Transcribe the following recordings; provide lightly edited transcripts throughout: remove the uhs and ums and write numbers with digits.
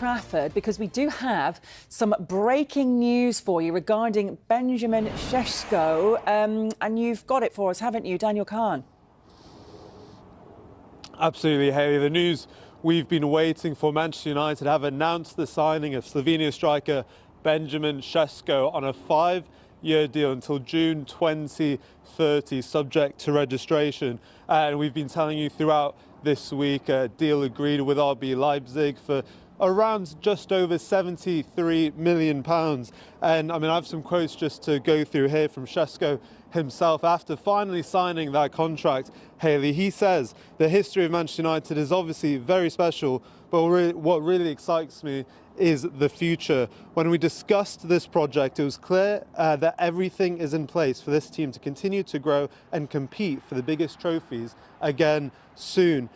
Trafford because we do have some breaking news for you regarding Benjamin Chisco. And you've got it for us, haven't you, Daniel Khan? Absolutely, Hayley. The news we've been waiting for. Manchester United have announced the signing of Slovenia striker Benjamin Chisco on a 5-year deal until June 2030, subject to registration. And we've been telling you throughout this week, a deal agreed with RB Leipzig for around just over £73 million. And I mean, I have some quotes just to go through here from Chisco himself after finally signing that contract. Hayley, he says the history of Manchester United is obviously very special, but what really excites me is the future. When we discussed this project, it was clear that everything is in place for this team to continue to grow and compete for the biggest trophies again soon.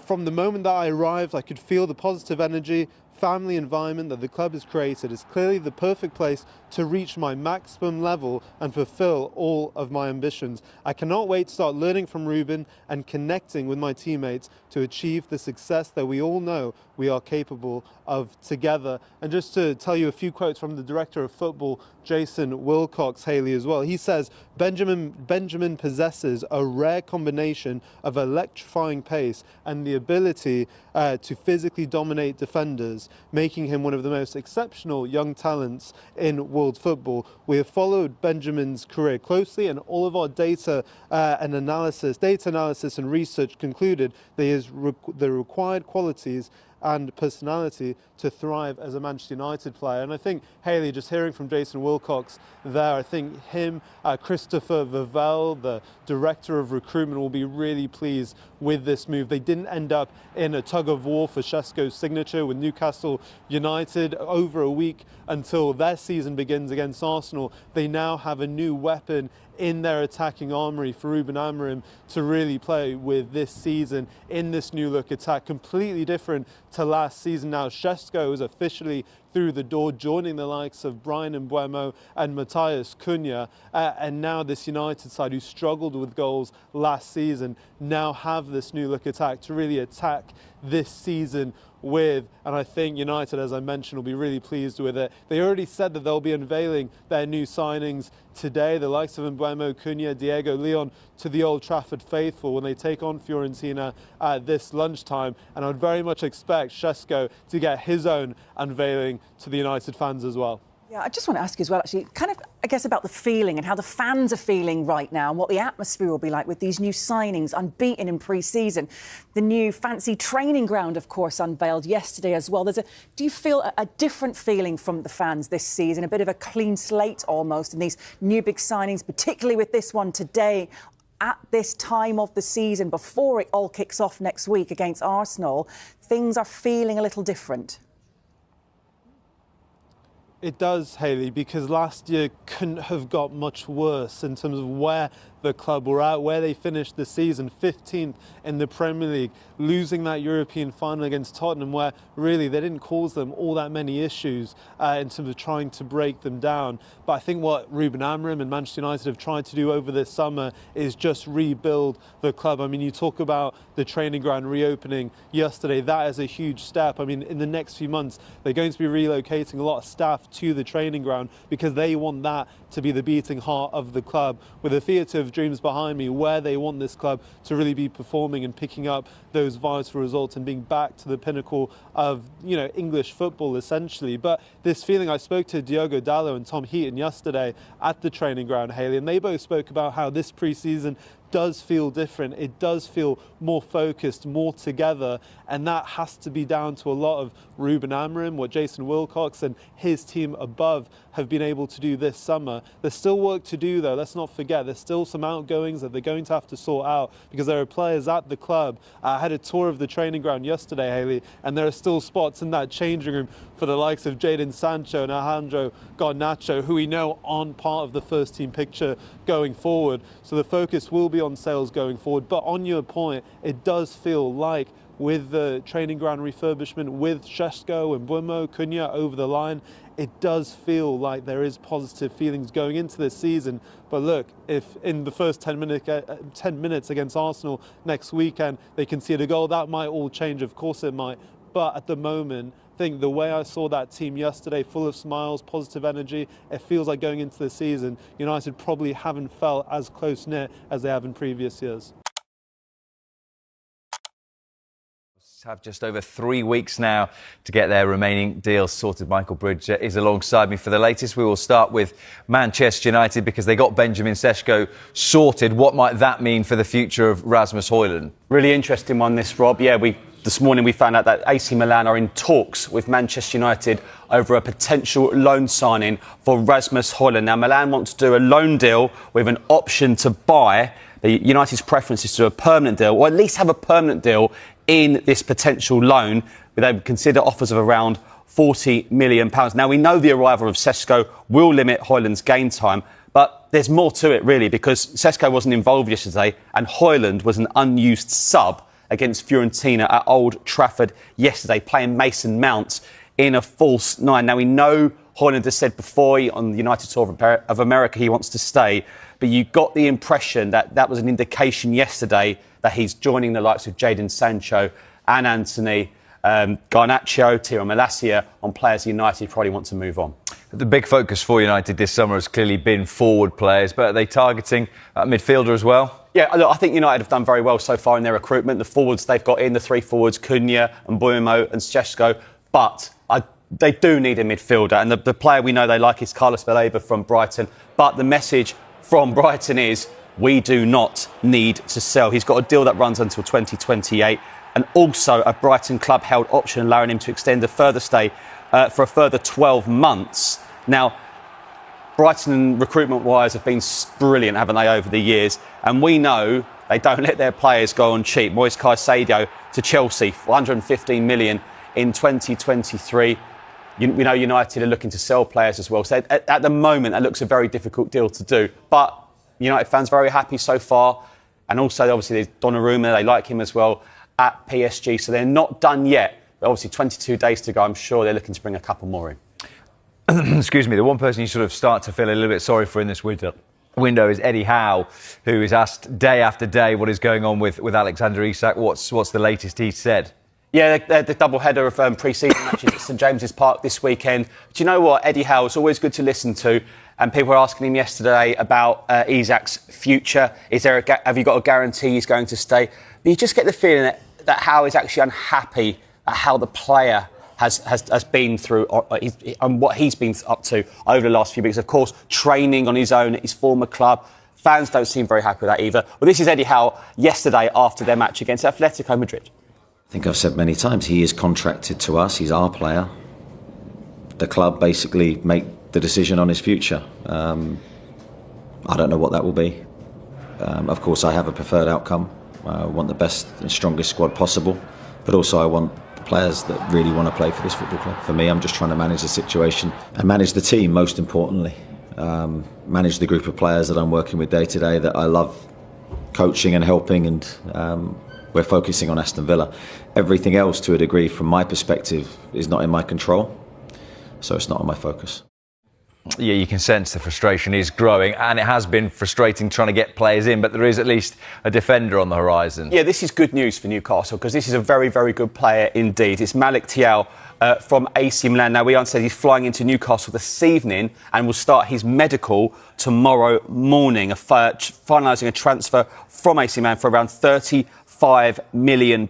From the moment that I arrived, I could feel the positive energy, family environment that the club has created is clearly the perfect place to reach my maximum level and fulfill all of my ambitions. I cannot wait to start learning from Ruben and connecting with my teammates to achieve the success that we all know we are capable of together. And just to tell you a few quotes from the director of football, Jason Wilcox, Hayley, as well. He says, Benjamin possesses a rare combination of electrifying pace and the ability to physically dominate defenders, making him one of the most exceptional young talents in world football. We have followed Benjamin's career closely, and all of our data analysis and research concluded that he has the required qualities and personality to thrive as a Manchester United player. And I think, Hayley, just hearing from Jason Wilcox there, I think him, Christopher Vivell, the director of recruitment, will be really pleased with this move. They didn't end up in a tug of war for Chisco's signature with Newcastle United over a week until their season begins against Arsenal. They now have a new weapon in their attacking armoury for Ruben Amorim to really play with this season in this new look attack, completely different to last season. Now Chisco is officially through the door, joining the likes of Brian Mbeumo and Matthias Cunha, and now this United side who struggled with goals last season now have this new look attack to really attack this season with, and I think United, as I mentioned, will be really pleased with it. They already said that they'll be unveiling their new signings today, the likes of Mbeumo, Cunha, Diego Leon, to the Old Trafford faithful when they take on Fiorentina this lunchtime, and I would very much expect Chisco to get his own unveiling to the United fans as well. Yeah, I just want to ask you as well, actually, kind of, I guess, about the feeling and how the fans are feeling right now and what the atmosphere will be like with these new signings, unbeaten in pre-season. The new fancy training ground, of course, unveiled yesterday as well. Do you feel a different feeling from the fans this season, a bit of a clean slate almost, in these new big signings, particularly with this one today at this time of the season before it all kicks off next week against Arsenal? Things are feeling a little different. It does, Hayley, because last year couldn't have got much worse in terms of where the club were at, where they finished the season, 15th in the Premier League, losing that European final against Tottenham, where really they didn't cause them all that many issues in terms of trying to break them down. But I think what Ruben Amorim and Manchester United have tried to do over this summer is just rebuild the club. I mean, you talk about the training ground reopening yesterday, that is a huge step. I mean, in the next few months, they're going to be relocating a lot of staff to the training ground because they want that to be the beating heart of the club, with a theatre of dreams behind me where they want this club to really be performing and picking up those vital results and being back to the pinnacle of, you know, English football essentially. But this feeling, I spoke to Diogo Dalot and Tom Heaton yesterday at the training ground, Hayley, and they both spoke about how this pre-season does feel different. It does feel more focused, more together, and that has to be down to a lot of Ruben Amorim, what Jason Wilcox and his team above have been able to do this summer. There's still work to do though, let's not forget. There's still some outgoings that they're going to have to sort out because there are players at the club. I had a tour of the training ground yesterday, Hayley, and there are still spots in that changing room for the likes of Jadon Sancho and Alejandro Ganacho, who we know aren't part of the first team picture going forward. So the focus will be on sales going forward. But on your point, it does feel like with the training ground refurbishment, with Chisco and Mbeumo, Cunha over the line, it does feel like there is positive feelings going into this season. But look, if in the first 10 minutes against Arsenal next weekend they concede a goal, that might all change. Of course it might. But at the moment, think the way I saw that team yesterday, full of smiles, positive energy, it feels like going into the season, United probably haven't felt as close-knit as they have in previous years. Have just over 3 weeks now to get their remaining deals sorted. Michael Bridge is alongside me for the latest. We will start with Manchester United because they got Benjamin Schnell sorted. What might that mean for the future of Rasmus Hojlund? Really interesting one, this, Rob. Yeah, this morning we found out that AC Milan are in talks with Manchester United over a potential loan signing for Rasmus Hojlund. Now, Milan want to do a loan deal with an option to buy. The United's preference is to do a permanent deal, or at least have a permanent deal in this potential loan. They would consider offers of around £40 million. Now, we know the arrival of Sesko will limit Hojlund's game time, but there's more to it, really, because Sesko wasn't involved yesterday and Hojlund was an unused sub against Fiorentina at Old Trafford yesterday, playing Mason Mount in a false nine. Now, we know Hojlund has said before on the United Tour of America he wants to stay, but you got the impression that that was an indication yesterday that he's joining the likes of Jadon Sancho and Anthony, Ganacho, Timo Malacia on players United probably want to move on. The big focus for United this summer has clearly been forward players, but are they targeting a midfielder as well? Yeah, look, I think United have done very well so far in their recruitment. The forwards they've got in, the three forwards, Cunha and Mbeumo and Sesko, but they do need a midfielder, and the player we know they like is Carlos Baleba from Brighton, but the message from Brighton is we do not need to sell. He's got a deal that runs until 2028 and also a Brighton club-held option allowing him to extend a further stay for a further 12 months. Now, Brighton, recruitment-wise, have been brilliant, haven't they, over the years? And we know they don't let their players go on cheap. Moise Caicedo to Chelsea for £115 million in 2023. We know United are looking to sell players as well. So at the moment, that looks a very difficult deal to do. But United fans very happy so far. And also, obviously, there's Donnarumma. They like him as well at PSG. So they're not done yet. But obviously, 22 days to go. I'm sure they're looking to bring a couple more in. Excuse me. The one person you sort of start to feel a little bit sorry for in this window is Eddie Howe, who is asked day after day what is going on with Alexander Isak. What's the latest he said? Yeah, the double-header of pre-season matches at St James's Park this weekend. Do you know what? Eddie Howe is always good to listen to. And people were asking him yesterday about Isak's future. Have you got a guarantee he's going to stay? But you just get the feeling that Howe is actually unhappy at how the player has been through and what he's been up to over the last few weeks. Of course, training on his own at his former club. Fans don't seem very happy with that either. Well, this is Eddie Howe yesterday after their match against Atletico Madrid. I think I've said many times, he is contracted to us, he's our player. The club basically make the decision on his future. I don't know what that will be. Of course, I have a preferred outcome. I want the best and strongest squad possible, but also I want the players that really want to play for this football club. For me, I'm just trying to manage the situation and manage the team, most importantly. Manage the group of players that I'm working with day to day that I love coaching and helping, and we're focusing on Aston Villa. Everything else, to a degree, from my perspective, is not in my control, so it's not on my focus. Yeah, you can sense the frustration is growing, and it has been frustrating trying to get players in, but there is at least a defender on the horizon. Yeah, this is good news for Newcastle, because this is a very, very good player indeed. It's Malik Thiaw from AC Milan. Now, we understand he's flying into Newcastle this evening and will start his medical tomorrow morning, finalising a transfer from AC Milan for around £35 million.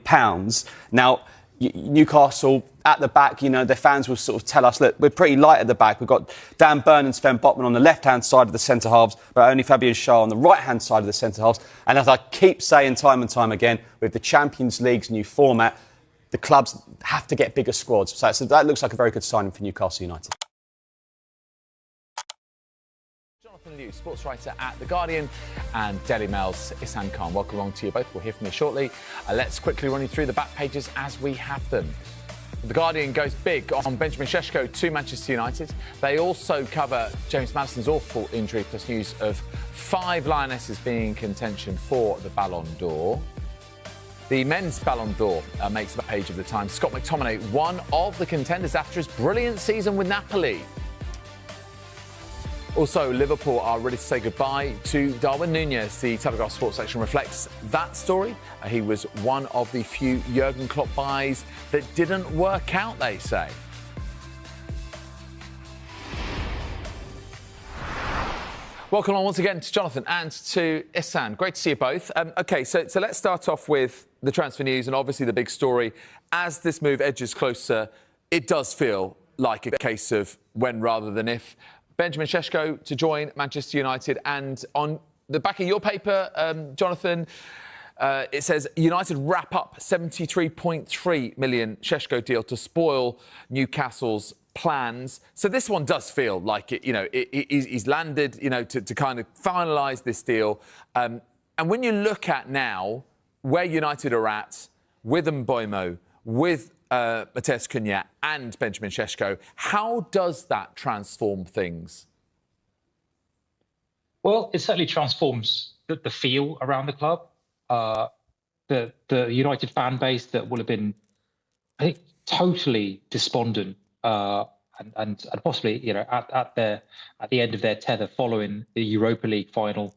Now, Newcastle at the back, you know, their fans will sort of tell us, look, we're pretty light at the back. We've got Dan Burn and Sven Botman on the left-hand side of the centre-halves, but only Fabian Schär on the right-hand side of the centre-halves. And as I keep saying time and time again, with the Champions League's new format, the clubs have to get bigger squads. So that looks like a very good signing for Newcastle United. Liu, sports writer at The Guardian, and Daily Mail's Isan Khan. Welcome along to you both. We'll hear from you shortly. Let's quickly run you through the back pages as we have them. The Guardian goes big on Benjamin Chisco to Manchester United. They also cover James Maddison's awful injury, plus news of 5 Lionesses being in contention for the Ballon d'Or. The men's Ballon d'Or makes the page of the Times. Scott McTominay, one of the contenders after his brilliant season with Napoli. Also, Liverpool are ready to say goodbye to Darwin Núñez. The Telegraph Sports section reflects that story. He was one of the few Jurgen Klopp buys that didn't work out, they say. Welcome on once again to Jonathan and to Isan. Great to see you both. OK, so let's start off with the transfer news and obviously the big story. As this move edges closer, it does feel like a case of when rather than if. Benjamin Chisco to join Manchester United, and on the back of your paper, Jonathan, it says United wrap up 73.3 million Chisco deal to spoil Newcastle's plans. So this one does feel like it, he's landed, to kind of finalise this deal. And when you look at now where United are at with Mbeumo, with Matheus Cunha and Benjamin Chisco, how does that transform things? Well, it certainly transforms the feel around the club. The United fan base that will have been, I think, totally despondent and possibly, at the end of their tether following the Europa League final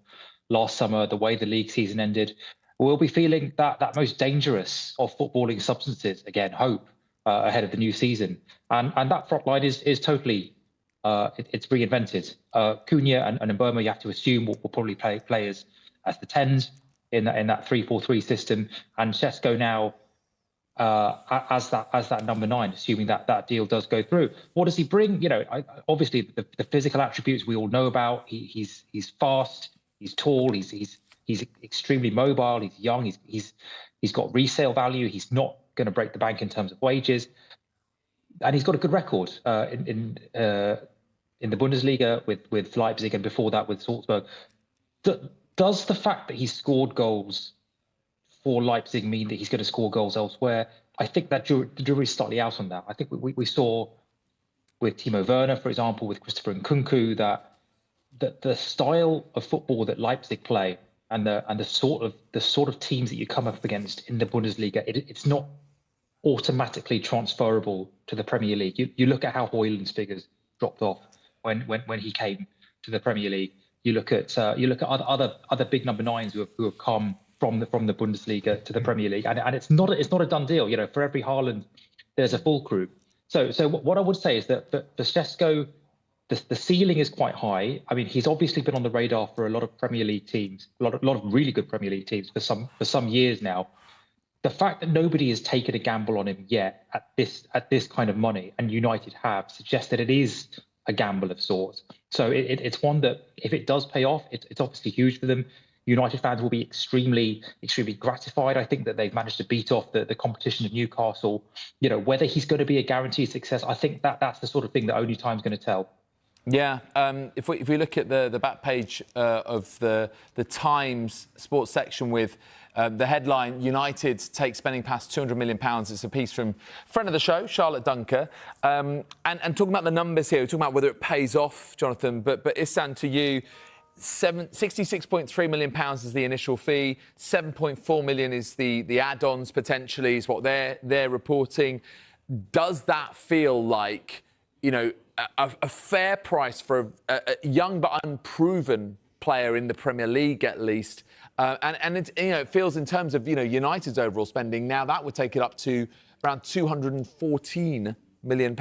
last summer, the way the league season ended, we'll be feeling that most dangerous of footballing substances again, hope, ahead of the new season. And that front line is totally, it's reinvented. Cunha and Mbeumo, you have to assume, will probably play as the 10s in that 3-4-3 system, and Sesko now as that number 9, assuming that deal does go through. What does he bring? Obviously the physical attributes we all know about. He's fast, he's tall, he's extremely mobile, he's young, he's got resale value. He's not going to break the bank in terms of wages, and he's got a good record in the Bundesliga with Leipzig, and before that with Salzburg. Does the fact that he's scored goals for Leipzig mean that he's going to score goals elsewhere? I think that the jury's slightly out on that. I think we saw with Timo Werner, for example, with Christopher Nkunku, that the style of football that Leipzig play and the sort of teams that you come up against in the Bundesliga, it's not automatically transferable to the Premier League. You look at how Hojlund's figures dropped off when he came to the Premier League. You look at other big number 9s who have come from the Bundesliga to the Premier League, and it's not a done deal. For every Haaland, there's a full crew. So what I would say is that for Sesko, the ceiling is quite high. I mean, he's obviously been on the radar for a lot of Premier League teams, a lot of really good Premier League teams for some years now. The fact that nobody has taken a gamble on him yet at this kind of money, and United have, suggests that it is a gamble of sorts. So it's one that, if it does pay off, it's obviously huge for them. United fans will be extremely, extremely gratified. I think that they've managed to beat off the competition of Newcastle. Whether he's going to be a guaranteed success, I think that's the sort of thing that only time's going to tell. Yeah, if we look at the back page of the Times sports section with the headline, United take spending past £200 million. It's a piece from friend of the show, Charlotte Dunker. And talking about the numbers here, we're talking about whether it pays off, Jonathan, but Isan, to you, £66.3 million is the initial fee, 7.4 million is the add-ons potentially, is what they're reporting. Does that feel like, a fair price for a young but unproven player in the Premier League, at least? And it feels, in terms of United's overall spending, now that would take it up to around £214 million.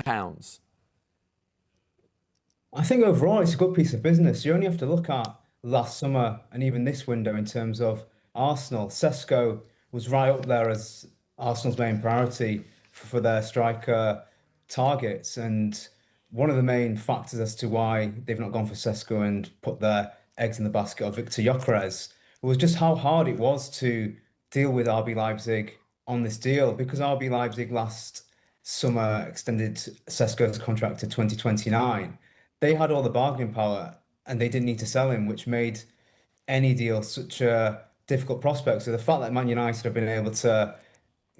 I think overall it's a good piece of business. You only have to look at last summer and even this window in terms of Arsenal. Sesko was right up there as Arsenal's main priority for their striker targets, and one of the main factors as to why they've not gone for Sesko and put their eggs in the basket of Victor Gyokeres was just how hard it was to deal with RB Leipzig on this deal, because RB Leipzig last summer extended Sesko's contract to 2029. They had all the bargaining power and they didn't need to sell him, which made any deal such a difficult prospect. So the fact that Man United have been able to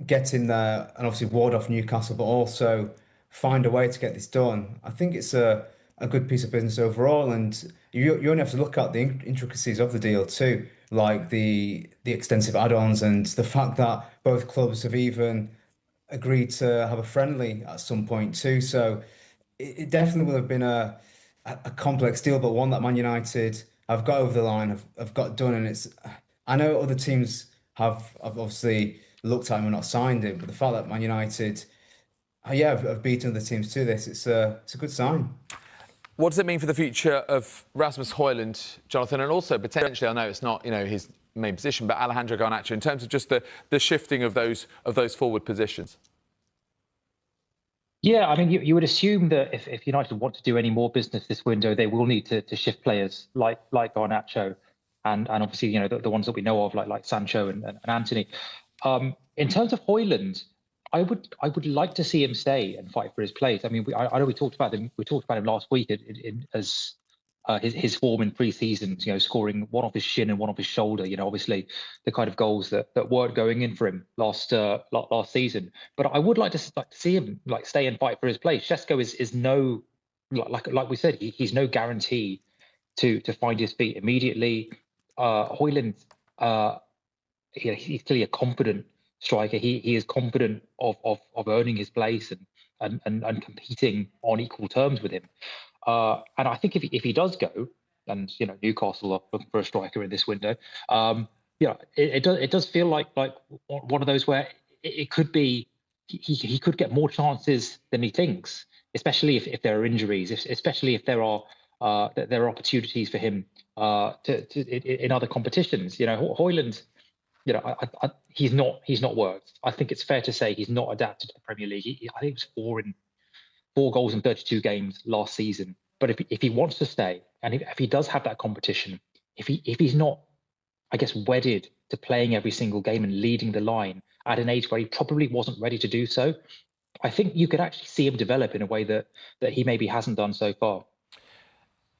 get in there and obviously ward off Newcastle, but also find a way to get this done, I think it's a good piece of business overall. And you only have to look at the intricacies of the deal too, like the extensive add-ons and the fact that both clubs have even agreed to have a friendly at some point too. So it definitely will have been a a complex deal, but one that Man United have got over the line, have got done. And I know other teams have obviously looked at him and not signed him, but the fact that Man United, have beaten other teams to this, it's a good sign. What does it mean for the future of Rasmus Hojlund, Jonathan, and also potentially, I know it's not his main position, but Alejandro Ganacho, in terms of just the shifting of those forward positions? Yeah, I mean, you would assume that if United want to do any more business this window, they will need to shift players like Garnacho and obviously, the ones that we know of, like Sancho and Anthony. In terms of Hojlund, I would like to see him stay and fight for his place. I mean, I know we talked about him last week as his form in pre-season, scoring one off his shin and one off his shoulder. Obviously the kind of goals that weren't going in for him last season. But I would like to see him stay and fight for his place. Sesko is no, like we said, he's no guarantee to find his feet immediately. Hojlund, he's clearly a competent striker. He is confident of earning his place and competing on equal terms with him. And I think if he does go, and Newcastle are looking for a striker in this window, it does feel like one of those where it could be he could get more chances than he thinks, especially if there are injuries, especially if there are opportunities for him in other competitions. Hojlund, he's not worked. I think it's fair to say he's not adapted to the Premier League. I think it was 4 goals in 32 games last season. But if he wants to stay, and if he does have that competition, if he's not, I guess, wedded to playing every single game and leading the line at an age where he probably wasn't ready to do so, I think you could actually see him develop in a way that he maybe hasn't done so far.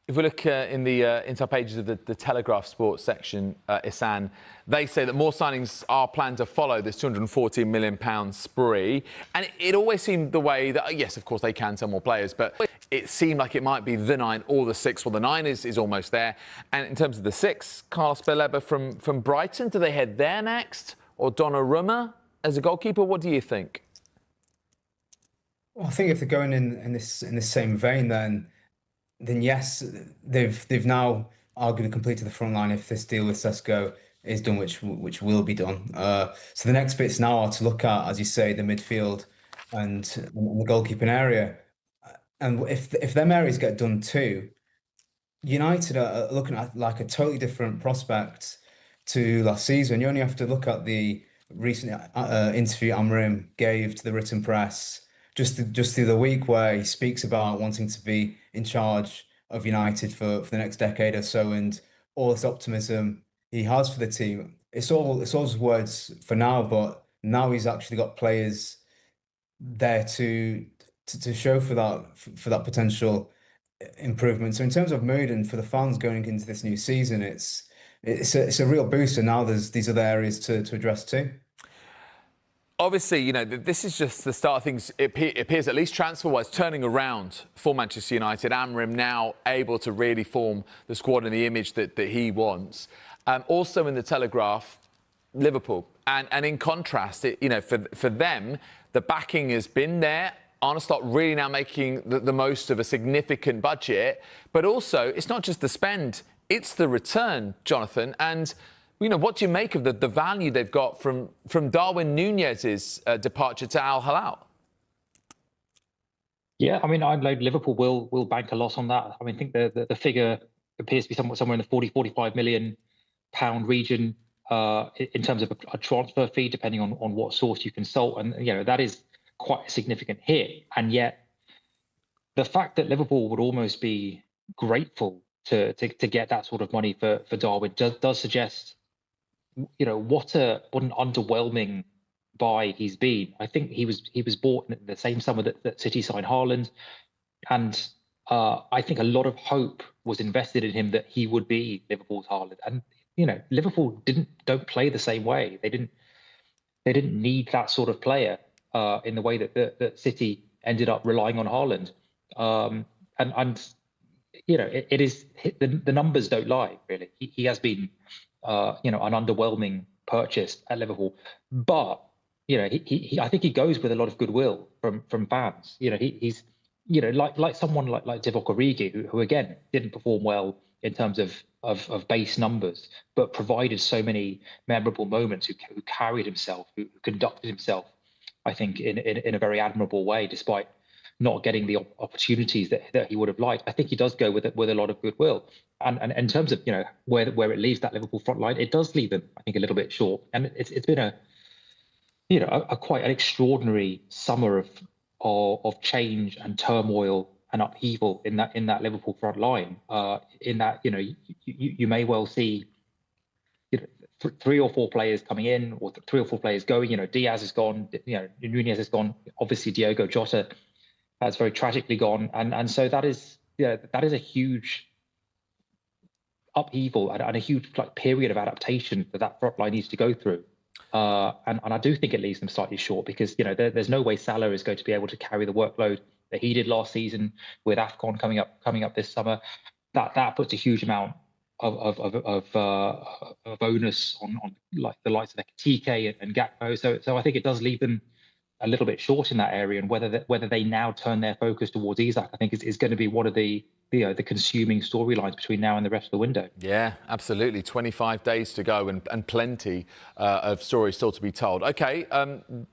If we look in the inside pages of the Telegraph Sports section, Isan, they say that more signings are planned to follow this £214 million spree. And it always seemed the way that, yes, of course, they can sell more players, but it seemed like it might be the 9 or the 6. Well, the 9 is almost there. And in terms of the 6, Carlos Baleba from Brighton, do they head there next? Or Donnarumma as a goalkeeper? What do you think? Well, I think if they're going in this same vein, then yes, they've now arguably completed the front line if this deal with Sesko is done, which will be done. So the next bits now are to look at, as you say, the midfield and the goalkeeping area. And if them areas get done too, United are looking at like a totally different prospect to last season. You only have to look at the recent interview Amrim gave to the written press just through the week, where he speaks about wanting to be in charge of United for the next decade or so, and all this optimism he has for the team. It's all just words for now, but now he's actually got players there to show for that potential improvement. So in terms of mood and for the fans going into this new season, it's a real boost, and now there's these other areas to address too. Obviously, this is just the start of things. It appears, at least transfer-wise, turning around for Manchester United. Amrim now able to really form the squad in the image that he wants. Also in the Telegraph, Liverpool. And in contrast, for them, the backing has been there. Arne Slot really now making the most of a significant budget. But also, it's not just the spend, it's the return, Jonathan. And what do you make of the value they've got from Darwin Núñez's departure to Al Hilal? Yeah, I mean, I know Liverpool will bank a loss on that. I mean, I think the figure appears to be somewhere in the £40–45 million region in terms of a transfer fee, depending on what source you consult. And, that is quite a significant hit. And yet the fact that Liverpool would almost be grateful to get that sort of money for Darwin does suggest what an underwhelming buy he's been. I think he was bought in the same summer that City signed Haaland, and I think a lot of hope was invested in him that he would be Liverpool's Haaland. And Liverpool don't play the same way. They didn't need that sort of player in the way that City ended up relying on Haaland. It is the numbers don't lie, really. He has been an underwhelming purchase at Liverpool, but I think he goes with a lot of goodwill from fans. He's like someone like Divock Origi, who again didn't perform well in terms of base numbers, but provided so many memorable moments, who carried himself, who conducted himself, I think, in a very admirable way, despite not getting the opportunities that he would have liked. I think he does go with a lot of goodwill. And in terms of where it leaves that Liverpool front line, it does leave them, I think, a little bit short. And it's been a quite an extraordinary summer of change and turmoil and upheaval in that Liverpool front line. In that you may well see 3 or 4 players coming in, or 3 or 4 players going. Diaz is gone. Nunez is gone. Obviously, Diogo Jota has very tragically gone, and so that is a huge upheaval and a huge period of adaptation that front line needs to go through. And I do think it leaves them slightly short, because there's no way Salah is going to be able to carry the workload that he did last season with AFCON coming up this summer. That puts a huge amount of onus on like the likes of Ekitike and Gakpo. So I think it does leave them a little bit short in that area, and whether they now turn their focus towards Isaac, I think is going to be one of the consuming storylines between now and the rest of the window. Yeah, absolutely. 25 days to go, and plenty of stories still to be told. Okay,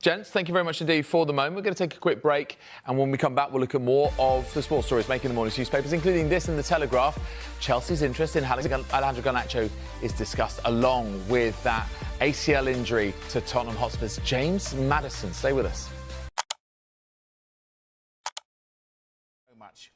gents, thank you very much indeed for the moment. We're going to take a quick break, and when we come back, we'll look at more of the sports stories making the morning's newspapers, including this in the Telegraph. Chelsea's interest in Alejandro Ganacho is discussed, along with that ACL injury to Tottenham Hotspur's James Maddison. Stay with us.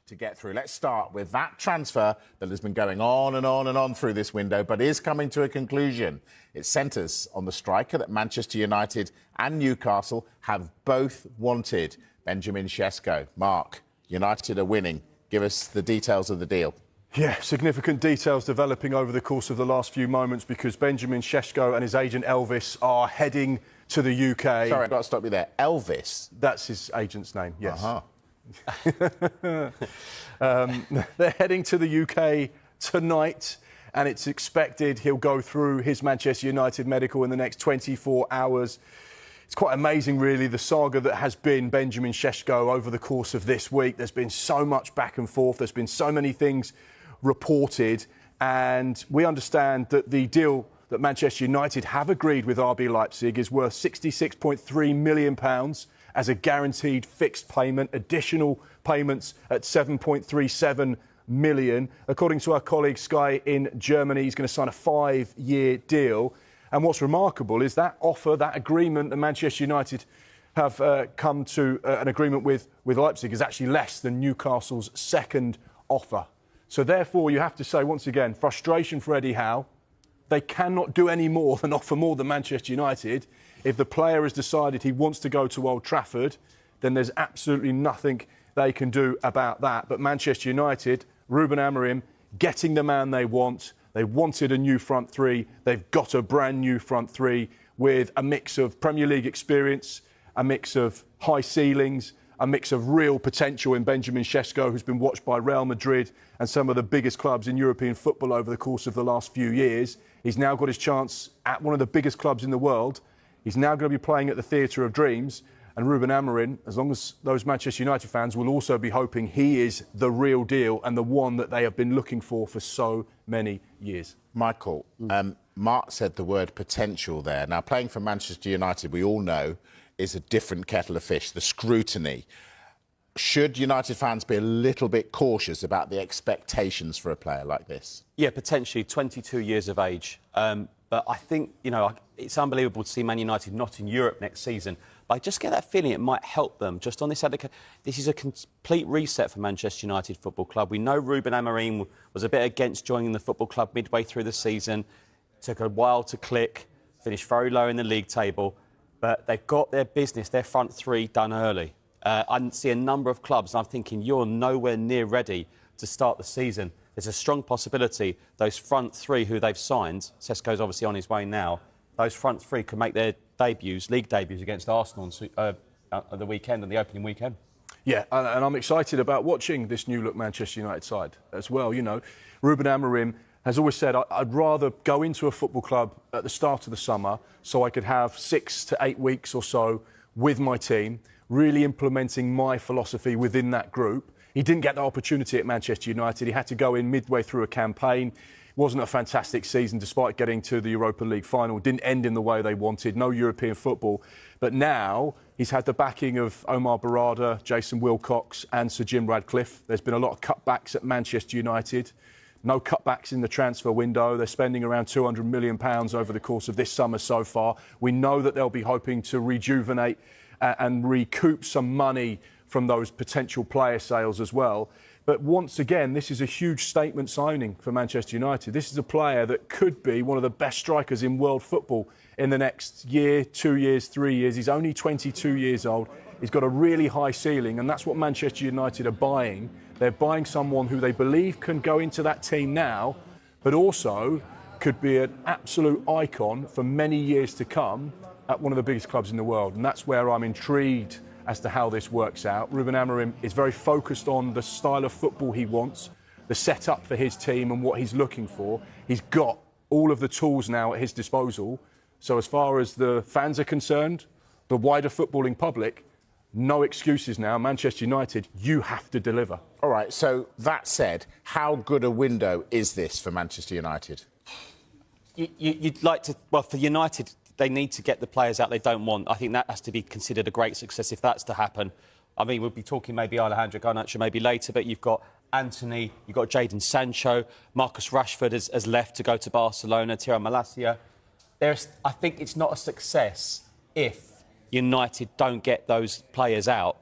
To get through. Let's start with that transfer that has been going on and on and on through this window, but is coming to a conclusion. It centres on the striker that Manchester United and Newcastle have both wanted, Benjamin Chisco. Mark, United are winning. Give us the details of the deal. Yeah, significant details developing over the course of the last few moments, because Benjamin Chisco and his agent Elvis are heading to the UK. Sorry, I've got to stop you there. Elvis? That's his agent's name, yes. Uh-huh. They're heading to the UK tonight, and it's expected he'll go through his Manchester United medical in the next 24 hours. It's quite amazing, really, the saga that has been Benjamin Chisco over the course of this week. There's been so much back and forth. There's been so many things reported, and we understand that the deal that Manchester United have agreed with RB Leipzig is worth £66.3 million as a guaranteed fixed payment, additional payments at 7.37 million. According to our colleague Sky in Germany, he's going to sign a 5-year deal. And what's remarkable is that offer, that agreement that Manchester United have come to an agreement with Leipzig is actually less than Newcastle's second offer. So therefore, you have to say, once again, frustration for Eddie Howe. They cannot do any more than offer more than Manchester United. If the player has decided he wants to go to Old Trafford, then there's absolutely nothing they can do about that. But Manchester United, Ruben Amorim, getting the man they want. They wanted a new front three. They've got a brand new front three with a mix of Premier League experience, a mix of high ceilings, a mix of real potential in Benjamin Chisco, who's been watched by Real Madrid and some of the biggest clubs in European football over the course of the last few years. He's now got his chance at one of the biggest clubs in the world. He's now going to be playing at the Theatre of Dreams. And Ruben Amorim, as long as those Manchester United fans will also be hoping he is the real deal and the one that they have been looking for so many years. Michael, Mark said the word potential there. Now, playing for Manchester United, we all know, is a different kettle of fish, the scrutiny. Should United fans be a little bit cautious about the expectations for a player like this? Yeah, potentially 22 years of age. But I think, it's unbelievable to see Man United not in Europe next season. But I just get that feeling it might help them. Just on this, this is a complete reset for Manchester United Football Club. We know Ruben Amorim was a bit against joining the football club midway through the season. Took a while to click, finished very low in the league table. But they've got their business, their front three, done early. I see a number of clubs, and I'm thinking you're nowhere near ready to start the season. There's a strong possibility those front three who they've signed, Sesko's obviously on his way now, those front three could make their debuts, league debuts against Arsenal on the weekend, on the opening weekend. Yeah, and I'm excited about watching this new-look Manchester United side as well. Ruben Amorim has always said, I'd rather go into a football club at the start of the summer so I could have 6 to 8 weeks or so with my team, really implementing my philosophy within that group. He didn't get the opportunity at Manchester United. He had to go in midway through a campaign. It wasn't a fantastic season despite getting to the Europa League final. It didn't end in the way they wanted. No European football. But now he's had the backing of Omar Barada, Jason Wilcox and Sir Jim Radcliffe. There's been a lot of cutbacks at Manchester United. No cutbacks in the transfer window. They're spending around £200 million over the course of this summer so far. We know that they'll be hoping to rejuvenate and recoup some money from those potential player sales as well. But once again, this is a huge statement signing for Manchester United. This is a player that could be one of the best strikers in world football in the next year, 2 years, 3 years. He's only 22 years old. He's got a really high ceiling, and that's what Manchester United are buying. They're buying someone who they believe can go into that team now, but also could be an absolute icon for many years to come at one of the biggest clubs in the world. And that's where I'm intrigued as to how this works out. Ruben Amorim is very focused on the style of football he wants, the setup for his team and what he's looking for. He's got all of the tools now at his disposal. So as far as the fans are concerned, the wider footballing public, no excuses now. Manchester United, you have to deliver. All right, so that said, how good a window is this for Manchester United? You'd like to, well, for United, they need to get the players out they don't want. I think that has to be considered a great success if that's to happen. I mean, we'll be talking maybe Alejandro Ganacho maybe later, but you've got Anthony, you've got Jadon Sancho, Marcus Rashford has left to go to Barcelona, Tiro Malacia. I think it's not a success if United don't get those players out,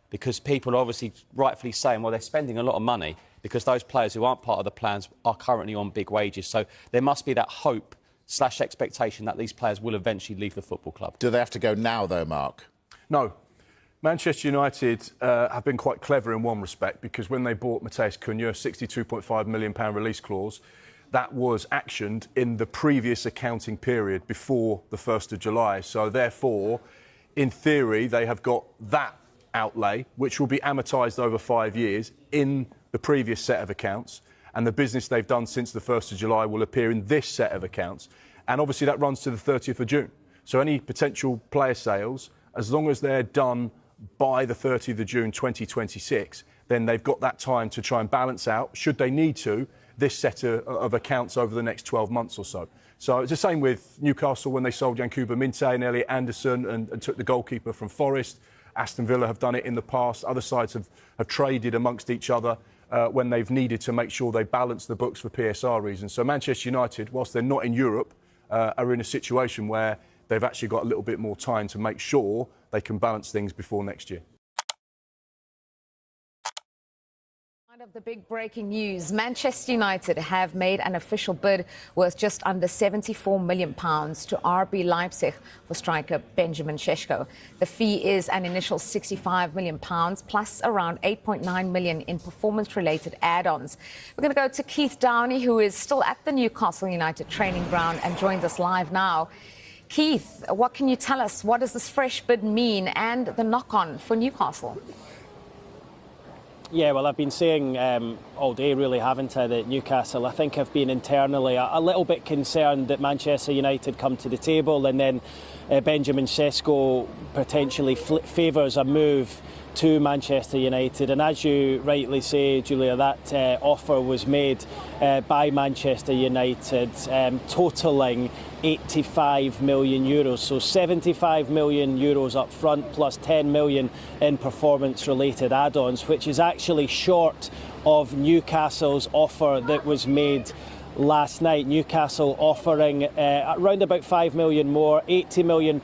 because people are obviously rightfully saying, well, they're spending a lot of money because those players who aren't part of the plans are currently on big wages. So there must be that hope/expectation that these players will eventually leave the football club. Do they have to go now, though, Mark? No. Manchester United have been quite clever in one respect, because when they bought Matheus Cunha, £62.5 million release clause, that was actioned in the previous accounting period before the 1st of July. So therefore, in theory, they have got that outlay, which will be amortised over 5 years, in the previous set of accounts. And the business they've done since the 1st of July will appear in this set of accounts. And obviously that runs to the 30th of June. So any potential player sales, as long as they're done by the 30th of June 2026, then they've got that time to try and balance out, should they need to, this set of accounts over the next 12 months or so. So it's the same with Newcastle when they sold Yankuba Minteh and Elliot Anderson and took the goalkeeper from Forest. Aston Villa have done it in the past. Other sides have traded amongst each other when they've needed to make sure they balance the books for PSR reasons. So Manchester United, whilst they're not in Europe, are in a situation where they've actually got a little bit more time to make sure they can balance things before next year. Of the big breaking news, Manchester United have made an official bid worth just under £74 million to RB Leipzig for striker Benjamin Chisco. The fee is an initial £65 million plus around £8.9 million in performance-related add-ons. We're going to go to Keith Downey, who is still at the Newcastle United training ground and joins us live now. Keith, what can you tell us? What does this fresh bid mean and the knock-on for Newcastle? Yeah, well, I've been saying all day, really, haven't I, that Newcastle, I think, have been internally a little bit concerned that Manchester United come to the table and then Benjamin Schnell potentially favours a move to Manchester United. And as you rightly say, Julia, that offer was made by Manchester United, totalling €85 million. So €75 million up front plus €10 million in performance-related add-ons, which is actually short of Newcastle's offer that was made last night. Newcastle offering around about £5 million more, £80 million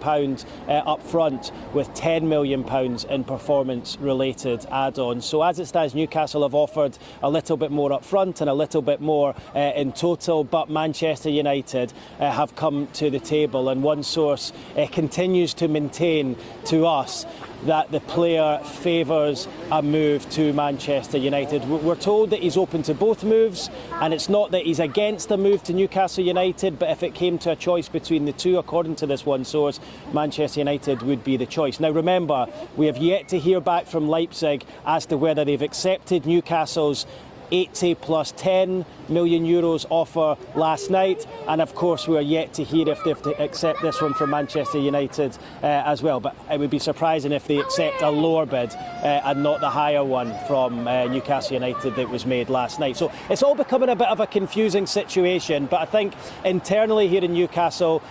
up front with £10 million in performance-related add-ons. So as it stands, Newcastle have offered a little bit more up front and a little bit more in total, but Manchester United have come to the table, and one source continues to maintain to us that the player favours a move to Manchester United. We're told that he's open to both moves, and it's not that he's against a move to Newcastle United, but if it came to a choice between the two, according to this one source, Manchester United would be the choice. Now remember, we have yet to hear back from Leipzig as to whether they've accepted Newcastle's 80 plus 10 million euros offer last night, and of course we are yet to hear if they have to accept this one from Manchester United as well, but it would be surprising if they accept a lower bid and not the higher one from Newcastle United that was made last night. So it's all becoming a bit of a confusing situation, but I think internally here in Newcastle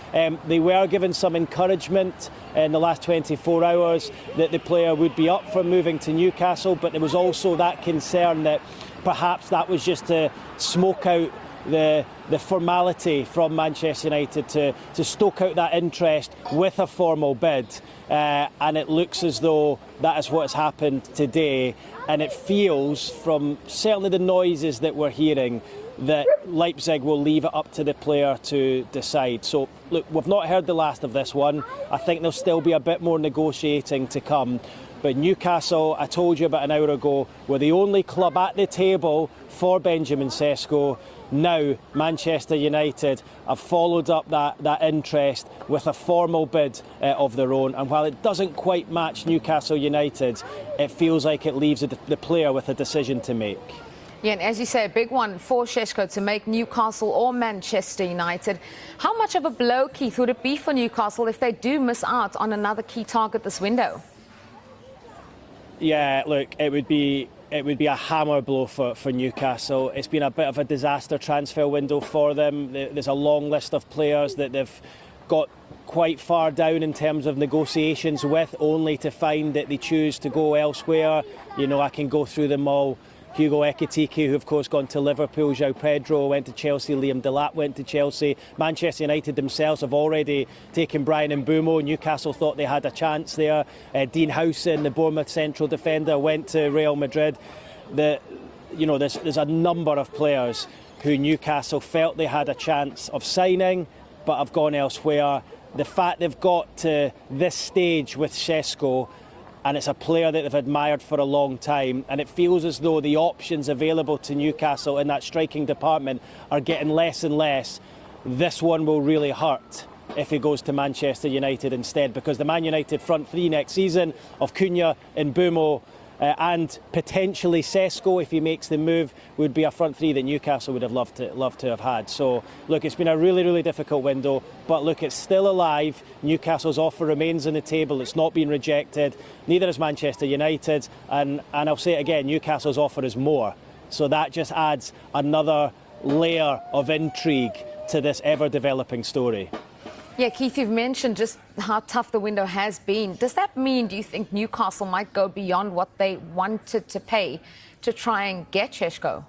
they were given some encouragement in the last 24 hours that the player would be up for moving to Newcastle, but there was also that concern that perhaps that was just to smoke out the formality from Manchester United to stoke out that interest with a formal bid, and it looks as though that is what has happened today, and it feels from certainly the noises that we're hearing that Leipzig will leave it up to the player to decide. So look, we've not heard the last of this one. I think there'll still be a bit more negotiating to come. But Newcastle, I told you about an hour ago, were the only club at the table for Benjamin Schnell. Now Manchester United have followed up that interest with a formal bid of their own. And while it doesn't quite match Newcastle United, it feels like it leaves the player with a decision to make. Yeah, and as you say, a big one for Šeško to make Newcastle or Manchester United. How much of a blow, Keith, would it be for Newcastle if they do miss out on another key target this window? Yeah, look, it would be a hammer blow for Newcastle. It's been a bit of a disaster transfer window for them. There's a long list of players that they've got quite far down in terms of negotiations with, only to find that they choose to go elsewhere. You know, I can go through them all. Hugo Ekitike, who of course gone to Liverpool, João Pedro went to Chelsea, Liam Delap went to Chelsea. Manchester United themselves have already taken Brian Mbeumo. Newcastle thought they had a chance there. Dean Howson, the Bournemouth central defender, went to Real Madrid. There's a number of players who Newcastle felt they had a chance of signing but have gone elsewhere. The fact they've got to this stage with Šeško, and it's a player that they've admired for a long time, and it feels as though the options available to Newcastle in that striking department are getting less and less. This one will really hurt if he goes to Manchester United instead, because the Man United front three next season of Cunha, Mbeumo and potentially Sesko, if he makes the move, would be a front three that Newcastle would have loved to have had. So look, it's been a really, really difficult window, but look, it's still alive. Newcastle's offer remains on the table. It's not been rejected. Neither is Manchester United, and I'll say it again, Newcastle's offer is more. So that just adds another layer of intrigue to this ever-developing story. Yeah, Keith, you've mentioned just how tough the window has been. Does that mean, do you think Newcastle might go beyond what they wanted to pay to try and get Šeško?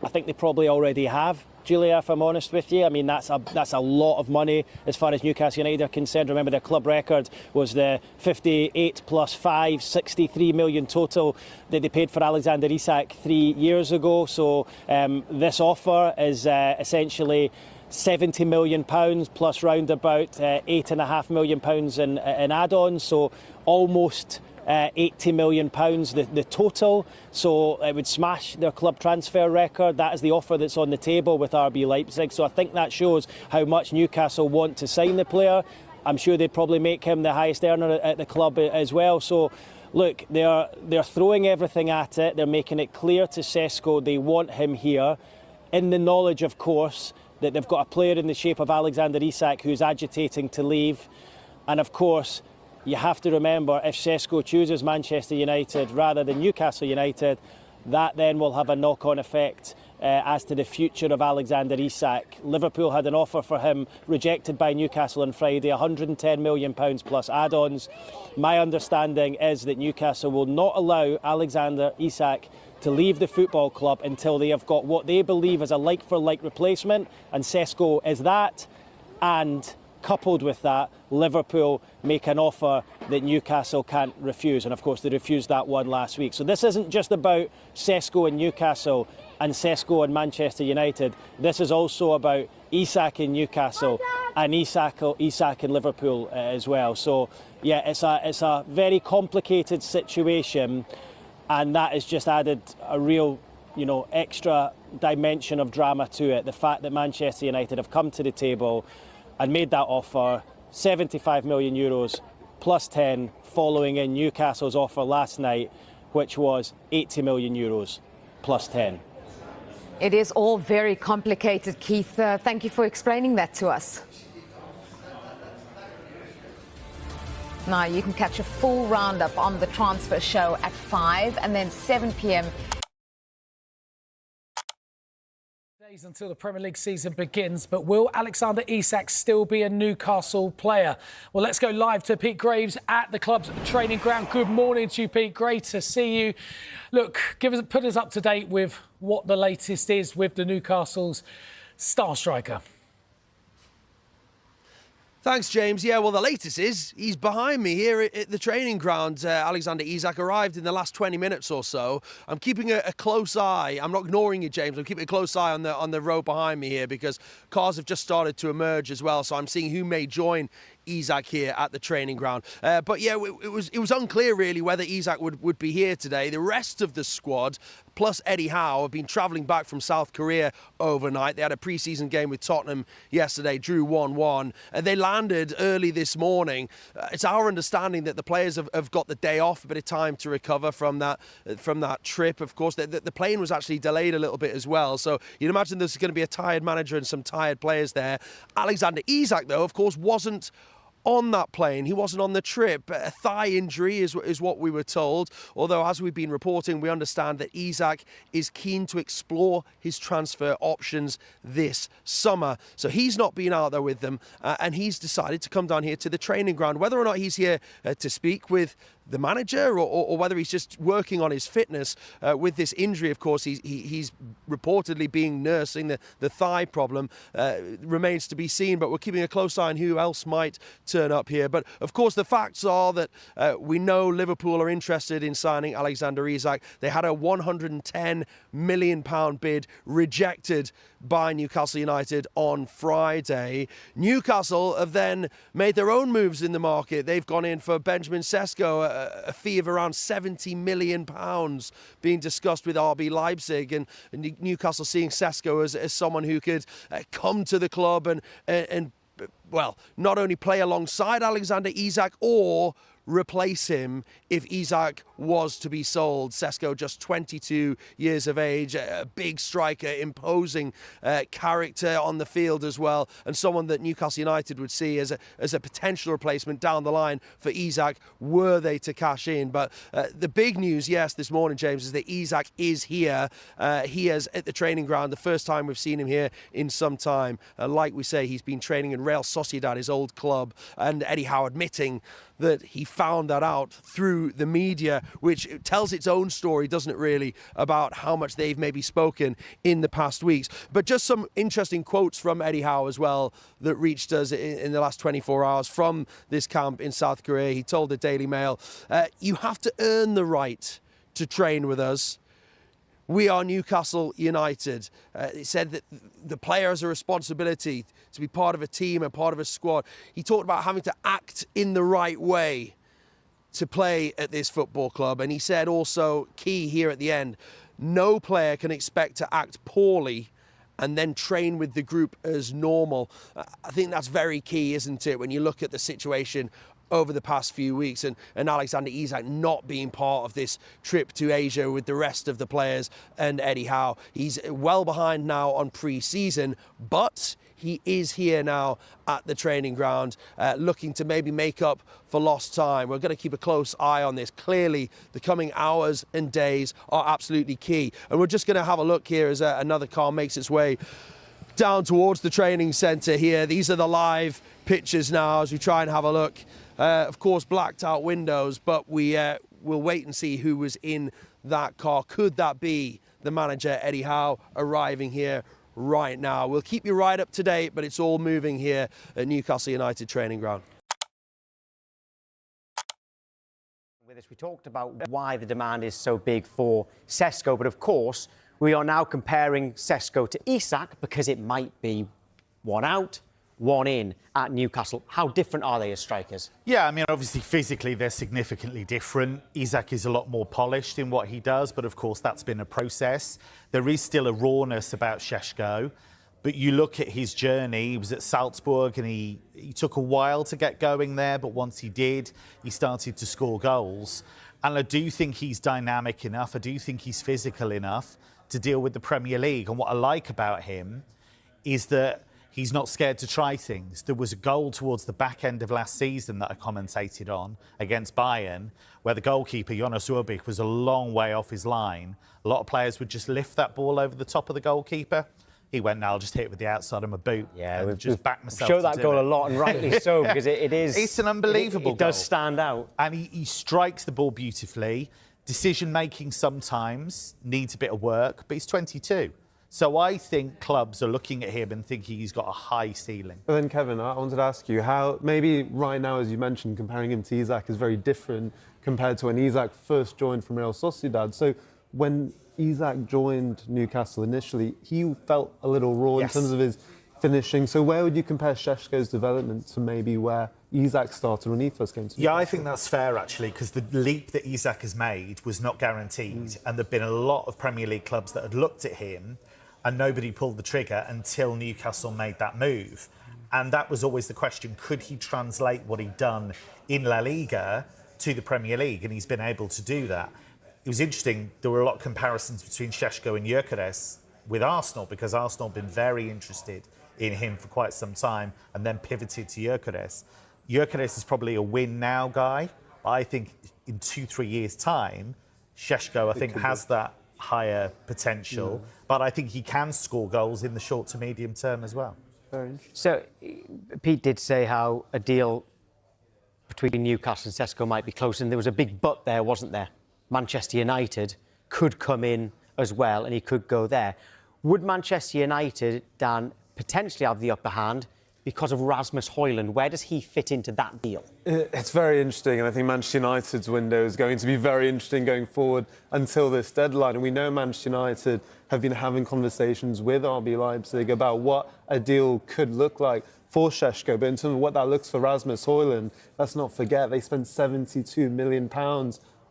I think they probably already have, Julia, if I'm honest with you. I mean, that's a lot of money as far as Newcastle United are concerned. Remember, their club record was the 58 plus 5, 63 million total that they paid for Alexander Isak 3 years ago. So this offer is essentially £70 million plus round about £8.5 million in add-ons, so almost £80 million the total. So it would smash their club transfer record. That is the offer that's on the table with RB Leipzig. So I think that shows how much Newcastle want to sign the player. I'm sure they'd probably make him the highest earner at the club as well. So look, they're throwing everything at it. They're making it clear to Šeško they want him here, in the knowledge, of course, that they've got a player in the shape of Alexander Isak who's agitating to leave. And of course, you have to remember, if Šeško chooses Manchester United rather than Newcastle United, that then will have a knock-on effect as to the future of Alexander Isak. Liverpool had an offer for him rejected by Newcastle on Friday, £110 million plus add-ons. My understanding is that Newcastle will not allow Alexander Isak to leave the football club until they have got what they believe is a like-for-like replacement, and Šeško is that. And coupled with that, Liverpool make an offer that Newcastle can't refuse, and of course they refused that one last week. So this isn't just about Šeško and Newcastle and Šeško and Manchester United. This is also about Isak in Newcastle and Isak in Liverpool as well. So yeah, it's a very complicated situation, and that has just added a real, extra dimension of drama to it. The fact that Manchester United have come to the table and made that offer, €75 million plus 10, following in Newcastle's offer last night, which was €80 million plus 10. It is all very complicated, Keith. Thank you for explaining that to us. Now, you can catch a full roundup on the transfer show at 5 and then 7 p.m. Days until the Premier League season begins, but will Alexander Isak still be a Newcastle player? Well, let's go live to Pete Graves at the club's training ground. Good morning to you, Pete. Great to see you. Look, put us up to date with what the latest is with the Newcastle's star striker. Thanks, James. Yeah, well, the latest is he's behind me here at the training ground. Alexander Isak arrived in the last 20 minutes or so. I'm keeping a close eye. I'm not ignoring you, James. I'm keeping a close eye on the row behind me here because cars have just started to emerge as well. So I'm seeing who may join Isaac here at the training ground. But yeah, it was unclear really whether Isaac would be here today. The rest of the squad, plus Eddie Howe, have been travelling back from South Korea overnight. They had a pre-season game with Tottenham yesterday, drew 1-1. They landed early this morning. It's our understanding that the players have got the day off, a bit of time to recover from that trip. Of course, the plane was actually delayed a little bit as well. So you'd imagine there's going to be a tired manager and some tired players there. Alexander Isak, though, of course, wasn't on that plane. He wasn't on the trip. A thigh injury is what we were told. Although, as we've been reporting, we understand that Isaac is keen to explore his transfer options this summer. So he's not been out there with them, and he's decided to come down here to the training ground. Whether or not he's here to speak with the manager or whether he's just working on his fitness with this injury, of course, he's reportedly being nursing the thigh problem, remains to be seen. But we're keeping a close eye on who else might turn up here. But of course, the facts are that we know Liverpool are interested in signing Alexander Isak. They had a £110 million bid rejected by Newcastle United on Friday. Newcastle have then made their own moves in the market. They've gone in for Benjamin Schnell, a fee of around £70 million being discussed with RB Leipzig, and Newcastle seeing Sesko as someone who could come to the club and well, not only play alongside Alexander Isak or replace him if Isaac was to be sold. Sesko, just 22 years of age, a big striker, imposing character on the field as well, and someone that Newcastle United would see as a potential replacement down the line for Isaac were they to cash in. But the big news, yes, this morning, James, is that Isaac is here. He is at the training ground, the first time we've seen him here in some time. Like we say, he's been training in Real Sociedad, his old club, and Eddie Howe admitting that he found that out through the media, which tells its own story, doesn't it really, about how much they've maybe spoken in the past weeks. But just some interesting quotes from Eddie Howe as well that reached us in the last 24 hours from this camp in South Korea. He told the Daily Mail, "You have to earn the right to train with us. We are Newcastle United." He said that the player has a responsibility to be part of a team and part of a squad. He talked about having to act in the right way to play at this football club. And he said also, key here at the end, no player can expect to act poorly and then train with the group as normal. I think that's very key, isn't it, when you look at the situation over the past few weeks, and Alexander Isak not being part of this trip to Asia with the rest of the players and Eddie Howe. He's well behind now on pre-season, but he is here now at the training ground, looking to maybe make up for lost time. We're going to keep a close eye on this. Clearly, the coming hours and days are absolutely key. And we're just going to have a look here as another car makes its way down towards the training centre here. These are the live pictures now as we try and have a look. Of course, blacked out windows, but we'll wait and see who was in that car. Could that be the manager, Eddie Howe, arriving here right now? We'll keep you right up to date, but it's all moving here at Newcastle United training ground. With us, we talked about why the demand is so big for Sesko, but of course, we are now comparing Sesko to Isak because it might be one out, one in at Newcastle. How different are they as strikers? Yeah, I mean, obviously, physically, they're significantly different. Isaac is a lot more polished in what he does, but of course, that's been a process. There is still a rawness about Sesko, but you look at his journey. He was at Salzburg, and he took a while to get going there, but once he did, he started to score goals. And I do think he's dynamic enough. I do think he's physical enough to deal with the Premier League. And what I like about him is that he's not scared to try things. There was a goal towards the back end of last season that I commentated on against Bayern, where the goalkeeper, Jonas Urbich, was a long way off his line. A lot of players would just lift that ball over the top of the goalkeeper. He went, no, I'll just hit it with the outside of my boot. Yeah, we've just backed myself. Show that goal a lot, and rightly so, because it is. It's an unbelievable goal. It does stand out. And he strikes the ball beautifully. Decision making sometimes needs a bit of work, but he's 22. So I think clubs are looking at him and thinking he's got a high ceiling. But then, Kevin, I wanted to ask you how, maybe right now, as you mentioned, comparing him to Isaac is very different compared to when Isaac first joined from Real Sociedad. So when Isaac joined Newcastle initially, he felt a little raw in terms of his finishing. So where would you compare Šeško's development to maybe where Isaac started when he first came to Newcastle? Yeah, I think that's fair, actually, because the leap that Isaac has made was not guaranteed. And there have been a lot of Premier League clubs that had looked at him and nobody pulled the trigger until Newcastle made that move. And that was always the question, could he translate what he'd done in La Liga to the Premier League? And he's been able to do that. It was interesting, there were a lot of comparisons between Šeško and Gyokeres with Arsenal, because Arsenal have been very interested in him for quite some time and then pivoted to Gyokeres. Gyokeres is probably a win now guy. I think in 2-3 years' time, Šeško, I think, has that higher potential, but I think he can score goals in the short to medium term as well. Very interesting. So, Pete did say how a deal between Newcastle and Sesko might be close, and there was a big but there, wasn't there? Manchester United could come in as well, and he could go there. Would Manchester United, Dan, potentially have the upper hand because of Rasmus Hojlund? Where does he fit into that deal? It's very interesting, and I think Manchester United's window is going to be very interesting going forward until this deadline. And we know Manchester United have been having conversations with RB Leipzig about what a deal could look like for Šeško. But in terms of what that looks for Rasmus Hojlund, let's not forget they spent £72 million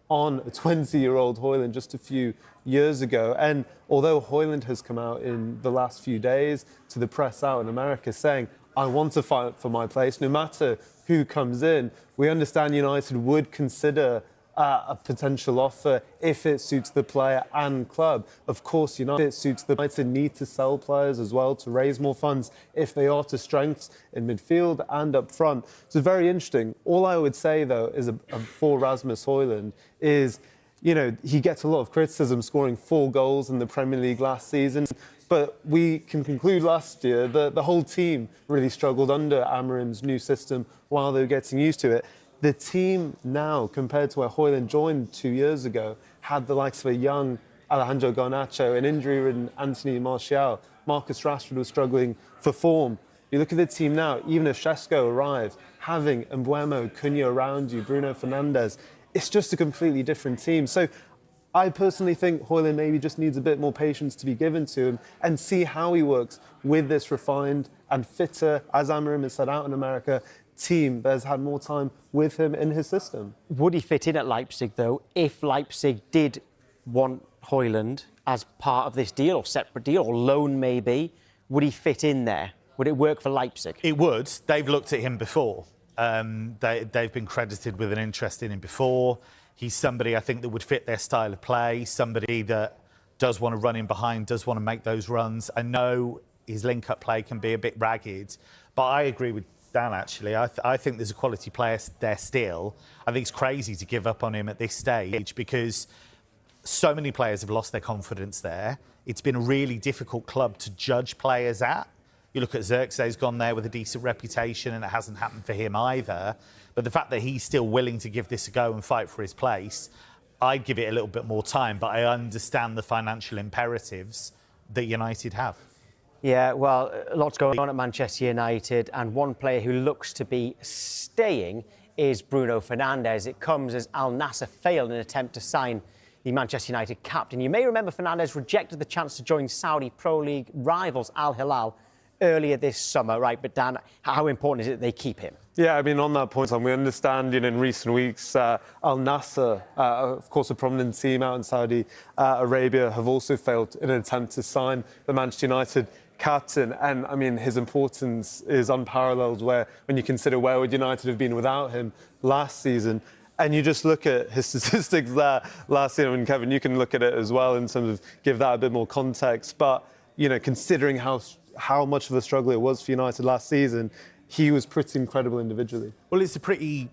on a 20-year-old Hojlund just a few years ago. And although Hojlund has come out in the last few days to the press out in America saying, I want to fight for my place, no matter who comes in, we understand United would consider a potential offer if it suits the player and club. Of course, United need to sell players as well to raise more funds if they are to strengths in midfield and up front. So very interesting. All I would say, though, is for Rasmus Hojlund is, you know, he gets a lot of criticism scoring 4 goals in the Premier League last season. But we can conclude last year that the whole team really struggled under Amorim's new system while they were getting used to it. The team now, compared to where Hojlund joined 2 years ago, had the likes of a young Alejandro Ganacho, an injury-ridden Anthony Martial. Marcus Rashford was struggling for form. You look at the team now, even if Sesko arrived, having Mbeumo, Cunha around you, Bruno Fernandes, it's just a completely different team. So I personally think Hojlund maybe just needs a bit more patience to be given to him and see how he works with this refined and fitter, as Amorim has said out in America, team that has had more time with him in his system. Would he fit in at Leipzig, though, if Leipzig did want Hojlund as part of this deal, or separate deal, or loan maybe? Would he fit in there? Would it work for Leipzig? It would. They've looked at him before. They've been credited with an interest in him before. He's somebody, I think, that would fit their style of play, somebody that does want to run in behind, does want to make those runs. I know his link-up play can be a bit ragged, but I agree with Dan, actually. I think there's a quality player there still. I think it's crazy to give up on him at this stage because so many players have lost their confidence there. It's been a really difficult club to judge players at. You look at Xerxes gone there with a decent reputation and it hasn't happened for him either. But the fact that he's still willing to give this a go and fight for his place, I'd give it a little bit more time, but I understand the financial imperatives that United have. Yeah, well, lots going on at Manchester United, and one player who looks to be staying is Bruno Fernandes. It comes as Al Nassr failed in an attempt to sign the Manchester United captain. You may remember Fernandes rejected the chance to join Saudi Pro League rivals Al Hilal earlier this summer, right? But Dan, how important is it that they keep him? Yeah, I mean, on that point, we understand, in recent weeks, Al Nassr, of course, a prominent team out in Saudi Arabia, have also failed in an attempt to sign the Manchester United captain. And, I mean, his importance is unparalleled when you consider where would United have been without him last season. And you just look at his statistics there last year, and Kevin, you can look at it as well in terms of give that a bit more context. But, you know, considering how much of a struggle it was for United last season, he was pretty incredible individually. Well, it's a pretty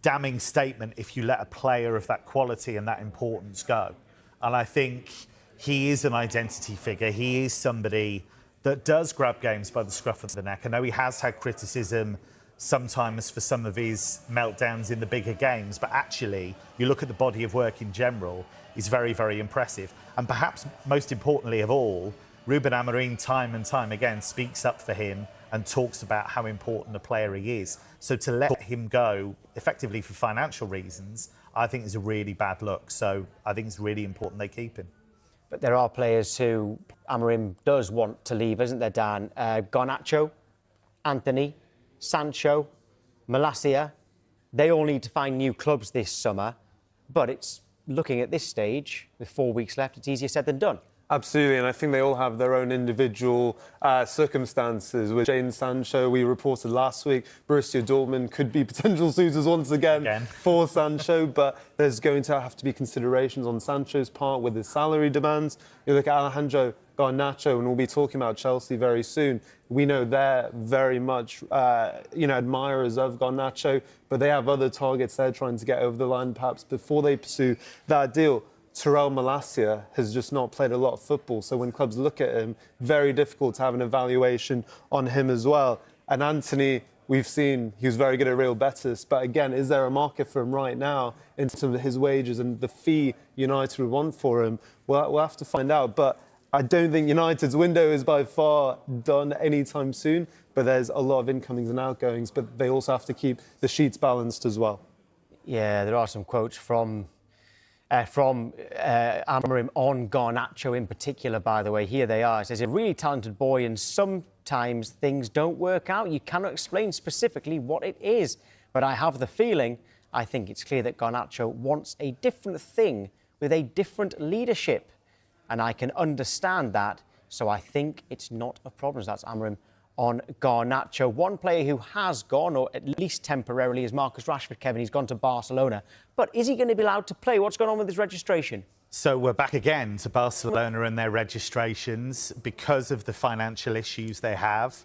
damning statement if you let a player of that quality and that importance go. And I think he is an identity figure. He is somebody that does grab games by the scruff of the neck. I know he has had criticism sometimes for some of his meltdowns in the bigger games, but actually, you look at the body of work in general, is very, very impressive. And perhaps most importantly of all, Ruben Amorim time and time again speaks up for him and talks about how important a player he is. So to let him go effectively for financial reasons, I think is a really bad look. So I think it's really important they keep him. But there are players who Amorim does want to leave, isn't there, Dan? Ganacho, Anthony, Sancho, Malacia, they all need to find new clubs this summer. But it's looking at this stage, with 4 weeks left, it's easier said than done. Absolutely, and I think they all have their own individual circumstances. With Jadon Sancho, we reported last week, Borussia Dortmund could be potential suitors once again for Sancho, but there's going to have to be considerations on Sancho's part with his salary demands. You look at Alejandro Ganacho, and we'll be talking about Chelsea very soon. We know they're very much, admirers of Ganacho, but they have other targets they're trying to get over the line, perhaps before they pursue that deal. Tyrell Malacia has just not played a lot of football, so when clubs look at him, very difficult to have an evaluation on him as well. And Anthony, we've seen he was very good at Real Betis, but again, is there a market for him right now in terms of his wages and the fee United would want for him? We'll have to find out, but I don't think United's window is by far done anytime soon, but there's a lot of incomings and outgoings, but they also have to keep the sheets balanced as well. Yeah, there are some quotes from Amorim on Garnacho in particular, by the way. Here they are. It says, a really talented boy, and sometimes things don't work out. You cannot explain specifically what it is. But I have the feeling, I think it's clear that Garnacho wants a different thing with a different leadership. And I can understand that. So I think it's not a problem. So that's Amorim on Garnacho. One player who has gone, or at least temporarily, is Marcus Rashford. Kevin, he's gone to Barcelona. But is he going to be allowed to play? What's going on with his registration? So we're back again to Barcelona and their registrations. Because of the financial issues they have,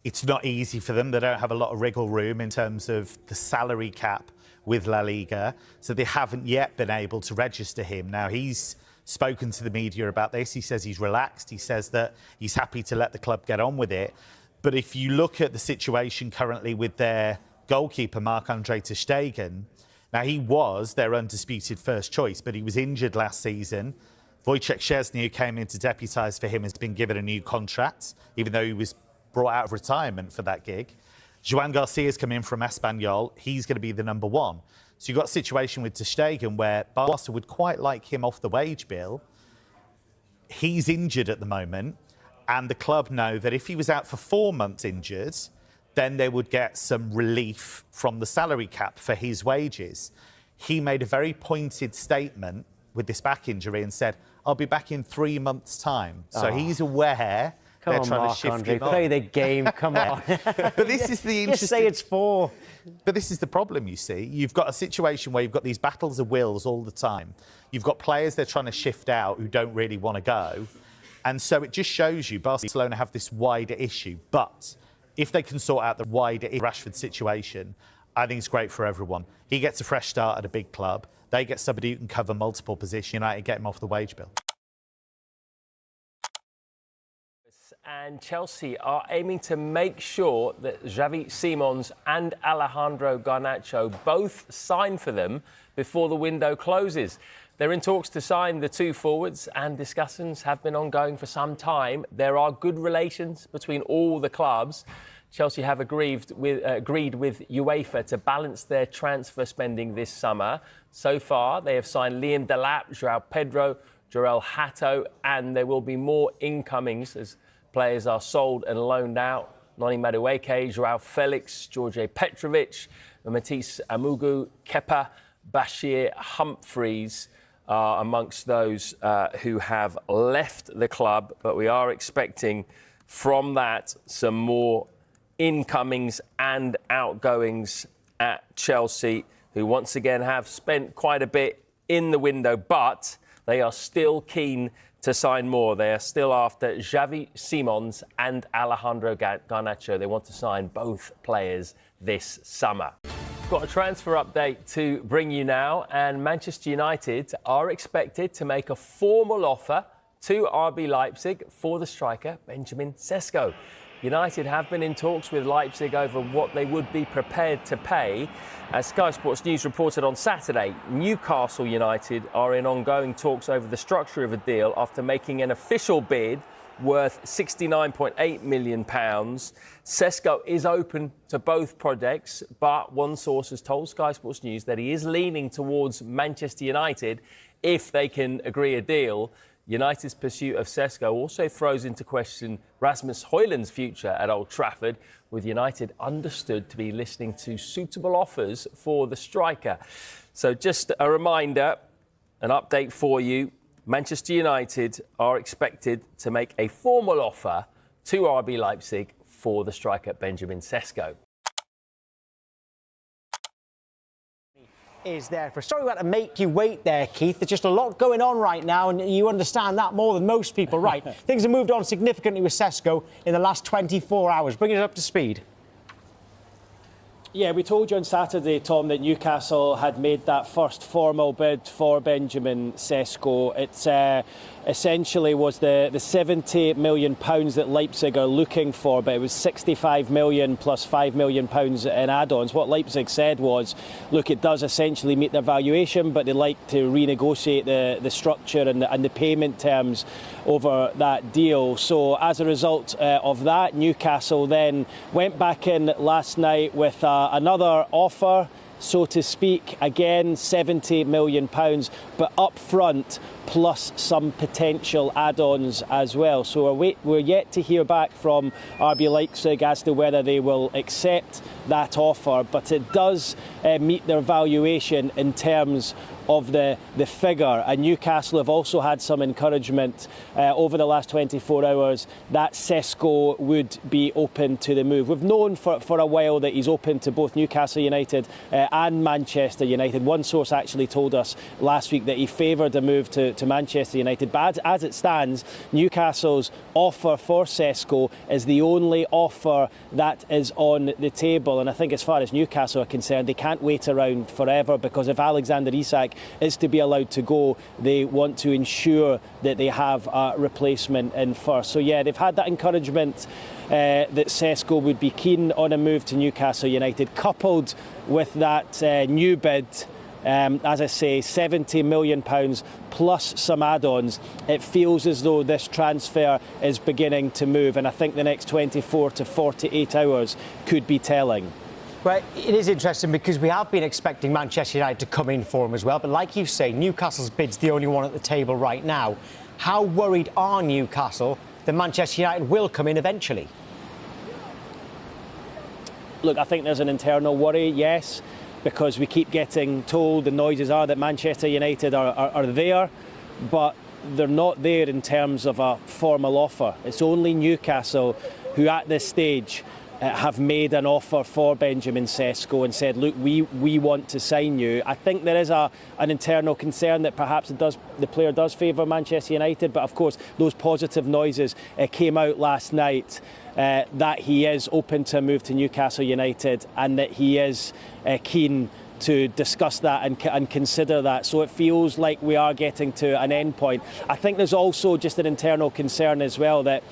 it's not easy for them. They don't have a lot of wriggle room in terms of the salary cap with La Liga. So they haven't yet been able to register him. Now, he's spoken to the media about this. He says he's relaxed. He says that he's happy to let the club get on with it. But if you look at the situation currently with their goalkeeper, Marc-Andre ter Stegen, now he was their undisputed first choice, but he was injured last season. Wojciech Szczesny, who came in to deputise for him, has been given a new contract, even though he was brought out of retirement for that gig. Joan Garcia's come in from Espanyol. He's going to be the number one. So you've got a situation with ter Stegen where Barca would quite like him off the wage bill. He's injured at the moment, and the club know that if he was out for 4 months injured, then they would get some relief from the salary cap for his wages. He made a very pointed statement with this back injury and said, I'll be back in 3 months' time. So he's aware they're trying to shift him on. Play the game, come on. But this is the interesting... Just say it's 4. But this is the problem, you see. You've got a situation where you've got these battles of wills all the time. You've got players they're trying to shift out who don't really want to go. And so it just shows you Barcelona have this wider issue. But if they can sort out the wider Rashford situation, I think it's great for everyone. He gets a fresh start at a big club. They get somebody who can cover multiple positions. United get him off the wage bill. And Chelsea are aiming to make sure that Javi Simons and Alejandro Garnacho both sign for them before the window closes. They're in talks to sign the two forwards, and discussions have been ongoing for some time. There are good relations between all the clubs. Chelsea have agreed with UEFA to balance their transfer spending this summer. So far, they have signed Liam Delap, João Pedro, Jorel Hato, and there will be more incomings as players are sold and loaned out. Noni Madueke, João Felix, George Petrovic, Matisse Amugu, Kepa, Bashir Humphreys are amongst those who have left the club. But we are expecting from that some more incomings and outgoings at Chelsea who once again have spent quite a bit in the window, but they are still keen to sign more. They are still after Javi, Simons and Alejandro Ganacho. They want to sign both players this summer. Got a transfer update to bring you now, and Manchester United are expected to make a formal offer to RB Leipzig for the striker Benjamin Schnell. United have been in talks with Leipzig over what they would be prepared to pay. As Sky Sports News reported on Saturday, Newcastle United are in ongoing talks over the structure of a deal after making an official bid worth £69.8 million. Sesko is open to both projects, but one source has told Sky Sports News that he is leaning towards Manchester United if they can agree a deal. United's pursuit of Sesko also throws into question Rasmus Hojlund's future at Old Trafford, with United understood to be listening to suitable offers for the striker. So just a reminder, an update for you. Manchester United are expected to make a formal offer to RB Leipzig for the striker Benjamin Schnell. Is there. For sorry about to make you wait there, Keith. There's just a lot going on right now, and you understand that more than most people, right? Things have moved on significantly with Sesko in the last 24 hours. Bring it up to speed. Yeah, we told you on Saturday, Tom, that Newcastle had made that first formal bid for Benjamin Schnell. It's essentially was the £70 million that Leipzig are looking for, but it was £65 million plus £5 million in add-ons. What Leipzig said was, look, it does essentially meet their valuation, but they like to renegotiate the structure and the payment terms over that deal. So as a result of that, Newcastle then went back in last night with another offer, so to speak, again £70 million, but up front plus some potential add-ons as well. So we're yet to hear back from RB Leipzig as to whether they will accept that offer, but it does meet their valuation in terms of the figure. And Newcastle have also had some encouragement over the last 24 hours that Sesko would be open to the move. We've known for a while that he's open to both Newcastle United and Manchester United. One source actually told us last week that he favoured a move to Manchester United. But as it stands, Newcastle's offer for Sesko is the only offer that is on the table. And I think as far as Newcastle are concerned, they can't wait around forever, because if Alexander Isak is to be allowed to go, they want to ensure that they have a replacement in first. So yeah, they've had that encouragement that Sesko would be keen on a move to Newcastle United, coupled with that new bid, as I say, £70 million plus some add-ons. It feels as though this transfer is beginning to move, and I think the next 24 to 48 hours could be telling. Well, it is interesting because we have been expecting Manchester United to come in for him as well. But like you say, Newcastle's bid's the only one at the table right now. How worried are Newcastle that Manchester United will come in eventually? Look, I think there's an internal worry, yes, because we keep getting told, the noises are that Manchester United are there, but they're not there in terms of a formal offer. It's only Newcastle who at this stage have made an offer for Benjamin Schnell and said, look, we want to sign you. I think there is an internal concern that perhaps the player does favour Manchester United, but of course those positive noises came out last night that he is open to a move to Newcastle United and that he is keen to discuss that and consider that. So it feels like we are getting to an end point. I think there's also just an internal concern as well that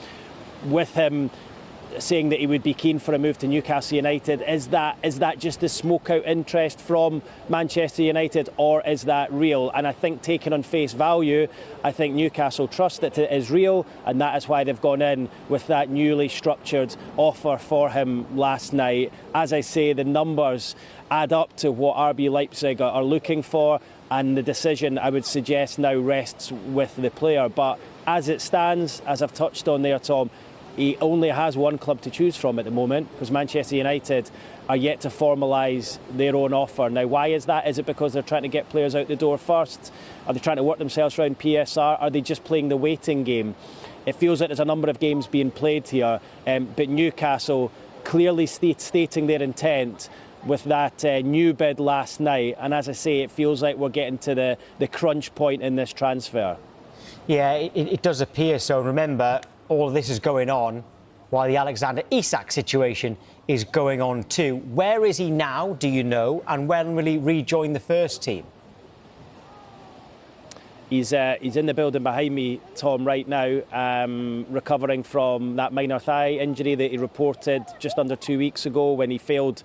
with him saying that he would be keen for a move to Newcastle United, is that just the smoke-out interest from Manchester United, or is that real? And I think, taken on face value, I think Newcastle trust that it is real, and that is why they've gone in with that newly structured offer for him last night. As I say, the numbers add up to what RB Leipzig are looking for, and the decision, I would suggest, now rests with the player. But as it stands, as I've touched on there, Tom, he only has one club to choose from at the moment, because Manchester United are yet to formalise their own offer. Now, why is that? Is it because they're trying to get players out the door first? Are they trying to work themselves around PSR? Are they just playing the waiting game? It feels like there's a number of games being played here, but Newcastle clearly stating their intent with that new bid last night. And as I say, it feels like we're getting to the crunch point in this transfer. Yeah, it does appear so. Remember, all of this is going on while the Alexander Isak situation is going on too. Where is he now, do you know? And when will he rejoin the first team? He's in the building behind me, Tom, right now, recovering from that minor thigh injury that he reported just under 2 weeks ago when he failed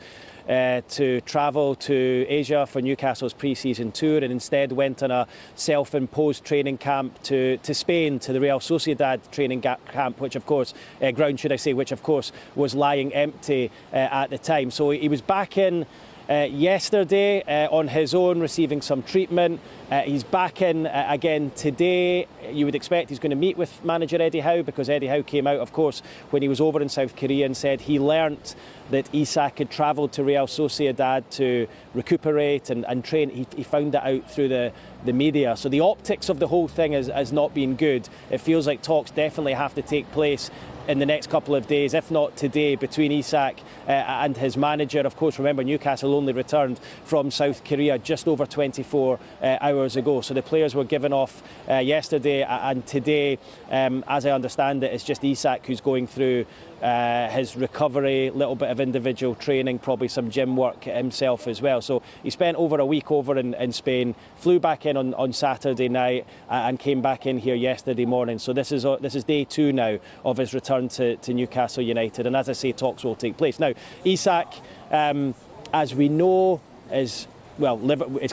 to travel to Asia for Newcastle's pre-season tour and instead went on a self-imposed training camp to Spain, to the Real Sociedad training camp, which of course, ground should I say, which of course was lying empty at the time. So he was back in yesterday on his own, receiving some treatment. He's back in again today. You would expect he's going to meet with manager Eddie Howe, because Eddie Howe came out, of course, when he was over in South Korea and said he learnt that Isak had travelled to Real Sociedad to recuperate and train. He found that out through the media. So the optics of the whole thing has not been good. It feels like talks definitely have to take place in the next couple of days, if not today, between Isak and his manager. Of course, remember, Newcastle only returned from South Korea just over 24 hours ago. So the players were given off yesterday, and today, as I understand it, it's just Isak who's going through his recovery, little bit of individual training, probably some gym work himself as well. So he spent over a week over in Spain, flew back in on Saturday night and came back in here yesterday morning. So this is day 2 now of his return to Newcastle United. And as I say, talks will take place. Now, Isak, as we know, is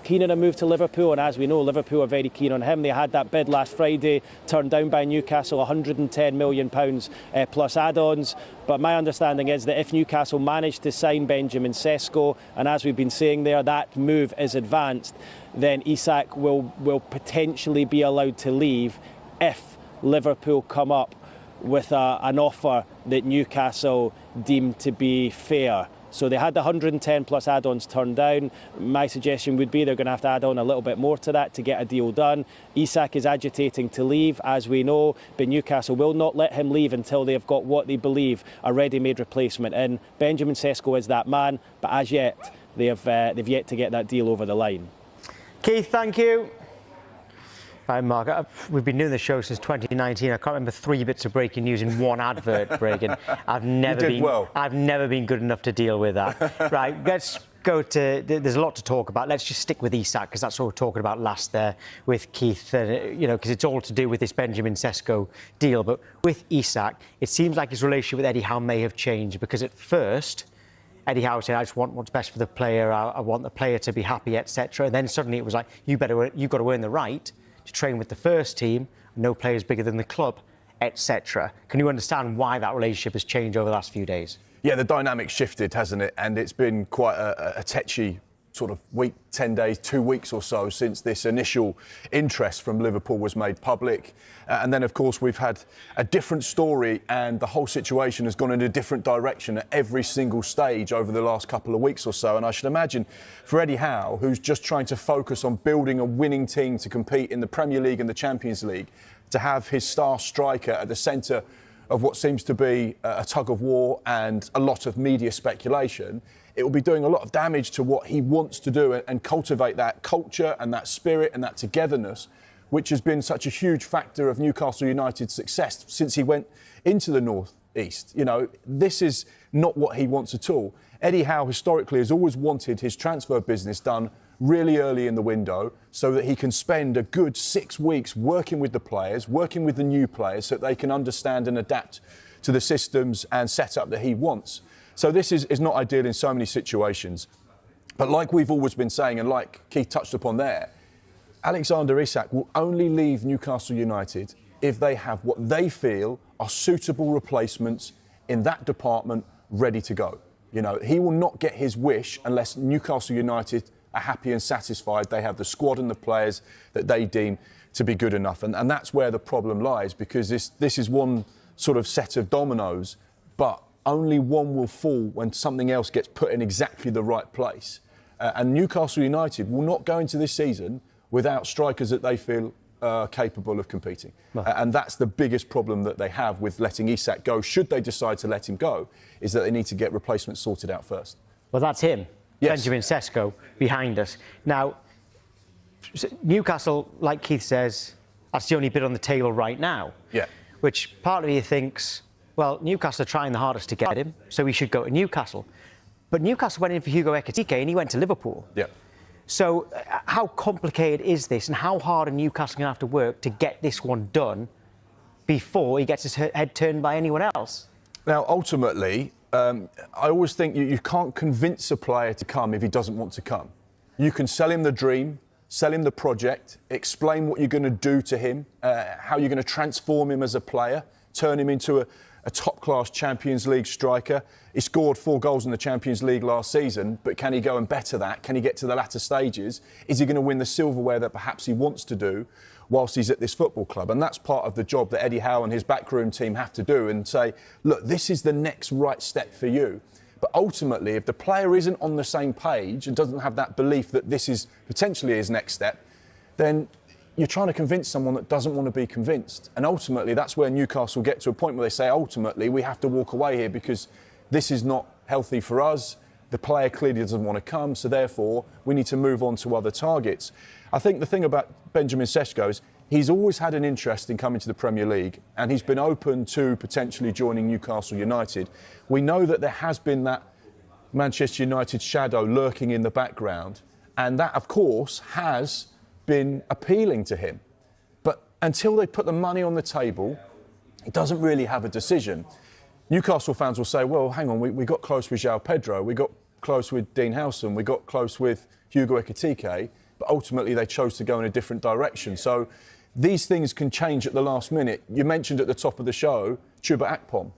keen on a move to Liverpool, and as we know, Liverpool are very keen on him. They had that bid last Friday, turned down by Newcastle, £110 million plus add-ons. But my understanding is that if Newcastle managed to sign Benjamin Schnell, and as we've been saying there, that move is advanced, then Isak will potentially be allowed to leave if Liverpool come up with an offer that Newcastle deemed to be fair. So they had the 110 plus add-ons turned down. My suggestion would be they're going to have to add on a little bit more to that to get a deal done. Isak is agitating to leave, as we know, but Newcastle will not let him leave until they've got what they believe a ready-made replacement. And Benjamin Schnell is that man, but as yet, they've yet to get that deal over the line. Keith, thank you. Hi, Mark. We've been doing the show since 2019. I can't remember 3 bits of breaking news in one advert breaking. I've never been good enough to deal with that. Right, let's go to. There's a lot to talk about. Let's just stick with Isak, because that's what we were talking about last there with Keith. Because it's all to do with this Benjamin Schnell deal. But with Isak, it seems like his relationship with Eddie Howe may have changed, because at first, Eddie Howe said, I just want what's best for the player. I want the player to be happy, etc. And then suddenly it was like, you've got to earn the right to train with the first team, no players bigger than the club, etc. Can you understand why that relationship has changed over the last few days? Yeah, the dynamic shifted, hasn't it? And it's been quite a tetchy sort of week, 10 days, 2 weeks or so since this initial interest from Liverpool was made public. And then, of course, we've had a different story, and the whole situation has gone in a different direction at every single stage over the last couple of weeks or so. And I should imagine for Eddie Howe, who's just trying to focus on building a winning team to compete in the Premier League and the Champions League, to have his star striker at the centre of what seems to be a tug of war and a lot of media speculation, it will be doing a lot of damage to what he wants to do and cultivate that culture and that spirit and that togetherness, which has been such a huge factor of Newcastle United's success since he went into the North East. You know, this is not what he wants at all. Eddie Howe historically has always wanted his transfer business done really early in the window so that he can spend a good 6 weeks working with the players, working with the new players, so that they can understand and adapt to the systems and setup that he wants. So this is not ideal in so many situations. But like we've always been saying, and like Keith touched upon there, Alexander Isak will only leave Newcastle United if they have what they feel are suitable replacements in that department ready to go. You know, he will not get his wish unless Newcastle United are happy and satisfied they have the squad and the players that they deem to be good enough. And that's where the problem lies, because this is one sort of set of dominoes, but only one will fall when something else gets put in exactly the right place. And Newcastle United will not go into this season without strikers that they feel capable of competing. And that's the biggest problem that they have with letting Isak go, should they decide to let him go, is that they need to get replacements sorted out first. Well, that's him. Benjamin Sesko behind us. Now, Newcastle, like Keith says, that's the only bit on the table right now. Yeah. Which part of you thinks, well, Newcastle are trying the hardest to get him, so he should go to Newcastle. But Newcastle went in for Gyokeres and he went to Liverpool. Yeah. So how complicated is this, and how hard are Newcastle going to have to work to get this one done before he gets his head turned by anyone else? Now, ultimately, I always think you can't convince a player to come if he doesn't want to come. You can sell him the dream, sell him the project, explain what you're going to do to him, how you're going to transform him as a player, turn him into a top-class Champions League striker. He scored 4 goals in the Champions League last season, but can he go and better that? Can he get to the latter stages? Is he going to win the silverware that perhaps he wants to do whilst he's at this football club? And that's part of the job that Eddie Howe and his backroom team have to do, and say, look, this is the next right step for you. But ultimately, if the player isn't on the same page and doesn't have that belief that this is potentially his next step, then you're trying to convince someone that doesn't want to be convinced. And ultimately, that's where Newcastle get to a point where they say, ultimately, we have to walk away here because this is not healthy for us. The player clearly doesn't want to come, so therefore, we need to move on to other targets. I think the thing about Benjamin Schnell is he's always had an interest in coming to the Premier League, and he's been open to potentially joining Newcastle United. We know that there has been that Manchester United shadow lurking in the background, and that, of course, has been appealing to him. But until they put the money on the table, he doesn't really have a decision. Newcastle fans will say, well, hang on, we got close with João Pedro, we got close with Dean Howson, we got close with Hugo Ekitike, but ultimately they chose to go in a different direction. So these things can change at the last minute. You mentioned at the top of the show, Chuba Akpom.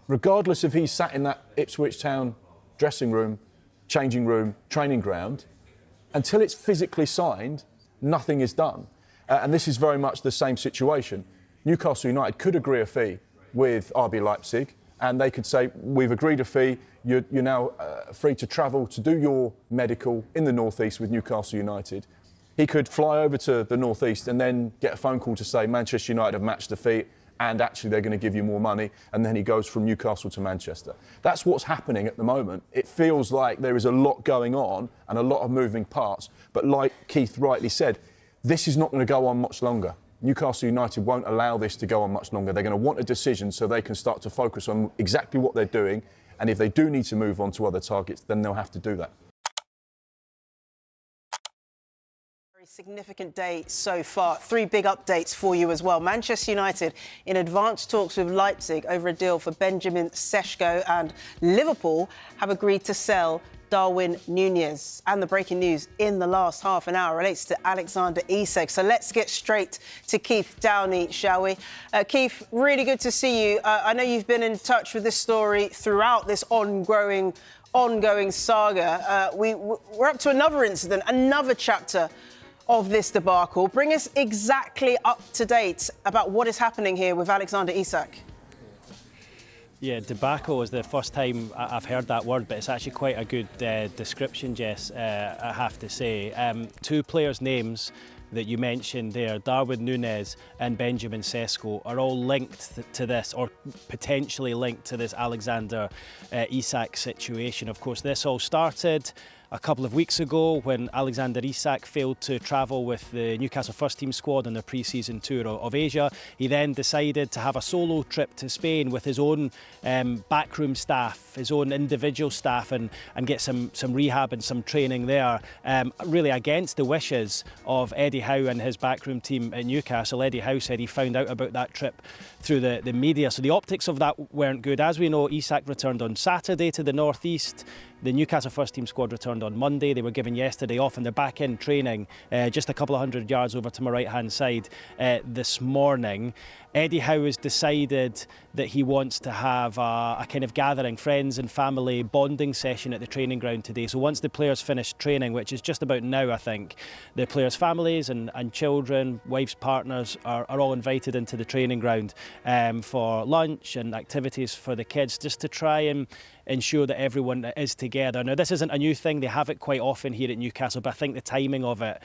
Regardless if he's sat in that Ipswich Town dressing room, changing room, training ground, until it's physically signed, nothing is done. And this is very much the same situation. Newcastle United could agree a fee with RB Leipzig, and they could say, we've agreed a fee, you're now free to travel to do your medical in the northeast with Newcastle United. He could fly over to the northeast and then get a phone call to say Manchester United have matched the fee and actually they're going to give you more money, and then he goes from Newcastle to Manchester. That's what's happening at the moment. It feels like there is a lot going on and a lot of moving parts, but like Keith rightly said, this is not going to go on much longer. Newcastle United won't allow this to go on much longer. They're going to want a decision so they can start to focus on exactly what they're doing, and if they do need to move on to other targets, then they'll have to do that. Significant day so far. 3 big updates for you as well. Manchester United in advanced talks with Leipzig over a deal for Benjamin Schnell, and Liverpool have agreed to sell Darwin Núñez. And the breaking news in the last half an hour relates to Alexander Isak. So let's get straight to Keith Downey, shall we? Keith, really good to see you. I know you've been in touch with this story throughout this ongoing saga. We're up to another incident, another chapter of this debacle. Bring us exactly up to date about what is happening here with Alexander Isak. Yeah, debacle is the first time I've heard that word, but it's actually quite a good description, Jess, I have to say. 2 players' names that you mentioned there, Darwin Núñez and Benjamin Schnell, are all linked to this, or potentially linked to this Alexander Isak situation. Of course, this all started a couple of weeks ago when Alexander Isak failed to travel with the Newcastle first team squad on their pre-season tour of Asia. He then decided to have a solo trip to Spain with his own backroom staff, his own individual staff, and get some rehab and some training there, really against the wishes of Eddie Howe and his backroom team at Newcastle. Eddie Howe said he found out about that trip through the media, so the optics of that weren't good. As we know, Isak returned on Saturday to the northeast. The Newcastle first team squad returned on Monday. They were given yesterday off, and they're back in training just a couple of hundred yards over to my right-hand side this morning. Eddie Howe has decided that he wants to have a kind of gathering, friends and family bonding session at the training ground today. So once the players finish training, which is just about now, I think, the players' families and children, wives, partners are all invited into the training ground for lunch and activities for the kids, just to try and ensure that everyone is together. Now, this isn't a new thing. They have it quite often here at Newcastle, but I think the timing of it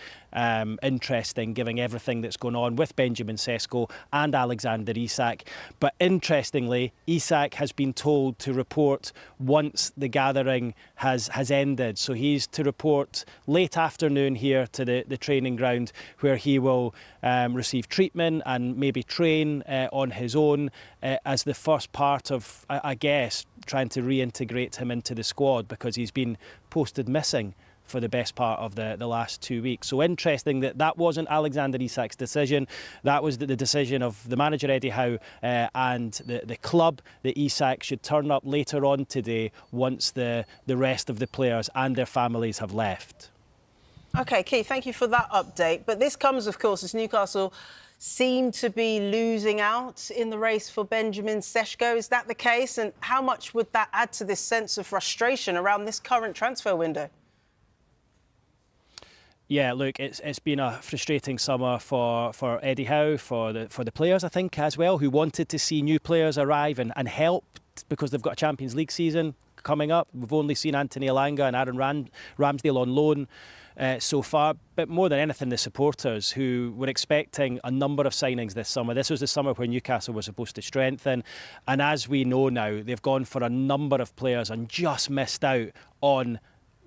interesting, given everything that's going on with Benjamin Schnell and Alexander Isak. But interestingly, Isaac has been told to report once the gathering has ended. So he's to report late afternoon here to the training ground, where he will receive treatment and maybe train on his own as the first part of, I guess, trying to reintegrate him into the squad, because he's been posted missing for the best part of the last 2 weeks. So interesting that wasn't Alexander Isak's decision. That was the decision of the manager, Eddie Howe, and the club, that Isak should turn up later on today once the rest of the players and their families have left. OK, Keith, thank you for that update. But this comes, of course, as Newcastle seem to be losing out in the race for Benjamin Schnell. Is that the case? And how much would that add to this sense of frustration around this current transfer window? Yeah, look, it's been a frustrating summer for Eddie Howe, for the players, I think, as well, who wanted to see new players arrive and help, because they've got a Champions League season coming up. We've only seen Anthony Elanga and Aaron Ramsdale on loan so far, but more than anything, the supporters, who were expecting a number of signings this summer. This was the summer where Newcastle was supposed to strengthen, and as we know now, they've gone for a number of players and just missed out on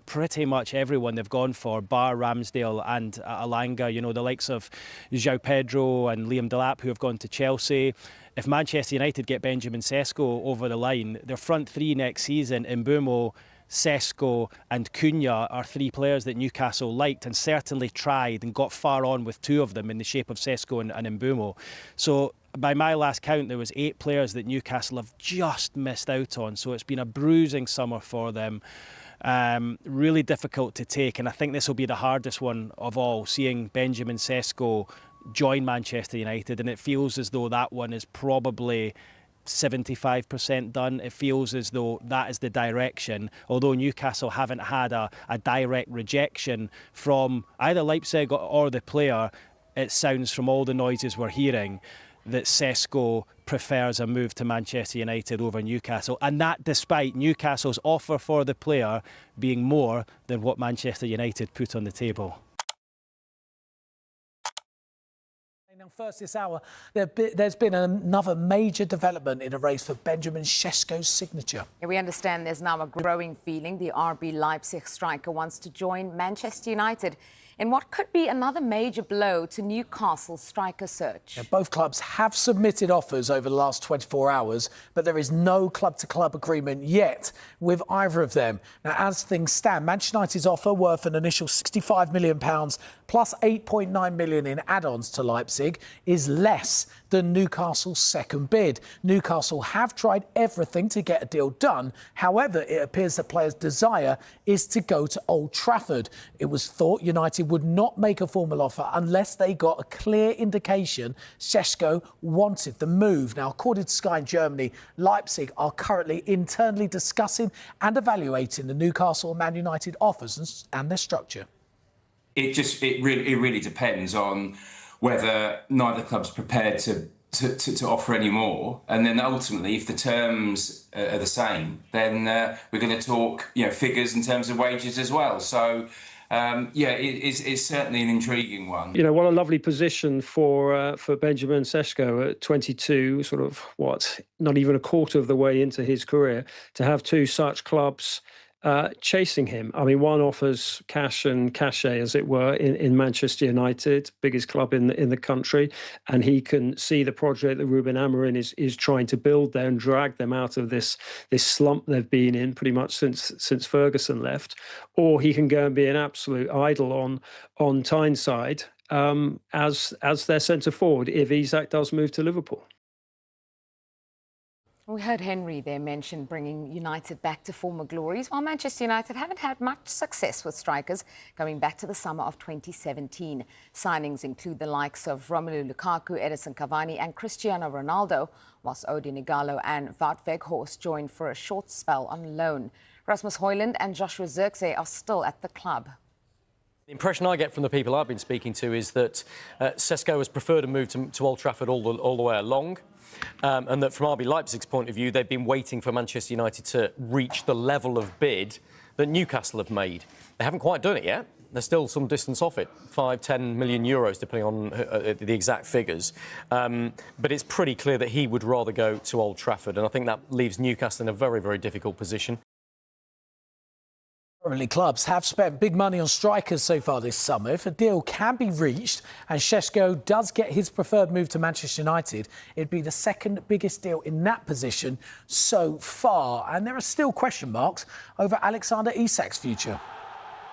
pretty much everyone they've gone for, bar Ramsdale and Elanga. You know, the likes of João Pedro and Liam Delap, who have gone to Chelsea. If Manchester United get Benjamin Sesko over the line, their front three next season, Mbeumo, Sesko and Cunha, are three players that Newcastle liked and certainly tried and got far on with two of them in the shape of Sesko and Mbeumo. So by my last count, there was 8 players that Newcastle have just missed out on. So it's been a bruising summer for them. Really difficult to take, and I think this will be the hardest one of all, seeing Benjamin Sesko join Manchester United, and it feels as though that one is probably 75% done. It feels as though that is the direction, although Newcastle haven't had a direct rejection from either Leipzig or the player. It sounds from all the noises we're hearing that Sesko prefers a move to Manchester United over Newcastle, and that despite Newcastle's offer for the player being more than what Manchester United put on the table. Now, first this hour, there's been another major development in the race for Benjamin Chisco's signature. Yeah, we understand there's now a growing feeling the RB Leipzig striker wants to join Manchester United in what could be another major blow to Newcastle's striker search. Yeah, both clubs have submitted offers over the last 24 hours, but there is no club-to-club agreement yet with either of them. Now, as things stand, Manchester United's offer, worth an initial £65 million plus £8.9 million in add-ons to Leipzig, is less than Newcastle's second bid. Newcastle have tried everything to get a deal done. However, it appears the players' desire is to go to Old Trafford. It was thought United would not make a formal offer unless they got a clear indication Sesko wanted the move. Now, according to Sky in Germany, Leipzig are currently internally discussing and evaluating the Newcastle and Man United offers and their structure. It really depends on whether neither club's prepared to offer any more, and then ultimately, if the terms are the same, then we're going to talk, figures in terms of wages as well. So, it's certainly an intriguing one. What a lovely position for Benjamin Schnell at 22, not even a quarter of the way into his career, to have two such clubs chasing him. I mean, one offers cash and cachet, as it were, in Manchester United, biggest club in the country, and he can see the project that Ruben Amorim is trying to build there and drag them out of this slump they've been in pretty much since Ferguson left. Or he can go and be an absolute idol on Tyneside as their centre forward if Isaac does move to Liverpool. We heard Henry there mention bringing United back to former glories, while Manchester United haven't had much success with strikers going back to the summer of 2017. Signings include the likes of Romelu Lukaku, Edinson Cavani and Cristiano Ronaldo, whilst Odin Igalo and Wout Weghorst joined for a short spell on loan. Rasmus Hojlund and Joshua Zirkzee are still at the club. The impression I get from the people I've been speaking to is that Sesko has preferred a move to Old Trafford all the way along, and that from RB Leipzig's point of view, they've been waiting for Manchester United to reach the level of bid that Newcastle have made. They haven't quite done it yet. They're still some distance off it, 5-10 million euros, depending on the exact figures. But it's pretty clear that he would rather go to Old Trafford, and I think that leaves Newcastle in a very, very difficult position. Premier League clubs have spent big money on strikers so far this summer. If a deal can be reached and Sesko does get his preferred move to Manchester United, it'd be the second biggest deal in that position so far. And there are still question marks over Alexander Isak's future.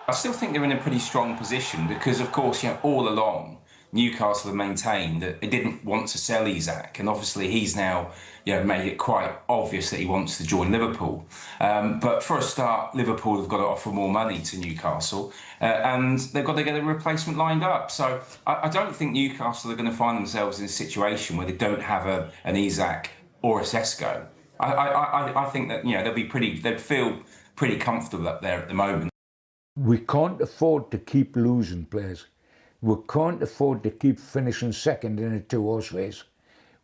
I still think they're in a pretty strong position because, of course, all along, Newcastle have maintained that they didn't want to sell Isaac, and obviously he's now made it quite obvious that he wants to join Liverpool. But for a start, Liverpool have got to offer more money to Newcastle, and they've got to get a replacement lined up. So I don't think Newcastle are going to find themselves in a situation where they don't have an Isaac or a Sesko. I think that they'd feel pretty comfortable up there at the moment. We can't afford to keep losing players. We can't afford to keep finishing second in a two-horse race.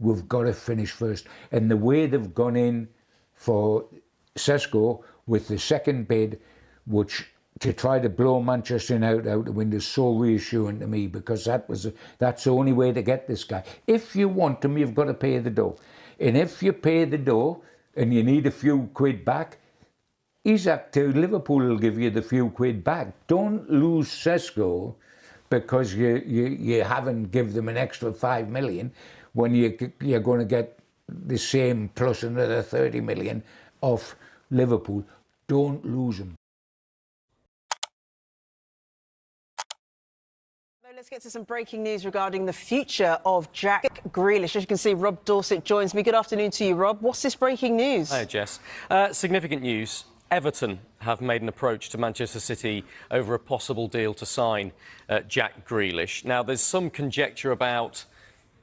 We've got to finish first. And the way they've gone in for Sesko with the second bid, which to try to blow Manchester United out the window, is so reassuring to me, because that's the only way to get this guy. If you want him, you've got to pay the dough. And if you pay the dough and you need a few quid back, Isaac to Liverpool will give you the few quid back. Don't lose Sesko because you haven't given them an extra 5 million when you're going to get the same plus another 30 million off Liverpool. Don't lose them. Let's get to some breaking news regarding the future of Jack Grealish. As you can see, Rob Dorset joins me. Good afternoon to you, Rob. What's this breaking news? Hi, Jess. Significant news. Everton have made an approach to Manchester City over a possible deal to sign Jack Grealish. Now, there's some conjecture about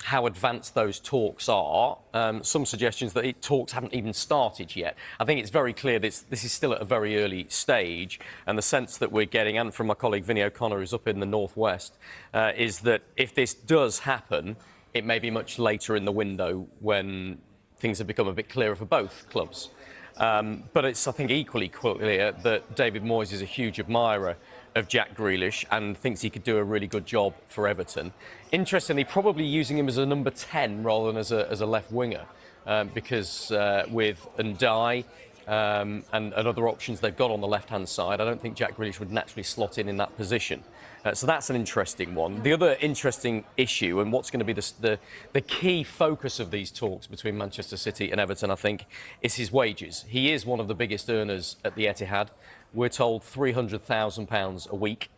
how advanced those talks are. Some suggestions that talks haven't even started yet. I think it's very clear this is still at a very early stage, and the sense that we're getting, and from my colleague Vinny O'Connor, who's up in the northwest, is that if this does happen, it may be much later in the window when things have become a bit clearer for both clubs. But it's, I think, equally clear that David Moyes is a huge admirer of Jack Grealish and thinks he could do a really good job for Everton. Interestingly, probably using him as a number 10 rather than as a left winger, because with Downey and other options they've got on the left-hand side, I don't think Jack Grealish would naturally slot in that position. So that's an interesting one. The other interesting issue, and what's going to be the key focus of these talks between Manchester City and Everton, I think, is his wages. He is one of the biggest earners at the Etihad. We're told £300,000 a week.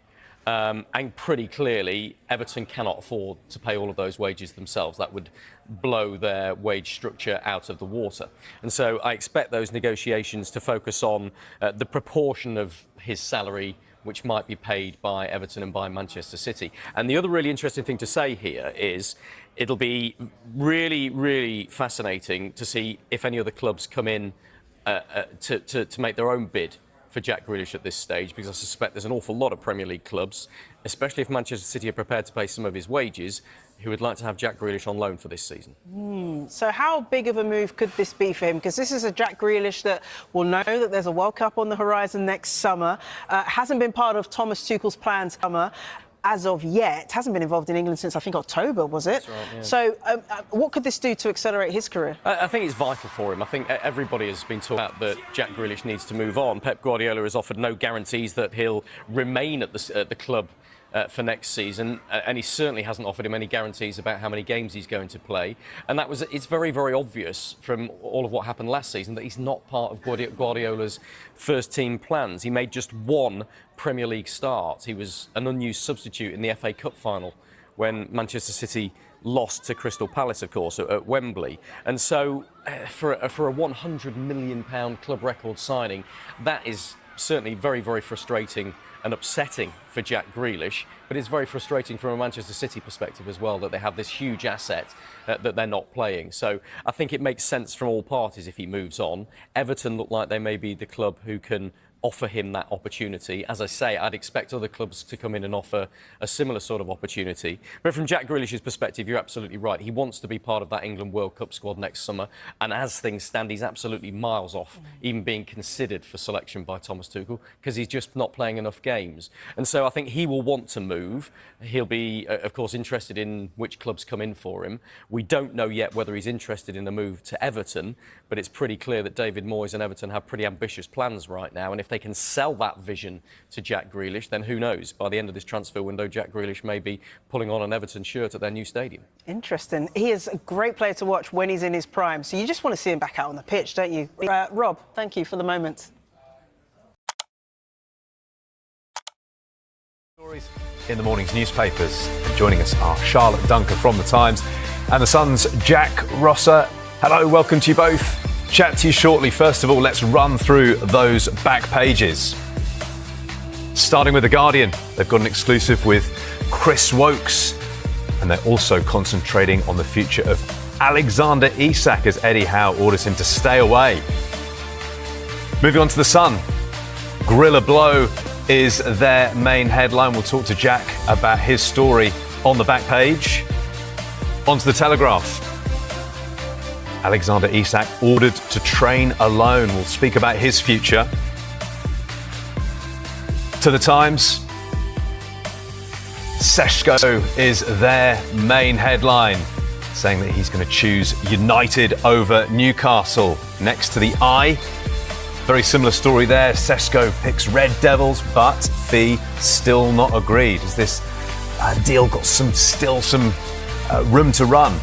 And pretty clearly, Everton cannot afford to pay all of those wages themselves. That would blow their wage structure out of the water. And so I expect those negotiations to focus on the proportion of his salary which might be paid by Everton and by Manchester City. And the other really interesting thing to say here is it'll be really, really fascinating to see if any other clubs come in to make their own bid for Jack Grealish at this stage, because I suspect there's an awful lot of Premier League clubs, especially if Manchester City are prepared to pay some of his wages, who would like to have Jack Grealish on loan for this season. So how big of a move could this be for him? Because this is a Jack Grealish that will know that there's a World Cup on the horizon next summer. Hasn't been part of Thomas Tuchel's plans summer as of yet. Hasn't been involved in England since, I think, October, was it? That's right, yeah. So what could this do to accelerate his career? I think it's vital for him. I think everybody has been talking about that Jack Grealish needs to move on. Pep Guardiola has offered no guarantees that he'll remain at the club for next season, and he certainly hasn't offered him any guarantees about how many games he's going to play. And it's very, very obvious from all of what happened last season that he's not part of Guardiola's first-team plans. He made just one Premier League start. He was an unused substitute in the FA Cup final when Manchester City lost to Crystal Palace, of course, at Wembley. And so for a £100 million club record signing, that is certainly very, very frustrating and upsetting for Jack Grealish, but it's very frustrating from a Manchester City perspective as well that they have this huge asset that they're not playing. So I think it makes sense from all parties if he moves on. Everton look like they may be the club who can offer him that opportunity. As I say, I'd expect other clubs to come in and offer a similar sort of opportunity. But from Jack Grealish's perspective, you're absolutely right. He wants to be part of that England World Cup squad next summer. And as things stand, he's absolutely miles off even being considered for selection by Thomas Tuchel because he's just not playing enough games. And so I think he will want to move. He'll be, of course, interested in which clubs come in for him. We don't know yet whether he's interested in a move to Everton, but it's pretty clear that David Moyes and Everton have pretty ambitious plans right now. And if they can sell that vision to Jack Grealish, then who knows? By the end of this transfer window, Jack Grealish may be pulling on an Everton shirt at their new stadium. Interesting. He is a great player to watch when he's in his prime. So you just want to see him back out on the pitch, don't you? Rob, thank you for the moment. Stories in the morning's newspapers. And joining us are Charlotte Dunker from The Times and The Sun's Jack Rosser. Hello, welcome to you both. Chat to you shortly. First of all, let's run through those back pages. Starting with The Guardian, they've got an exclusive with Chris Wokes, and they're also concentrating on the future of Alexander Isak as Eddie Howe orders him to stay away. Moving on to The Sun, Gorilla Blow is their main headline. We'll talk to Jack about his story on the back page. On to The Telegraph. Alexander Isak ordered to train alone. We'll speak about his future. To The Times, Sesko is their main headline, saying that he's going to choose United over Newcastle. Next to the Eye, very similar story there. Sesko picks Red Devils, but fee still not agreed. Is this deal got still some room to run?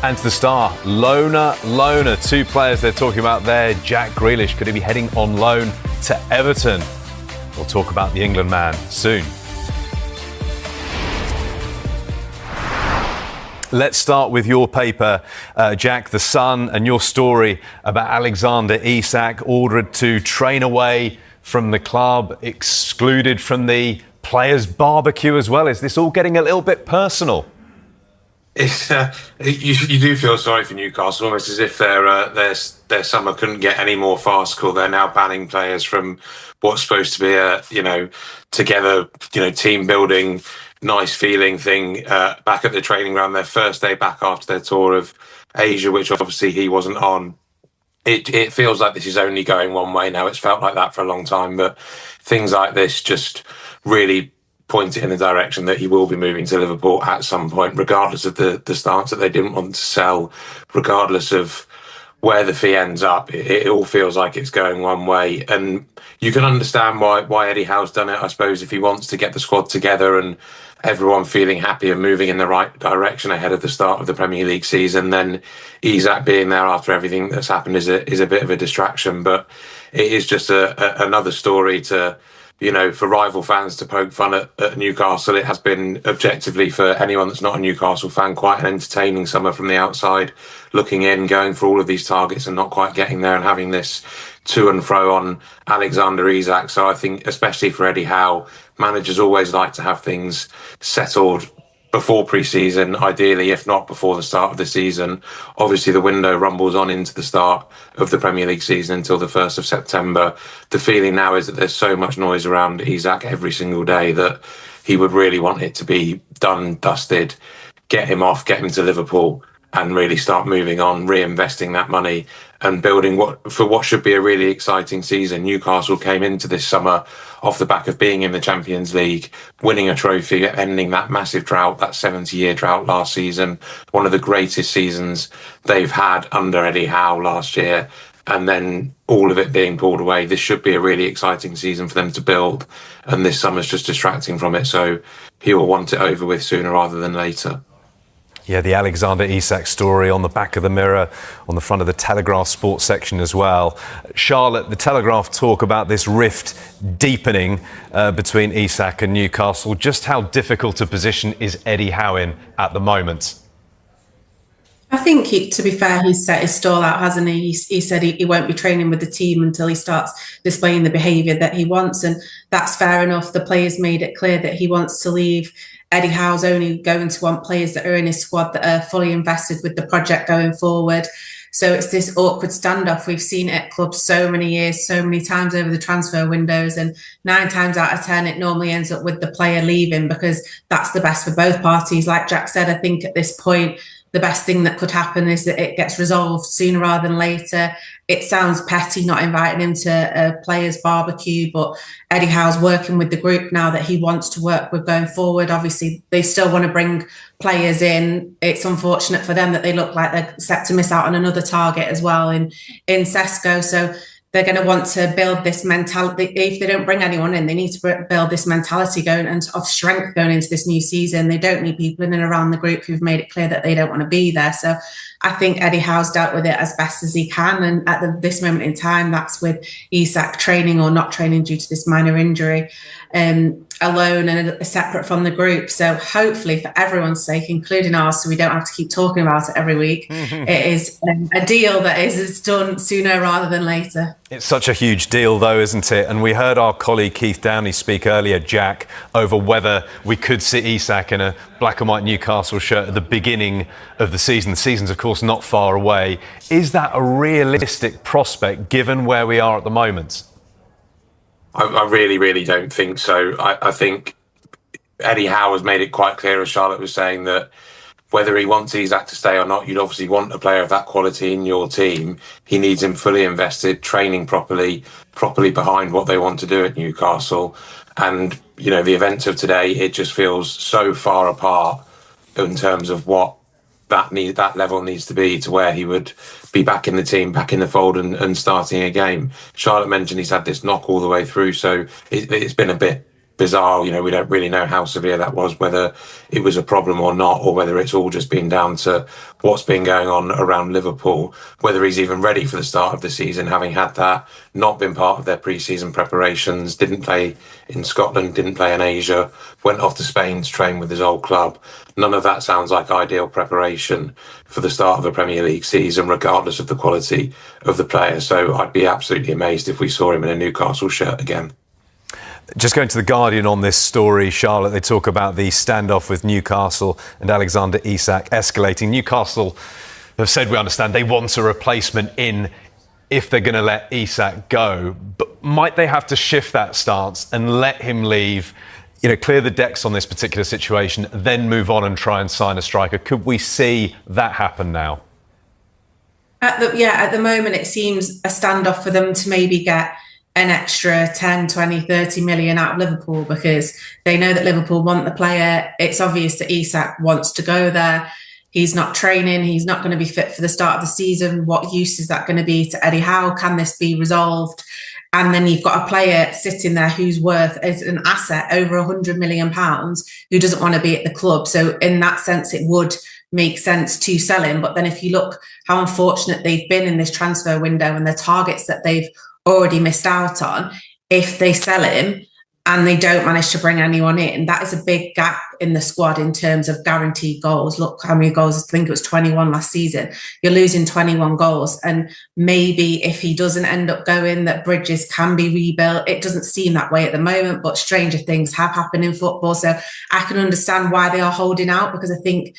And to The Star, loaner. Two players they're talking about there. Jack Grealish, could he be heading on loan to Everton? We'll talk about the England man soon. Let's start with your paper, Jack, The Sun, and your story about Alexander Isak, ordered to train away from the club, excluded from the players' barbecue as well. Is this all getting a little bit personal? It's, you do feel sorry for Newcastle, almost as if their summer couldn't get any more farcical. They're now banning players from what's supposed to be a together team building, nice feeling thing back at the training ground. Their first day back after their tour of Asia, which obviously he wasn't on. It feels like this is only going one way now. It's felt like that for a long time, but things like this just really point it in the direction that he will be moving to Liverpool at some point, regardless of the stance that they didn't want to sell, regardless of where the fee ends up. It all feels like it's going one way, and you can understand why Eddie Howe's done it, I suppose, if he wants to get the squad together and everyone feeling happy and moving in the right direction ahead of the start of the Premier League season. Then Isaac being there after everything that's happened is a bit of a distraction, but it is just another story to, for rival fans to poke fun at Newcastle. It has been objectively, for anyone that's not a Newcastle fan, quite an entertaining summer from the outside, looking in, going for all of these targets and not quite getting there, and having this to and fro on Alexander Isak. So I think, especially for Eddie Howe, managers always like to have things settled before pre-season, ideally, if not before the start of the season. Obviously, the window rumbles on into the start of the Premier League season until the 1st of September. The feeling now is that there's so much noise around Isaac every single day that he would really want it to be done, dusted, get him off, get him to Liverpool, and really start moving on, reinvesting that money and building what should be a really exciting season. Newcastle came into this summer off the back of being in the Champions League, winning a trophy, ending that massive drought, that 70-year drought last season, one of the greatest seasons they've had under Eddie Howe last year, and then all of it being pulled away. This should be a really exciting season for them to build, and this summer's just distracting from it, so he will want it over with sooner rather than later. Yeah, the Alexander Isak story on the back of the Mirror, on the front of the Telegraph sports section as well. Charlotte, the Telegraph talk about this rift deepening between Isak and Newcastle. Just how difficult a position is Eddie Howe in at the moment? I think, to be fair, he's set his stall out, hasn't he? He said he won't be training with the team until he starts displaying the behaviour that he wants, and that's fair enough. The players made it clear that he wants to leave. Eddie Howe's only going to want players that are in his squad that are fully invested with the project going forward. So it's this awkward standoff. We've seen it at clubs so many years, so many times over the transfer windows, and 9 times out of 10 it normally ends up with the player leaving because that's the best for both parties. Like Jack said, I think at this point the best thing that could happen is that it gets resolved sooner rather than later. It sounds petty not inviting him to a players' barbecue, but Eddie Howe's working with the group now that he wants to work with going forward. Obviously, they still want to bring players in. It's unfortunate for them that they look like they're set to miss out on another target as well in Sesko. So they're going to want to build this mentality. If they don't bring anyone in, they need to build this mentality going and of strength going into this new season. They don't need people in and around the group who've made it clear that they don't want to be there. So I think Eddie Howe's dealt with it as best as he can. And at this moment in time, that's with Isach training or not training due to this minor injury alone and separate from the group. So hopefully for everyone's sake, including ours, so we don't have to keep talking about it every week, it is a deal that is done sooner rather than later. It's such a huge deal, though, isn't it? And we heard our colleague Keith Downey speak earlier, Jack, over whether we could see Isach in a black and white Newcastle shirt at the beginning of the season. The season's, of course, not far away. Is that a realistic prospect, given where we are at the moment? I really, really don't think so. I think Eddie Howe has made it quite clear, as Charlotte was saying, that whether he wants Isaac to stay or not, you'd obviously want a player of that quality in your team. He needs him fully invested, training properly behind what they want to do at Newcastle. And, you know, the events of today, it just feels so far apart in terms of what that level needs to be to where he would be back in the team, back in the fold and starting a game. Charlotte mentioned he's had this knock all the way through, so it's been a bit bizarre. You know, we don't really know how severe that was, whether it was a problem or not, or whether it's all just been down to what's been going on around Liverpool, whether he's even ready for the start of the season, having had that, not been part of their pre-season preparations, didn't play in Scotland, didn't play in Asia, went off to Spain to train with his old club. None of that sounds like ideal preparation for the start of a Premier League season, regardless of the quality of the player. So I'd be absolutely amazed if we saw him in a Newcastle shirt again. Just going to The Guardian on this story, Charlotte, they talk about the standoff with Newcastle and Alexander Isak escalating. Newcastle have said, we understand, they want a replacement in if they're going to let Isak go. But might they have to shift that stance and let him leave, you know, clear the decks on this particular situation, then move on and try and sign a striker? Could we see that happen now? At the moment, it seems a standoff for them to maybe get an extra 10, 20, 30 million out of Liverpool because they know that Liverpool want the player. It's obvious that Isak wants to go there. He's not training. He's not going to be fit for the start of the season. What use is that going to be to Eddie Howe? Can this be resolved? And then you've got a player sitting there who's worth as an asset over £100 million who doesn't want to be at the club. So in that sense, it would make sense to sell him. But then if you look how unfortunate they've been in this transfer window and the targets that they've already missed out on, if they sell him and they don't manage to bring anyone in, that is a big gap in the squad in terms of guaranteed goals. Look how many goals, I think it was 21 last season. You're losing 21 goals. And maybe if he doesn't end up going, that bridges can be rebuilt. It doesn't seem that way at the moment, but stranger things have happened in football. So I can understand why they are holding out, because I think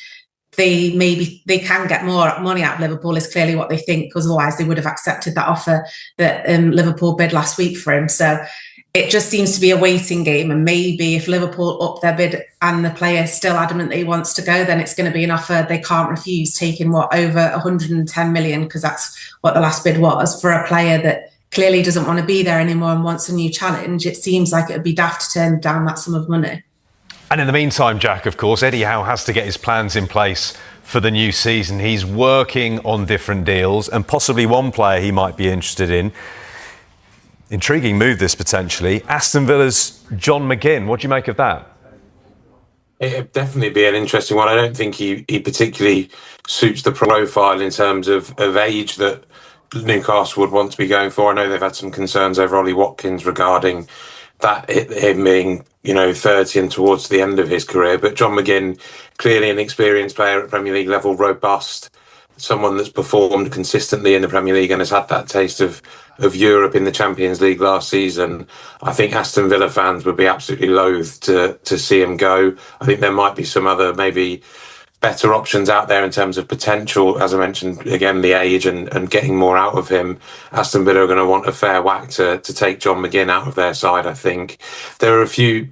they can get more money out of Liverpool is clearly what they think, because otherwise they would have accepted that offer that Liverpool bid last week for him. So it just seems to be a waiting game, and maybe if Liverpool up their bid and the player still adamant that he wants to go, then it's going to be an offer they can't refuse, taking over 110 million, because that's what the last bid was, for a player that clearly doesn't want to be there anymore and wants a new challenge. It seems like it would be daft to turn down that sum of money. And in the meantime, Jack, of course, Eddie Howe has to get his plans in place for the new season. He's working on different deals, and possibly one player he might be interested in. Intriguing move, this, potentially. Aston Villa's John McGinn. What do you make of that? It'd definitely be an interesting one. I don't think he particularly suits the profile in terms of age that Newcastle would want to be going for. I know they've had some concerns over Ollie Watkins regarding that, him being, 30 and towards the end of his career. But John McGinn, clearly an experienced player at Premier League level, robust, someone that's performed consistently in the Premier League and has had that taste of Europe in the Champions League last season. I think Aston Villa fans would be absolutely loath to see him go. I think there might be some other maybe better options out there in terms of potential. As I mentioned, again, the age and getting more out of him. Aston Villa are going to want a fair whack to take John McGinn out of their side, I think. There are a few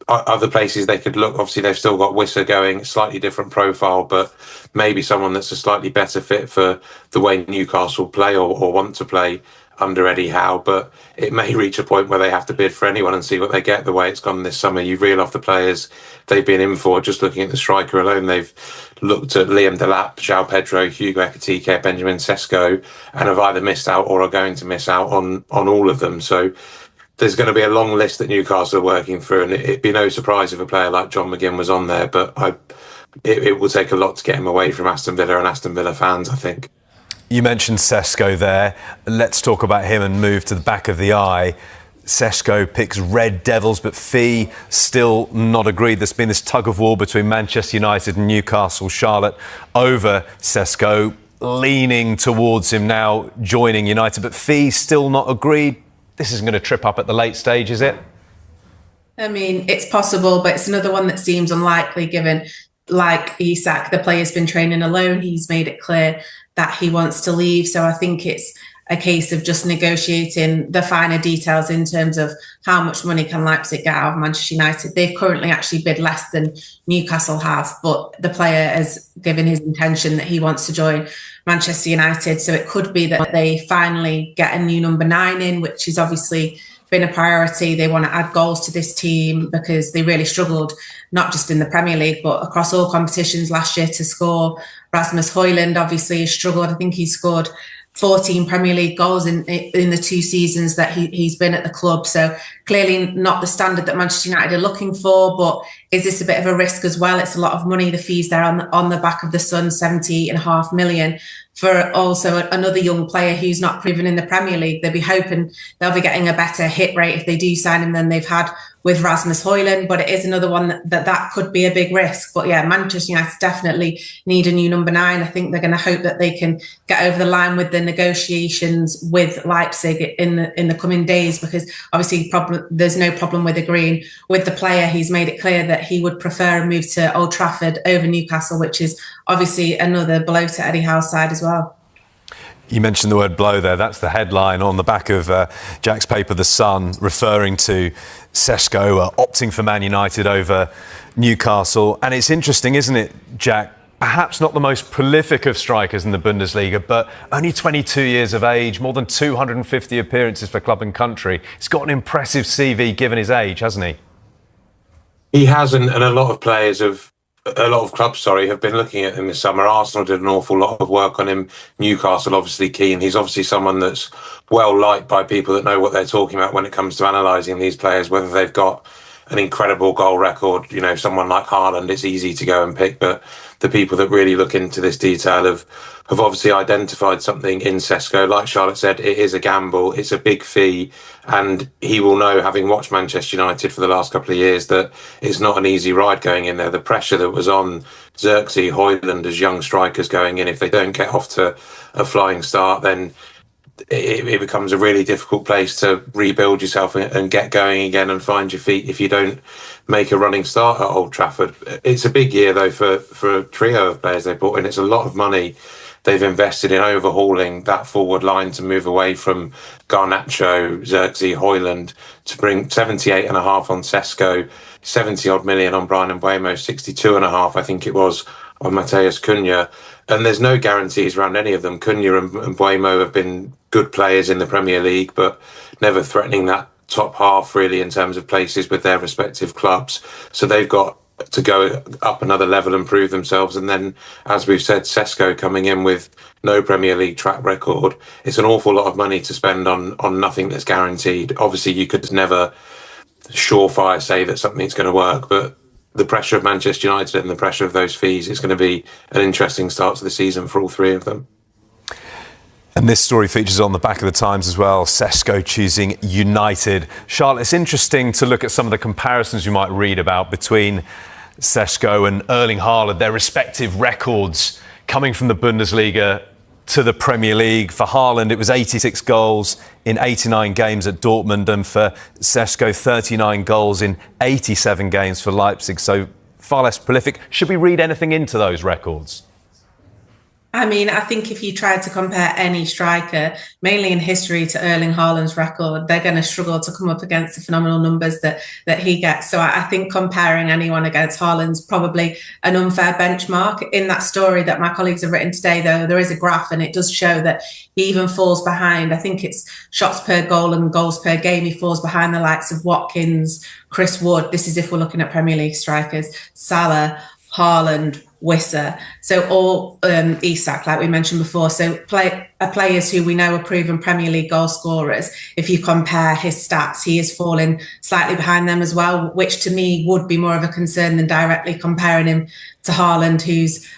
other places they could look. Obviously, they've still got Wissa going, slightly different profile, but maybe someone that's a slightly better fit for the way Newcastle play or want to play under Eddie Howe. But it may reach a point where they have to bid for anyone and see what they get. The way it's gone this summer, you reel off the players they've been in for. Just looking at the striker alone, they've looked at Liam Delap, João Pedro, Hugo Ekitike, Benjamin Sesko, and have either missed out or are going to miss out on all of them. So there's going to be a long list that Newcastle are working through, and it'd be no surprise if a player like John McGinn was on there. But it will take a lot to get him away from Aston Villa and Aston Villa fans, I think. You mentioned Sesko there. Let's talk about him and move to the back of the eye. Sesko picks Red Devils, but fee still not agreed. There's been this tug-of-war between Manchester United and Newcastle. Charlotte over Sesko, leaning towards him now, joining United, but fee still not agreed. This isn't going to trip up at the late stage, is it? I mean, it's possible, but it's another one that seems unlikely given, like Isaac, the player's been training alone. He's made it clear that he wants to leave. So I think it's a case of just negotiating the finer details in terms of how much money can Leipzig get out of Manchester United. They've currently actually bid less than Newcastle have, but the player has given his intention that he wants to join Manchester United. So it could be that they finally get a new number 9 in, which is obviously been a priority. They want to add goals to this team because they really struggled, not just in the Premier League, but across all competitions last year to score. Rasmus Hojlund obviously has struggled. I think he scored 14 Premier League goals in the 2 seasons that he's been at the club. So clearly not the standard that Manchester United are looking for, but is this a bit of a risk as well? It's a lot of money. The fees there on the back of the Sun, 70.5 million for also another young player who's not proven in the Premier League. They'll be hoping they'll be getting a better hit rate if they do sign him than they've had with Rasmus Hojlund, but it is another one that could be a big risk. But yeah, Manchester United definitely need a new number 9. I think they're going to hope that they can get over the line with the negotiations with Leipzig in the coming days, because obviously there's no problem with agreeing with the player. He's made it clear that he would prefer a move to Old Trafford over Newcastle, which is obviously another blow to Eddie Howe's side as well. You mentioned the word blow there. That's the headline on the back of Jack's paper, The Sun, referring to Sesko opting for Man United over Newcastle. And it's interesting, isn't it, Jack? Perhaps not the most prolific of strikers in the Bundesliga, but only 22 years of age, more than 250 appearances for club and country. He's got an impressive CV given his age, hasn't he? He has, and a lot of players have... A lot of clubs, have been looking at him this summer. Arsenal did an awful lot of work on him. Newcastle, obviously keen. He's obviously someone that's well liked by people that know what they're talking about when it comes to analysing these players, whether they've got an incredible goal record. You know, someone like Haaland, it's easy to go and pick, but the people that really look into this detail have obviously identified something in Sesko. Like Charlotte said, it is a gamble. It's a big fee. And he will know, having watched Manchester United for the last couple of years, that it's not an easy ride going in there. The pressure that was on Xerxes, Hojlund as young strikers going in, if they don't get off to a flying start, then it becomes a really difficult place to rebuild yourself and get going again and find your feet if you don't make a running start at Old Trafford. It's a big year, though, for a trio of players they brought in. It's a lot of money they've invested in overhauling that forward line to move away from Ganacho, Xerxes, Hojlund, to bring 78.5 on Sesko, 70-odd million on Brian Mbeumo, 62.5, I think it was, on Matheus Cunha. And there's no guarantees around any of them. Cunha and Mbeumo have been good players in the Premier League, but never threatening that top half, really, in terms of places with their respective clubs. So they've got to go up another level and prove themselves. And then, as we've said, Sesko coming in with no Premier League track record. It's an awful lot of money to spend on nothing that's guaranteed. Obviously, you could never surefire say that something's going to work, but the pressure of Manchester United and the pressure of those fees, it's going to be an interesting start to the season for all three of them. And this story features on the back of the Times as well, Sesko choosing United. Charlotte, it's interesting to look at some of the comparisons you might read about between Sesko and Erling Haaland, their respective records coming from the Bundesliga to the Premier League. For Haaland, it was 86 goals in 89 games at Dortmund, and for Sesko, 39 goals in 87 games for Leipzig. So far less prolific. Should we read anything into those records? I mean, I think if you tried to compare any striker, mainly in history, to Erling Haaland's record, they're going to struggle to come up against the phenomenal numbers that he gets. So I think comparing anyone against Haaland's probably an unfair benchmark. In that story that my colleagues have written today, though, there is a graph and it does show that he even falls behind. I think it's shots per goal and goals per game. He falls behind the likes of Watkins, Chris Wood. This is if we're looking at Premier League strikers, Salah, Haaland, Wissa. So all Isaac, like we mentioned before. So players who we know are proven Premier League goal scorers. If you compare his stats, he is falling slightly behind them as well, which to me would be more of a concern than directly comparing him to Haaland, who's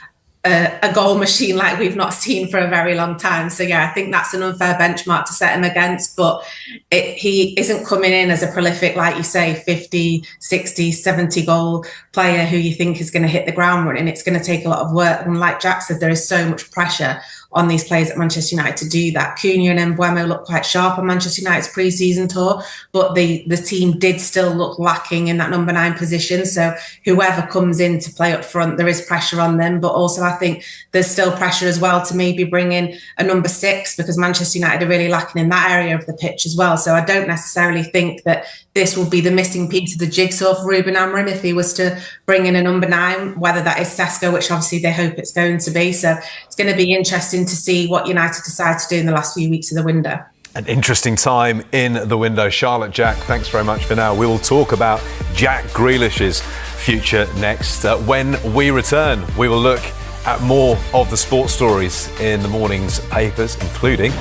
a goal machine like we've not seen for a very long time. So yeah, I think that's an unfair benchmark to set him against, but he isn't coming in as a prolific, like you say, 50, 60, 70 goal player who you think is going to hit the ground running. It's going to take a lot of work. And like Jack said, there is so much pressure on these players at Manchester United to do that. Cunha and Mbeumo looked quite sharp on Manchester United's pre-season tour, but the team did still look lacking in that number 9 position. So whoever comes in to play up front, there is pressure on them. But also I think there's still pressure as well to maybe bring in a number 6, because Manchester United are really lacking in that area of the pitch as well. So I don't necessarily think that this will be the missing piece of the jigsaw for Ruben Amorim if he was to bring in a number 9, whether that is Sesko, which obviously they hope it's going to be. So it's going to be interesting to see what United decide to do in the last few weeks of the window. An interesting time in the window. Charlotte, Jack, thanks very much for now. We will talk about Jack Grealish's future next. When we return, we will look at more of the sports stories in the morning's papers, including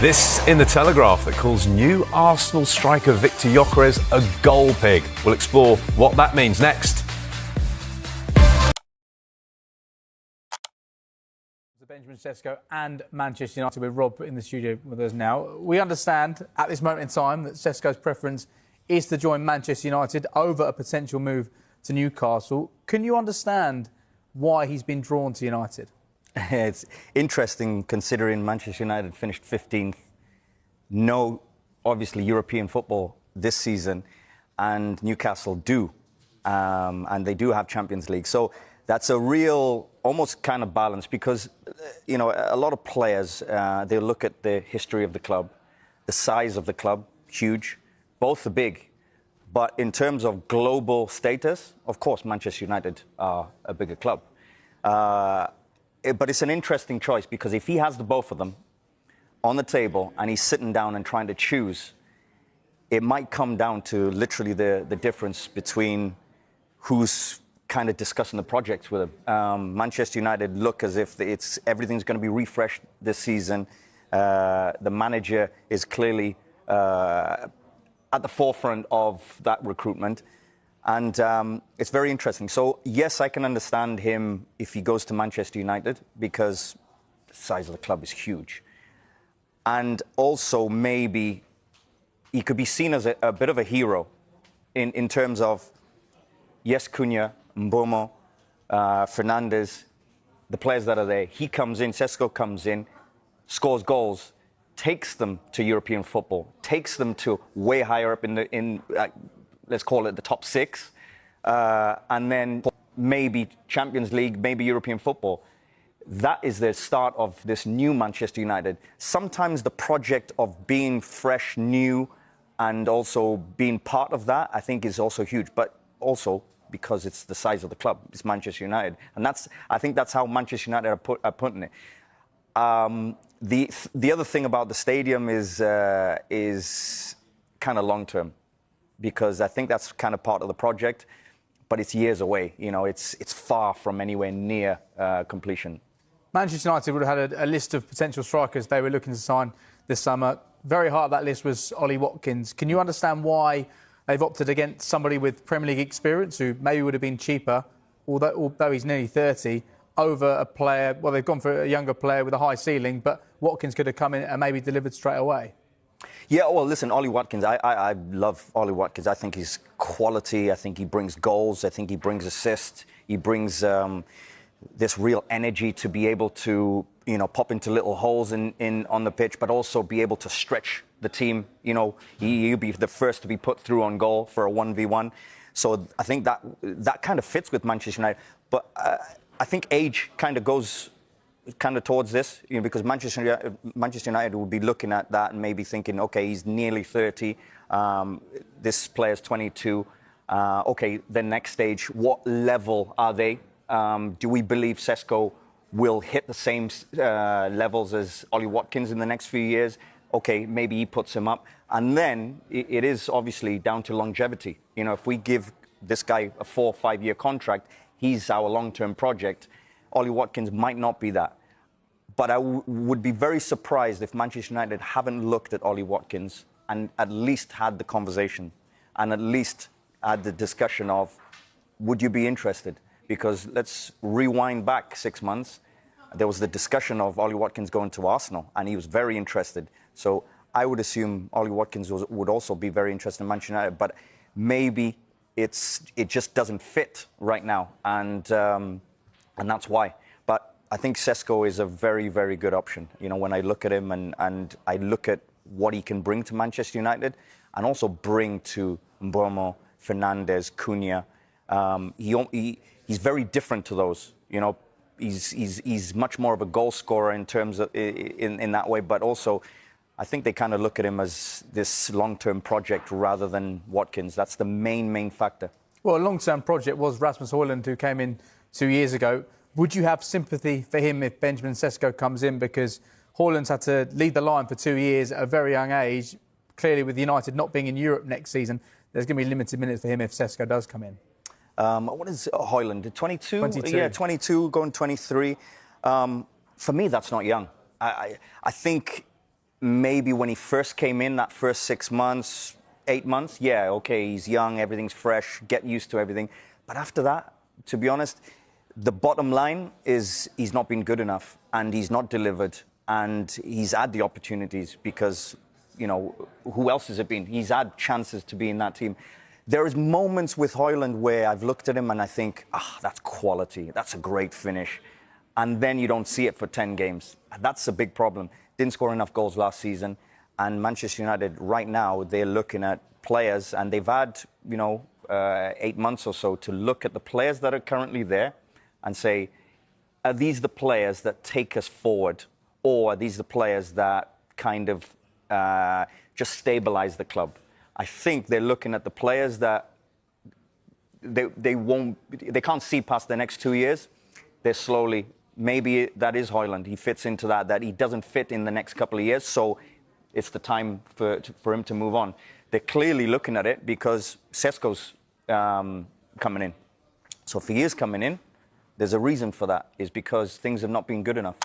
this in the Telegraph that calls new Arsenal striker Victor Gyokeres a goal pig. We'll explore what that means next. Benjamin Schnell and Manchester United, with Rob in the studio with us now. We understand at this moment in time that Sesko's preference is to join Manchester United over a potential move to Newcastle. Can you understand why he's been drawn to United? It's interesting considering Manchester United finished 15th. No, obviously, European football this season, and Newcastle do. And they do have Champions League. So that's a real, almost kind of balance, because, you know, a lot of players, they look at the history of the club, the size of the club, huge. Both are big. But in terms of global status, of course, Manchester United are a bigger club. But it's an interesting choice, because if he has the both of them on the table and he's sitting down and trying to choose, it might come down to literally the difference between who's kind of discussing the projects with him. Manchester United look as if everything's going to be refreshed this season. The manager is clearly at the forefront of that recruitment. And it's very interesting. So, yes, I can understand him if he goes to Manchester United, because the size of the club is huge. And also, maybe he could be seen as a bit of a hero in terms of, yes, Cunha, Mbeumo, Fernandes, the players that are there. He comes in, Sesko comes in, scores goals, takes them to European football, takes them to way higher up in let's call it the top 6, and then maybe Champions League, maybe European football. That is the start of this new Manchester United. Sometimes the project of being fresh, new, and also being part of that, I think, is also huge. But also because it's the size of the club, it's Manchester United, and I think that's how Manchester United are putting it. The other thing about the stadium is kind of long term, because I think that's kind of part of the project, but it's years away. You know, it's far from anywhere near completion. Manchester United would have had a list of potential strikers they were looking to sign this summer. Very high up that list was Ollie Watkins. Can you understand why they've opted against somebody with Premier League experience, who maybe would have been cheaper, although he's nearly 30, over a player? Well, they've gone for a younger player with a high ceiling, but Watkins could have come in and maybe delivered straight away. Yeah, well, listen, Ollie Watkins, I love Ollie Watkins. I think he's quality. I think he brings goals. I think he brings assists. He brings this real energy to be able to, you know, pop into little holes on the pitch, but also be able to stretch the team. You know, he'll be the first to be put through on goal for a 1v1. So I think that kind of fits with Manchester United. But I think age kind of goes towards this, because Manchester United would be looking at that and maybe thinking, okay, he's nearly 30. This player's 22. Okay, the next stage, what level are they? Do we believe Sesko will hit the same levels as Ollie Watkins in the next few years? Okay, maybe he puts him up. And then it is obviously down to longevity. If we give this guy a 4 or 5 year contract, he's our long-term project. Ollie Watkins might not be that. But I would be very surprised if Manchester United haven't looked at Ollie Watkins and at least had the conversation and at least had the discussion of, would you be interested? Because let's rewind back 6 months. There was the discussion of Ollie Watkins going to Arsenal, and he was very interested. So I would assume Ollie Watkins would also be very interested in Manchester United, but maybe it just doesn't fit right now, and that's why. But I think Sesko is a very, very good option. When I look at him and I look at what he can bring to Manchester United, and also bring to Mbeumo, Fernandes, Cunha. He's very different to those. He's much more of a goal scorer in terms of in that way, but also I think they kind of look at him as this long-term project rather than Watkins. That's the main factor. Well, a long-term project was Rasmus Hojlund, who came in 2 years ago. Would you have sympathy for him if Benjamin Schnell comes in? Because Hojlund's had to lead the line for 2 years at a very young age. Clearly, with United not being in Europe next season, there's going to be limited minutes for him if Schnell does come in. What is Hojlund? 22? 22. Yeah, 22, going 23. For me, that's not young. I think maybe when he first came in, that first 6 months, 8 months, yeah, okay, he's young, everything's fresh, get used to everything. But after that, to be honest, the bottom line is he's not been good enough, and he's not delivered, and he's had the opportunities because, who else has it been? He's had chances to be in that team. There is moments with Hojlund where I've looked at him and I think, that's quality, that's a great finish. And then you don't see it for 10 games. That's a big problem. Didn't score enough goals last season. And Manchester United, right now, they're looking at players, and they've had, 8 months or so to look at the players that are currently there and say, are these the players that take us forward? Or are these the players that kind of just stabilize the club? I think they're looking at the players that they can't see past the next 2 years. They're slowly, maybe that is Hojlund. He fits into that he doesn't fit in the next couple of years. So it's the time for him to move on. They're clearly looking at it because Sesko's coming in. So if he is coming in, there's a reason for that, is because things have not been good enough.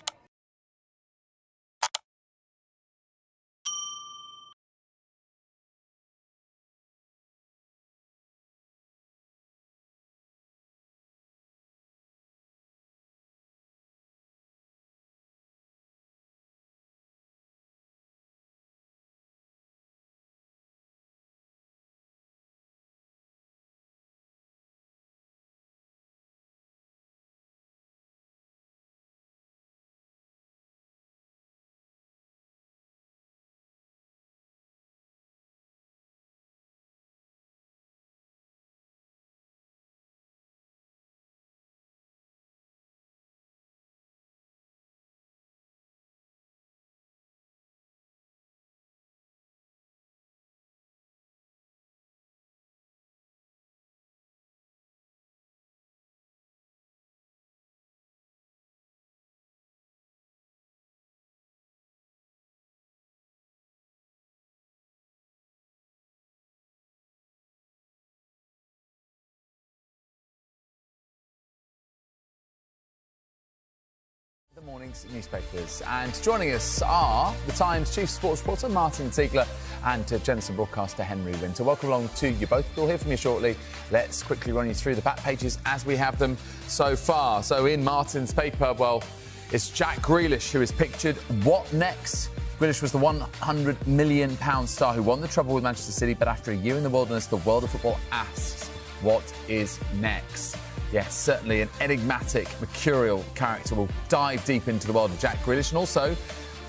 The morning's newspapers, and joining us are the Times chief sports reporter Martin Ziegler and Genesis broadcaster Henry Winter. Welcome along to you both. We'll hear from you shortly. Let's quickly run you through the back pages as we have them so far. So in Martin's paper, well, it's Jack Grealish who is pictured. What next? Grealish was the £100 million star who won the treble with Manchester City, but after a year in the wilderness, the world of football asks, what is next? Yes, certainly an enigmatic, mercurial character. We'll dive deep into the world of Jack Grealish, and also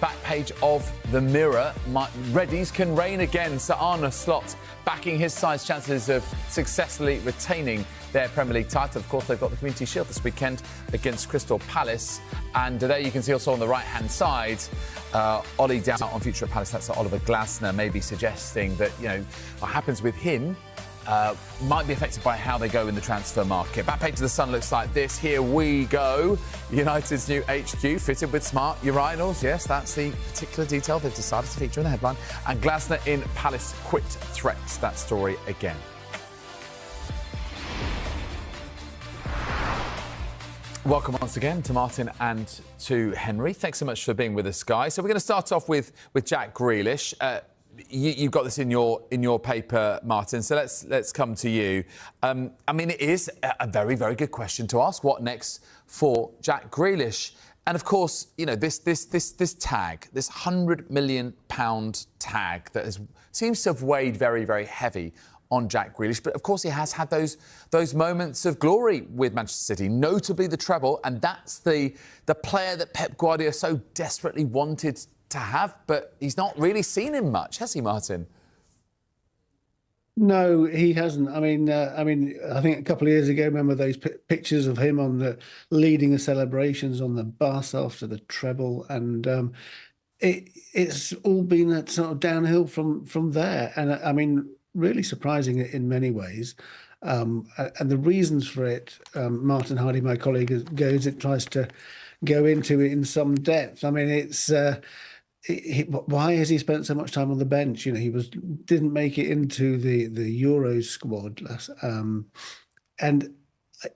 back page of the Mirror. Reddies can reign again. Sir Arne Slot backing his side's chances of successfully retaining their Premier League title. Of course, they've got the Community Shield this weekend against Crystal Palace. And there you can see also on the right-hand side, Ollie down on future at Palace. That's Oliver Glasner, maybe suggesting that, you know, what happens with him might be affected by how they go in the transfer market. Back page of the Sun looks like this. Here we go. United's new HQ fitted with smart urinals. Yes, that's the particular detail they've decided to feature in the headline. And Glasner in Palace quit threats. That story again. Welcome once again to Martin and to Henry. Thanks so much for being with us, guys. So we're going to start off with Jack Grealish. You've got this in your paper, Martin. So let's come to you. I mean, it is a very, very good question to ask. What next for Jack Grealish? And of course, you know, this tag, this £100 million tag that seems to have weighed very, very heavy on Jack Grealish. But of course, he has had those moments of glory with Manchester City, notably the treble, and that's the player that Pep Guardiola so desperately wanted to have, but he's not really seen him much, has he, Martin? No, he hasn't. I mean, I think a couple of years ago, remember those pictures of him on leading the celebrations on the bus after the treble, and it's all been sort of downhill from there. And I mean, really surprising in many ways. And the reasons for it, Martin Hardy, my colleague, tries to go into it in some depth. I mean, it's why has he spent so much time on the bench? You know, didn't make it into the Euros squad, and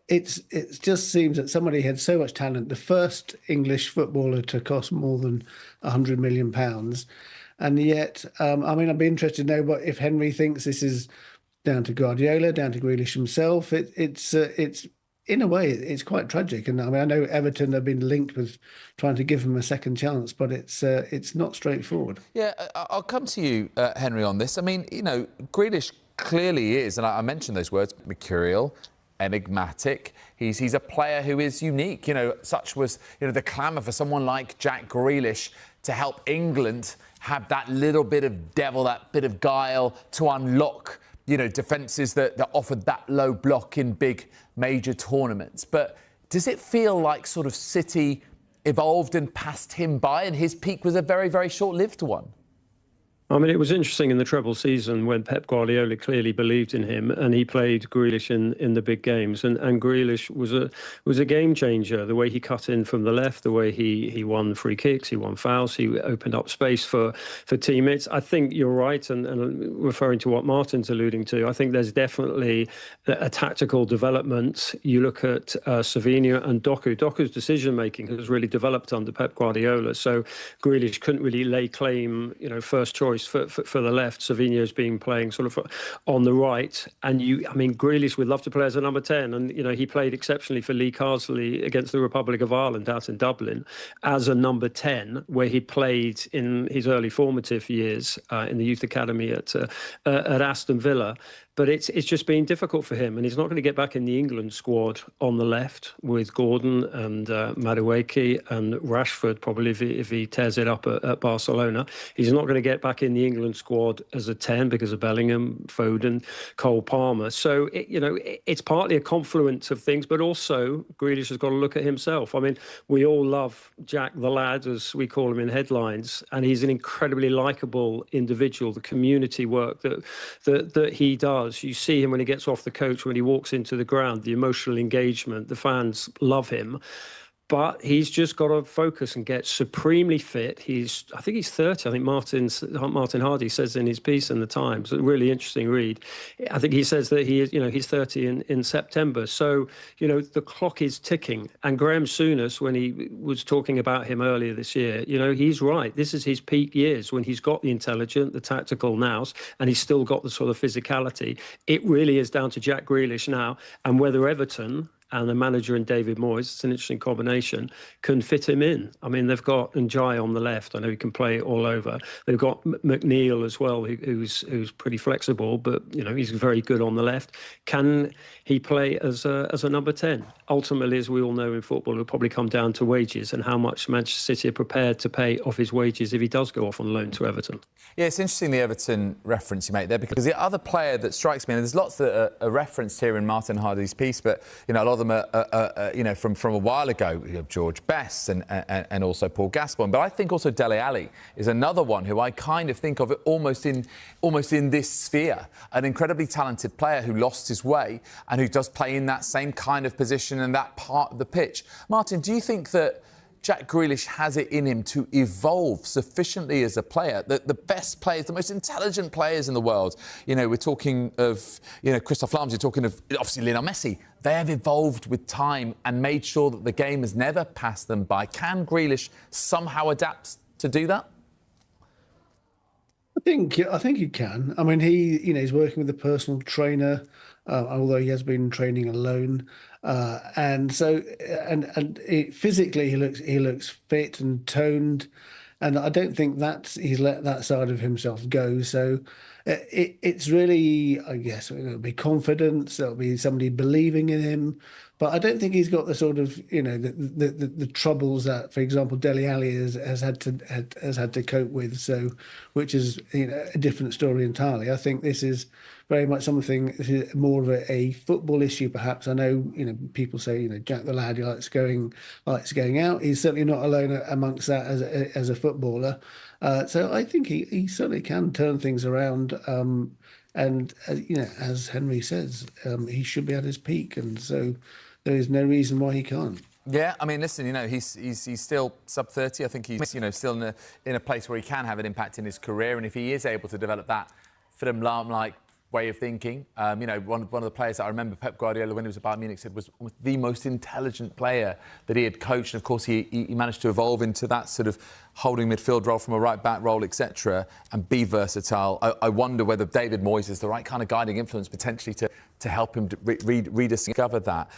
it just seems that somebody had so much talent, the first English footballer to cost more than £100 million, and yet, I mean, I'd be interested to know if Henry thinks this is down to Guardiola, down to Grealish himself. It's in a way, it's quite tragic. And I mean, I know Everton have been linked with trying to give him a second chance, but it's not straightforward. Yeah, I'll come to you, Henry, on this. I mean, you know, Grealish clearly is, and I mentioned those words, mercurial, enigmatic. He's a player who is unique. You know, such was, you know, the clamour for someone like Jack Grealish to help England have that little bit of devil, that bit of guile to unlock, you know, defences that offered that low block in big major tournaments. But does it feel like sort of City evolved and passed him by, and his peak was a very, very short-lived one? I mean, it was interesting in the treble season when Pep Guardiola clearly believed in him and he played Grealish in the big games. And Grealish was a game changer. The way he cut in from the left, the way he won free kicks, he won fouls, he opened up space for teammates. I think you're right, and referring to what Martin's alluding to, I think there's definitely a tactical development. You look at Savinho and Doku. Doku's decision-making has really developed under Pep Guardiola. So Grealish couldn't really lay claim, you know, first choice for the left. Savinho's been playing sort of on the right, and I mean, Grealish would love to play as a number 10, and you know, he played exceptionally for Lee Carsley against the Republic of Ireland out in Dublin as a number 10, where he played in his early formative years in the youth academy at Aston Villa. But it's just been difficult for him, and he's not going to get back in the England squad on the left with Gordon and Madueke and Rashford, probably if he tears it up at Barcelona. He's not going to get back in the England squad as a 10 because of Bellingham, Foden, Cole Palmer. So, it's partly a confluence of things, but also Grealish has got to look at himself. I mean, we all love Jack the Lad, as we call him in headlines, and he's an incredibly likeable individual. The community work that he does. You see him when he gets off the coach, when he walks into the ground, the emotional engagement, the fans love him. But he's just got to focus and get supremely fit. I think he's 30. I think Martin Hardy says in his piece in the Times, a really interesting read. I think he says that he's 30 in September. So, the clock is ticking. And Graham Souness, when he was talking about him earlier this year, he's right. This is his peak years when he's got the intelligent, the tactical nous, and he's still got the sort of physicality. It really is down to Jack Grealish now, and whether Everton and a manager in David Moyes, it's an interesting combination, can fit him in. I mean, they've got Njai on the left. I know he can play all over. They've got McNeil as well, who's pretty flexible, but he's very good on the left. Can he play as a number 10? Ultimately, as we all know in football, it'll probably come down to wages and how much Manchester City are prepared to pay off his wages if he does go off on loan to Everton. Yeah, it's interesting the Everton reference you make there, because the other player that strikes me, and there's lots that are referenced here in Martin Hardy's piece, but a lot of them are from a while ago. George Best and also Paul Gascoigne, but I think also Dele Alli is another one who I kind of think of almost in this sphere, an incredibly talented player who lost his way and who does play in that same kind of position and that part of the pitch. Martin, do you think that Jack Grealish has it in him to evolve sufficiently as a player? The best players, the most intelligent players in the world, we're talking of, Christoph Lahm, you're talking of, obviously, Lionel Messi. They have evolved with time and made sure that the game has never passed them by. Can Grealish somehow adapt to do that? I think he can. I mean, he's working with a personal trainer, although he has been training alone, and physically he looks fit and toned, and I don't think he's let that side of himself go. So it's really, I guess, it'll be confidence. There'll be somebody believing in him. But I don't think he's got the sort of, the troubles that, for example, Dele Alli has had to cope with. So, which is a different story entirely. I think this is very much something more of a football issue, perhaps. I know people say Jack the lad, he likes going out. He's certainly not alone amongst that as a footballer. So I think he certainly can turn things around. And as Henry says, he should be at his peak, and so there is no reason why he can't. Yeah, I mean, listen, he's still sub-30. I think he's still in a place where he can have an impact in his career, and if he is able to develop that Philip Lahm-like way of thinking, one of the players that I remember Pep Guardiola, when he was at Bayern Munich, said was the most intelligent player that he had coached. And of course, he managed to evolve into that sort of holding midfield role from a right-back role, etc., and be versatile. I wonder whether David Moyes is the right kind of guiding influence potentially to help him rediscover that.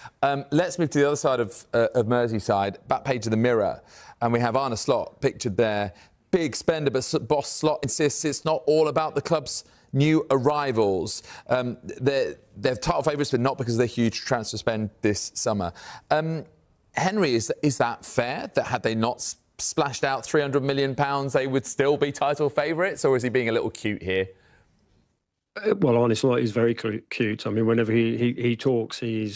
Let's move to the other side of Merseyside, back page of the Mirror, and we have Arne Slot pictured there. Big spender, but boss Slot insists it's not all about the club's new arrivals. They're title favourites, but not because of their huge transfer spend this summer. Henry, is that fair? That had they not splashed out £300 million, they would still be title favourites? Or is he being a little cute here? Well, Arne Slot is very cute. I mean, whenever he talks, he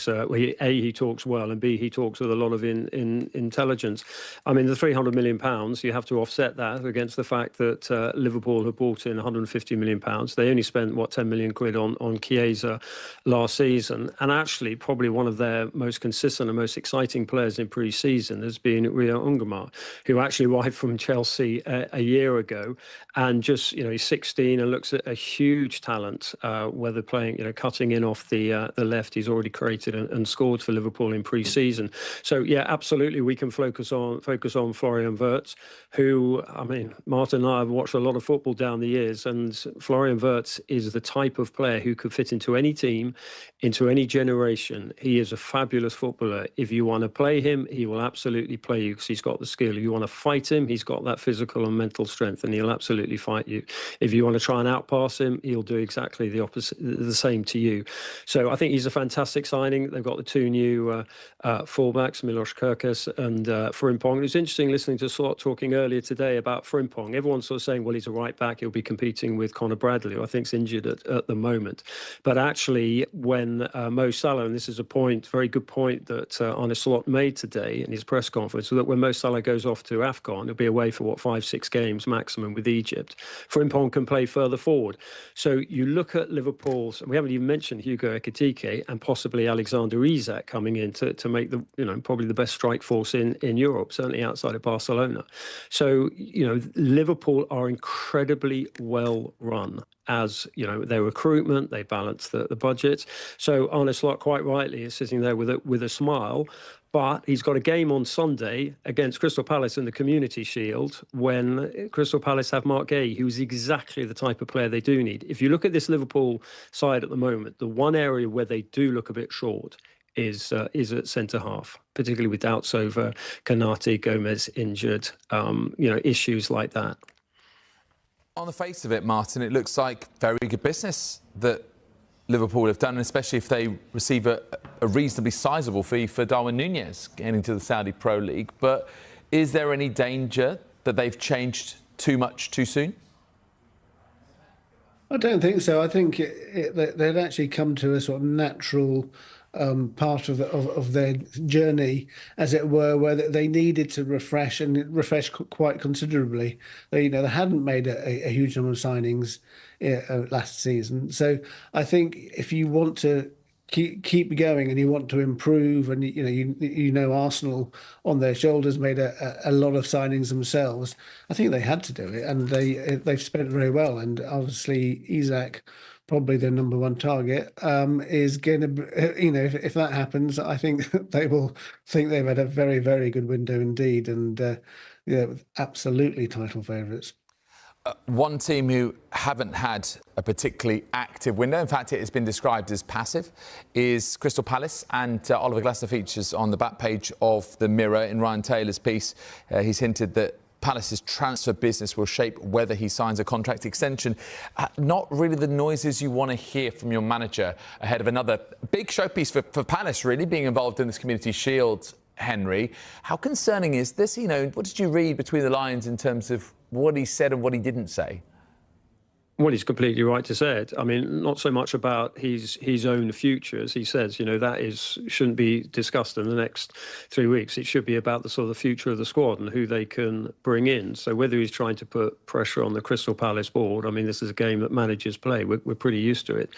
talks well, and B, he talks with a lot of intelligence. I mean, the £300 million, you have to offset that against the fact that Liverpool have brought in £150 million. They only spent, £10 million on Chiesa last season. And actually, probably one of their most consistent and most exciting players in pre-season has been Rio Ungama, who actually arrived from Chelsea a year ago. And just, he's 16 and looks at a huge talent. Whether playing, cutting in off the left, he's already created and scored for Liverpool in pre-season. So yeah, absolutely, we can focus on Florian Wirtz, who, I mean, Martin and I have watched a lot of football down the years, and Florian Wirtz is the type of player who could fit into any team, into any generation. He is a fabulous footballer. If you want to play him, he will absolutely play you because he's got the skill. If you want to fight him, he's got that physical and mental strength, and he'll absolutely fight you. If you want to try and outpass him, he'll do exactly the opposite, the same to you. So I think he's a fantastic signing. They've got the two new fullbacks, Milos Kerkez and Frimpong. It was interesting listening to Slot talking earlier today about Frimpong. Everyone's sort of saying, well, he's a right back. He'll be competing with Conor Bradley, who I think is injured at the moment. But actually, when Mo Salah, and this is a very good point that Arne Slot made today in his press conference, that when Mo Salah goes off to AFCON, he'll be away for 5-6 games maximum with Egypt. Frimpong can play further forward. So you look at Liverpool's, and we haven't even mentioned Hugo Ekitike and possibly Alexander Isak coming in to make the probably the best strike force in Europe, certainly outside of Barcelona. So Liverpool are incredibly well run. As their recruitment, they balance the budget. So Arne Slot quite rightly is sitting there with a smile. But he's got a game on Sunday against Crystal Palace in the Community Shield when Crystal Palace have Mark Gay, who's exactly the type of player they do need. If you look at this Liverpool side at the moment, the one area where they do look a bit short is at centre half, particularly with doubts over Konate, Gomez injured, issues like that. On the face of it, Martin, it looks like very good business that Liverpool have done, especially if they receive a reasonably sizable fee for Darwin Núñez getting to the Saudi Pro League. But is there any danger that they've changed too much too soon? I don't think so. I think they'd actually come to a sort of natural part of their journey, as it were, where they needed to refresh quite considerably. They hadn't made a huge number of signings last season. So I think if you want to keep going and you want to improve, and Arsenal on their shoulders made a lot of signings themselves, I think they had to do it, and they've spent very well. And obviously Isaac, probably their number one target, is going to, if that happens, I think they will think they've had a very, very good window indeed, and absolutely title favourites. One team who haven't had a particularly active window, in fact it has been described as passive, is Crystal Palace, and Oliver Glasner features on the back page of the Mirror in Ryan Taylor's piece. He's hinted that Palace's transfer business will shape whether he signs a contract extension. Not really the noises you want to hear from your manager ahead of another big showpiece for Palace, really, being involved in this Community Shield, Henry. How concerning is this? What did you read between the lines in terms of what he said and what he didn't say? Well, he's completely right to say it. I mean, not so much about his own future, as he says. That shouldn't be discussed in the next 3 weeks. It should be about the sort of the future of the squad and who they can bring in. So whether he's trying to put pressure on the Crystal Palace board, I mean, this is a game that managers play. We're pretty used to it.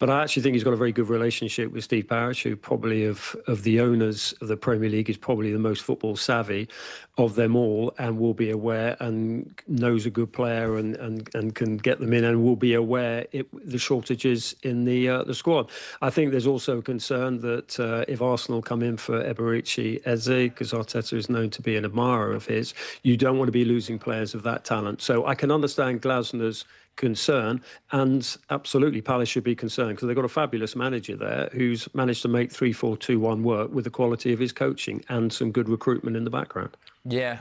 But I actually think he's got a very good relationship with Steve Parish, who probably of the owners of the Premier League is probably the most football savvy of them all, and will be aware and knows a good player and can get them in, and will be aware the shortages in the squad. I think there's also a concern that if Arsenal come in for Eberechi Eze, because Arteta is known to be an admirer of his, you don't want to be losing players of that talent. So I can understand Glasner's concern, and absolutely Palace should be concerned, because they've got a fabulous manager there who's managed to make 3-4-2-1 work with the quality of his coaching and some good recruitment in the background. Yeah,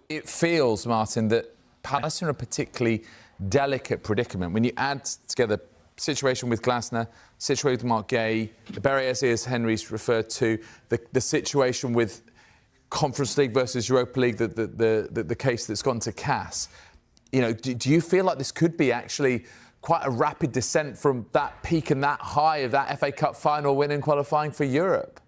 it feels, Martin, that Palace are in a particularly delicate predicament. When you add together situation with Glasner, situation with Mark Gay, the Berries, as Henry's referred to, the situation with Conference League versus Europa League, the case that's gone to CAS. Do you feel like this could be actually quite a rapid descent from that peak and that high of that FA Cup final win in qualifying for Europe?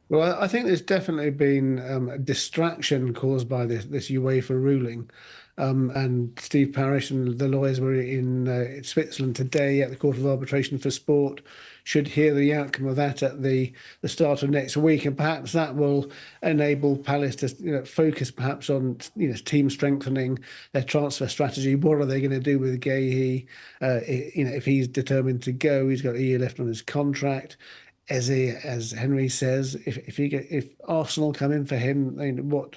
Well, I think there's definitely been a distraction caused by this UEFA ruling. And Steve Parish and the lawyers were in Switzerland today at the Court of Arbitration for Sport. Should hear the outcome of that at the start of next week, and perhaps that will enable Palace to focus perhaps on team strengthening, their transfer strategy. What are they going to do with Gay? If he's determined to go, he's got a year left on his contract. As Henry says, if Arsenal come in for him, what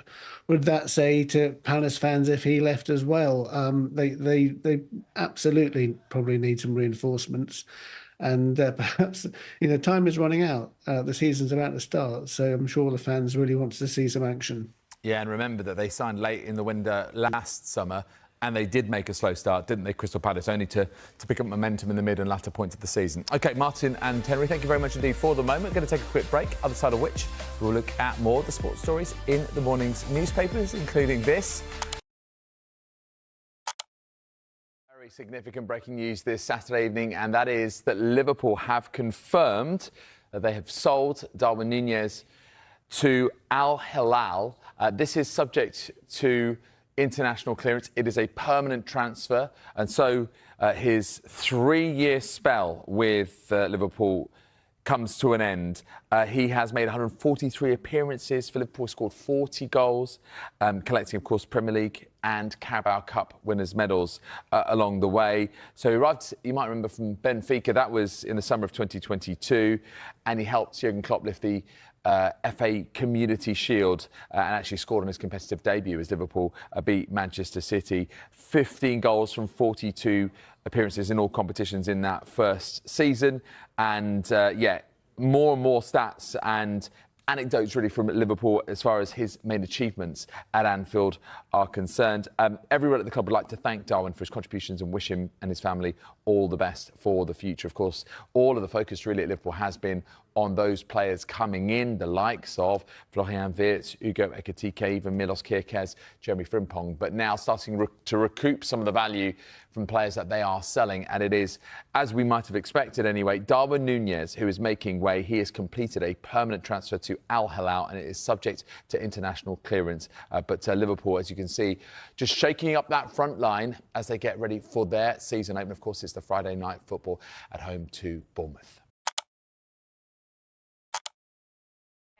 would that say to Palace fans if he left as well? They absolutely probably need some reinforcements, and perhaps time is running out. The season's about to start, so I'm sure the fans really want to see some action. Yeah, and remember that they signed late in the window last summer. And they did make a slow start, didn't they, Crystal Palace, only to pick up momentum in the mid and latter points of the season. OK, Martin and Henry, thank you very much indeed for the moment. Going to take a quick break, other side of which we'll look at more of the sports stories in the morning's newspapers, including this. Very significant breaking news this Saturday evening, and that is that Liverpool have confirmed that they have sold Darwin Núñez to Al Hilal. This is subject to international clearance. It is a permanent transfer, and so his 3-year spell with Liverpool comes to an end. He has made 143 appearances for Liverpool, scored 40 goals, collecting, of course, Premier League and Carabao Cup winners' medals along the way. So he arrived, you might remember, from Benfica. That was in the summer of 2022, and he helped Jurgen Klopp lift the FA Community Shield and actually scored on his competitive debut as Liverpool beat Manchester City. 15 goals from 42 appearances in all competitions in that first season. And, more and more stats and anecdotes really from Liverpool as far as his main achievements at Anfield are concerned. Everyone at the club would like to thank Darwin for his contributions and wish him and his family all the best for the future. Of course, all of the focus really at Liverpool has been on those players coming in, the likes of Florian Wirtz, Hugo Ekitike, even Milos Kirkez, Jeremy Frimpong, but now starting to recoup some of the value from players that they are selling. And it is, as we might have expected anyway, Darwin Núñez who is making way. He has completed a permanent transfer to Al Hilal and it is subject to international clearance. But Liverpool, as you can see, just shaking up that front line as they get ready for their season open. Of course, it's the Friday night football at home to Bournemouth.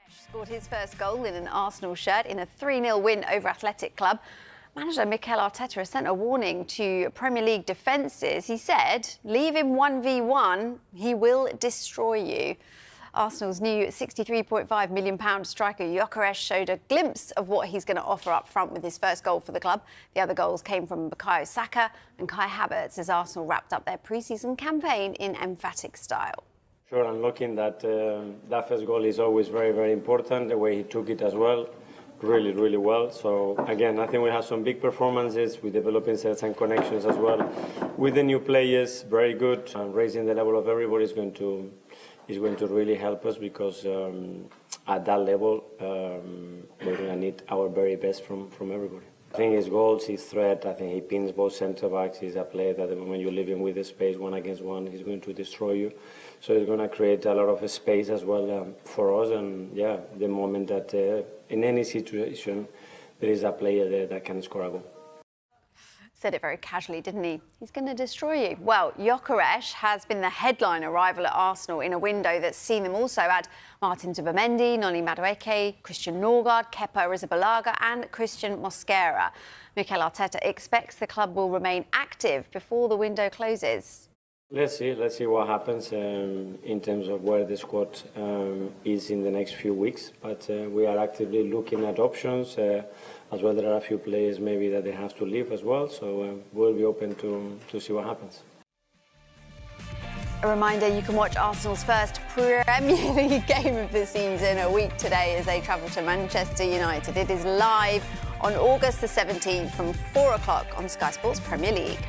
Scored his first goal in an Arsenal shirt in a 3-0 win over Athletic Club. Manager Mikel Arteta has sent a warning to Premier League defences. He said, leave him 1v1, he will destroy you. Arsenal's new £63.5 million striker Gyokeres showed a glimpse of what he's going to offer up front with his first goal for the club. The other goals came from Bukayo Saka and Kai Havertz as Arsenal wrapped up their pre-season campaign in emphatic style. Sure, I'm looking that that first goal is always very, very important. The way he took it as well, really, really well. So again, I think we have some big performances. We're developing certain connections as well with the new players. Very good. Raising the level of everybody is going to really help us because at that level we're going to need our very best from everybody. I think his goals, his threat, I think he pins both centre-backs. He's a player that when you're living with the space 1-against-1, he's going to destroy you. So he's going to create a lot of space as well for us. And yeah, the moment that in any situation there is a player there that can score a goal. Said it very casually, didn't he? He's going to destroy you. Well, Gyokeres has been the headline arrival at Arsenal in a window that's seen them also add Martin Zubimendi, Noni Madueke, Christian Norgard, Kepa Arrizabalaga and Christian Mosquera. Mikel Arteta expects the club will remain active before the window closes. Let's see what happens in terms of where the squad is in the next few weeks. But we are actively looking at options. As well, there are a few players maybe that they have to leave as well. So we'll be open to see what happens. A reminder, you can watch Arsenal's first Premier League game of the season a week today as they travel to Manchester United. It is live on August the 17th from 4 o'clock on Sky Sports Premier League.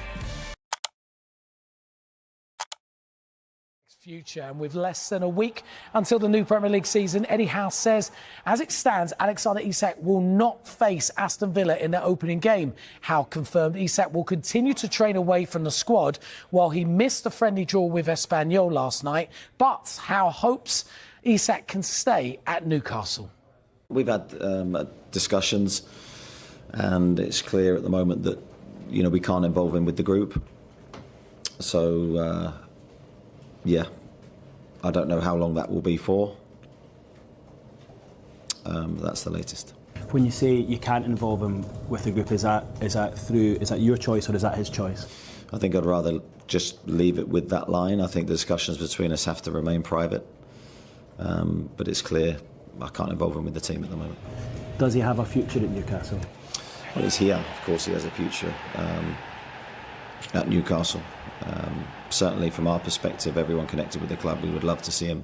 Future, and with less than a week until the new Premier League season, Eddie Howe says, as it stands, Alexander Isak will not face Aston Villa in their opening game. Howe confirmed Isak will continue to train away from the squad while he missed the friendly draw with Espanyol last night, but Howe hopes Isak can stay at Newcastle. We've had discussions, and it's clear at the moment that we can't involve him with the group. So. Yeah, I don't know how long that will be for. That's the latest. When you say you can't involve him with the group, is that your choice or is that his choice? I think I'd rather just leave it with that line. I think the discussions between us have to remain private. But it's clear I can't involve him with the team at the moment. Does he have a future at Newcastle? Well, he's here. Of course he has a future at Newcastle. Certainly from our perspective, everyone connected with the club, we would love to see him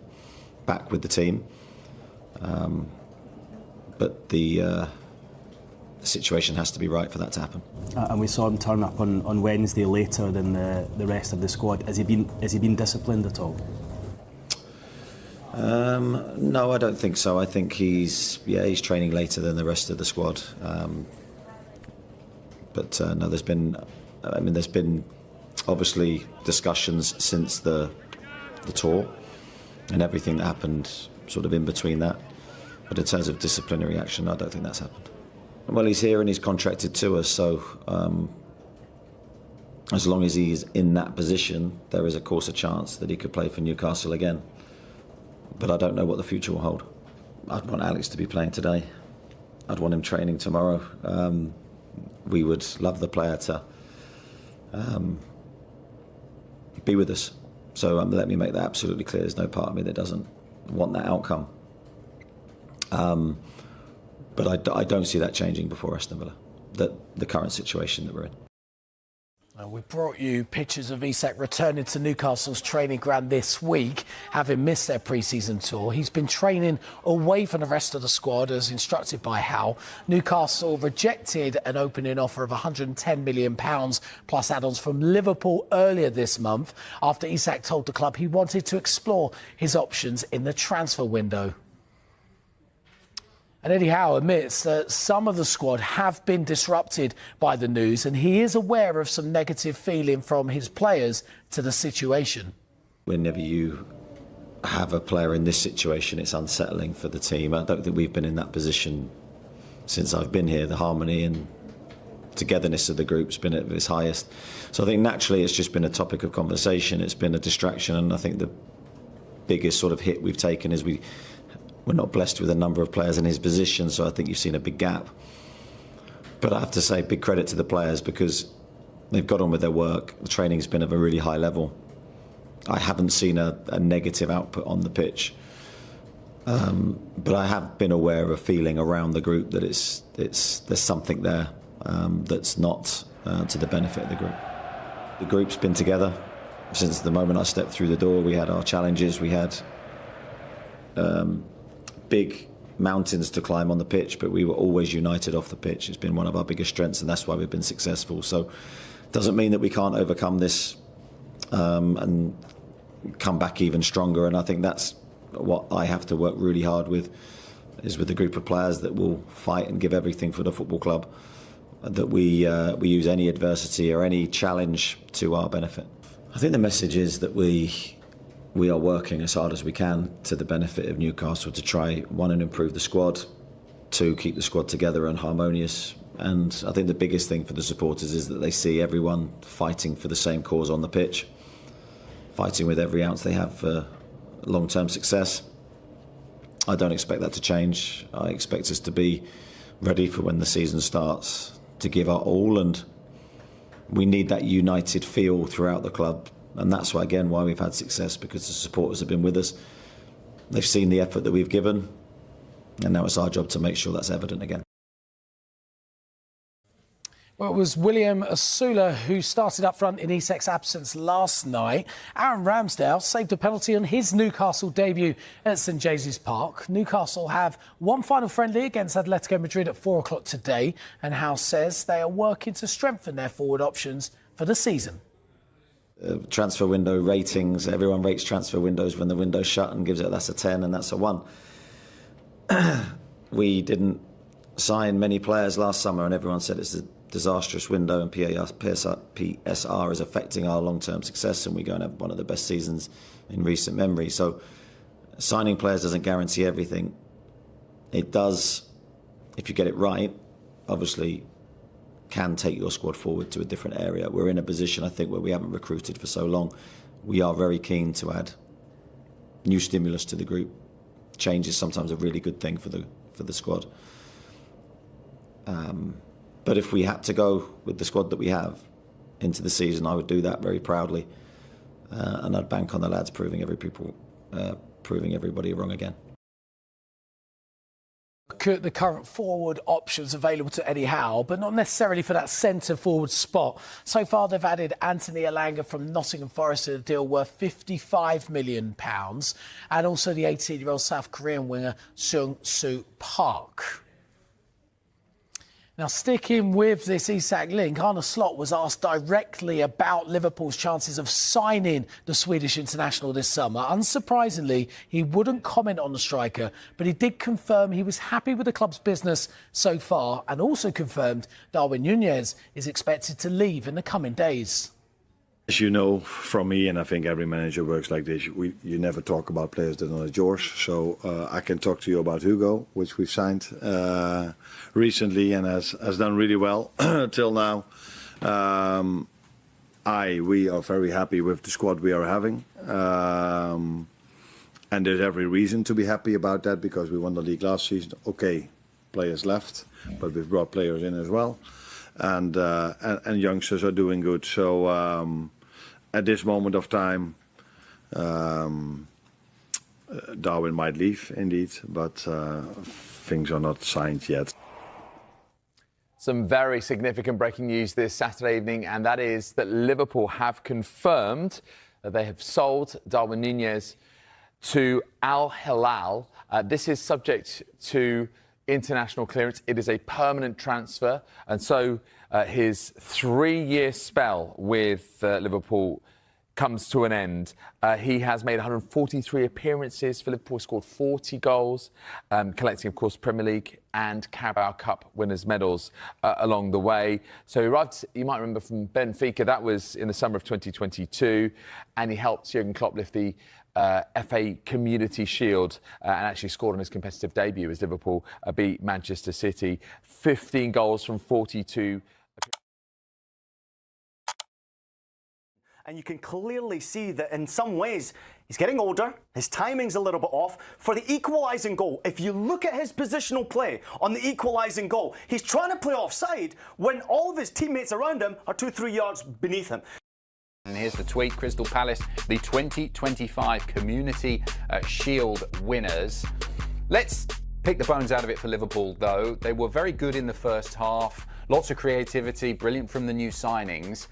back with the team. But the situation has to be right for that to happen. And we saw him turn up on Wednesday later than the rest of the squad. Has he been disciplined at all? No, I don't think so. I think he's training later than the rest of the squad. But no, there's been obviously discussions since the tour and everything that happened sort of in between that. But in terms of disciplinary action, I don't think that's happened. Well, he's here and he's contracted to us, so as long as he's in that position, there is of course a chance that he could play for Newcastle again. But I don't know what the future will hold. I'd want Alex to be playing today. I'd want him training tomorrow. We would love the player to be with us. So let me make that absolutely clear. There's no part of me that doesn't want that outcome. But I don't see that changing before Aston Villa, the current situation that we're in. We brought you pictures of Isach returning to Newcastle's training ground this week, having missed their pre-season tour. He's been training away from the rest of the squad as instructed by Howe. Newcastle rejected an opening offer of £110 million plus add-ons from Liverpool earlier this month after Isach told the club he wanted to explore his options in the transfer window. And Eddie Howe admits that some of the squad have been disrupted by the news, and he is aware of some negative feeling from his players to the situation. Whenever you have a player in this situation, it's unsettling for the team. I don't think we've been in that position since I've been here. The harmony and togetherness of the group's been at its highest. So I think naturally it's just been a topic of conversation. It's been a distraction, and I think the biggest sort of hit we've taken is we're not blessed with a number of players in his position, so I think you've seen a big gap. But I have to say big credit to the players because they've got on with their work. The training's been of a really high level. I haven't seen a negative output on the pitch. But I have been aware of a feeling around the group that there's something there that's not to the benefit of the group. The group's been together since the moment I stepped through the door. We had our challenges, we had big mountains to climb on the pitch, but we were always united off the pitch. It's been one of our biggest strengths, and that's why we've been successful. So it doesn't mean that we can't overcome this and come back even stronger. And I think that's what I have to work really hard with, is with a group of players that will fight and give everything for the football club, that we use any adversity or any challenge to our benefit. I think the message is that we are working as hard as we can to the benefit of Newcastle to try, one, and improve the squad, two, keep the squad together and harmonious. And I think the biggest thing for the supporters is that they see everyone fighting for the same cause on the pitch, fighting with every ounce they have for long-term success. I don't expect that to change. I expect us to be ready for when the season starts, to give our all, and we need that united feel throughout the club. And that's why, again, why we've had success, because the supporters have been with us. They've seen the effort that we've given, and now it's our job to make sure that's evident again. Well, it was William Asula who started up front in Isak's absence last night. Aaron Ramsdale saved a penalty on his Newcastle debut at St James's Park. Newcastle have one final friendly against Atletico Madrid at 4 o'clock today, and Howe says they are working to strengthen their forward options for the season. Transfer window ratings, everyone rates transfer windows when the window's shut and gives it that's a 10 and that's a 1. We didn't sign many players last summer, and everyone said it's a disastrous window, and PSR is affecting our long-term success, and we're going to have one of the best seasons in recent memory. So signing players doesn't guarantee everything. It does, if you get it right, obviously can take your squad forward to a different area. We're in a position, I think, where we haven't recruited for so long. We are very keen to add new stimulus to the group. Change is sometimes a really good thing for the squad. But if we had to go with the squad that we have into the season, I would do that very proudly, and I'd bank on the lads proving everybody wrong again. Look at the current forward options available to Eddie Howe, but not necessarily for that centre forward spot. So far, they've added Anthony Elanga from Nottingham Forest to a deal worth £55 million, and also the 18-year-old South Korean winger Seung-Soo Park. Now, sticking with this Isaac link, Arne Slot was asked directly about Liverpool's chances of signing the Swedish international this summer. Unsurprisingly, he wouldn't comment on the striker, but he did confirm he was happy with the club's business so far, and also confirmed Darwin Núñez is expected to leave in the coming days. As you know from me, and I think every manager works like this, you never talk about players that are not yours. So I can talk to you about Hugo, which we've signed recently and has done really well till now. We are very happy with the squad we are having. And there's every reason to be happy about that, because we won the league last season. Okay, players left, but we've brought players in as well. And youngsters are doing good. So at this moment of time, Darwin might leave indeed, but things are not signed yet. Some very significant breaking news this Saturday evening, and that is that Liverpool have confirmed that they have sold Darwin Núñez to Al Hilal. This is subject to international clearance. It is a permanent transfer, and so his 3-year spell with Liverpool comes to an end. He has made 143 appearances for Liverpool, scored 40 goals, collecting, of course, Premier League and Carabao Cup winners' medals along the way. So he arrived, you might remember, from Benfica. That was in the summer of 2022, and he helped Jurgen Klopp lift the FA Community Shield and actually scored on his competitive debut as Liverpool beat Manchester City. 15 goals from 42. And you can clearly see that in some ways he's getting older, his timing's a little bit off. For the equalising goal, if you look at his positional play on the equalising goal, he's trying to play offside when all of his teammates around him are 2-3 yards beneath him. And here's the tweet: Crystal Palace, the 2025 Community Shield winners. Let's pick the bones out of it for Liverpool, though. They were very good in the first half, lots of creativity, brilliant from the new signings.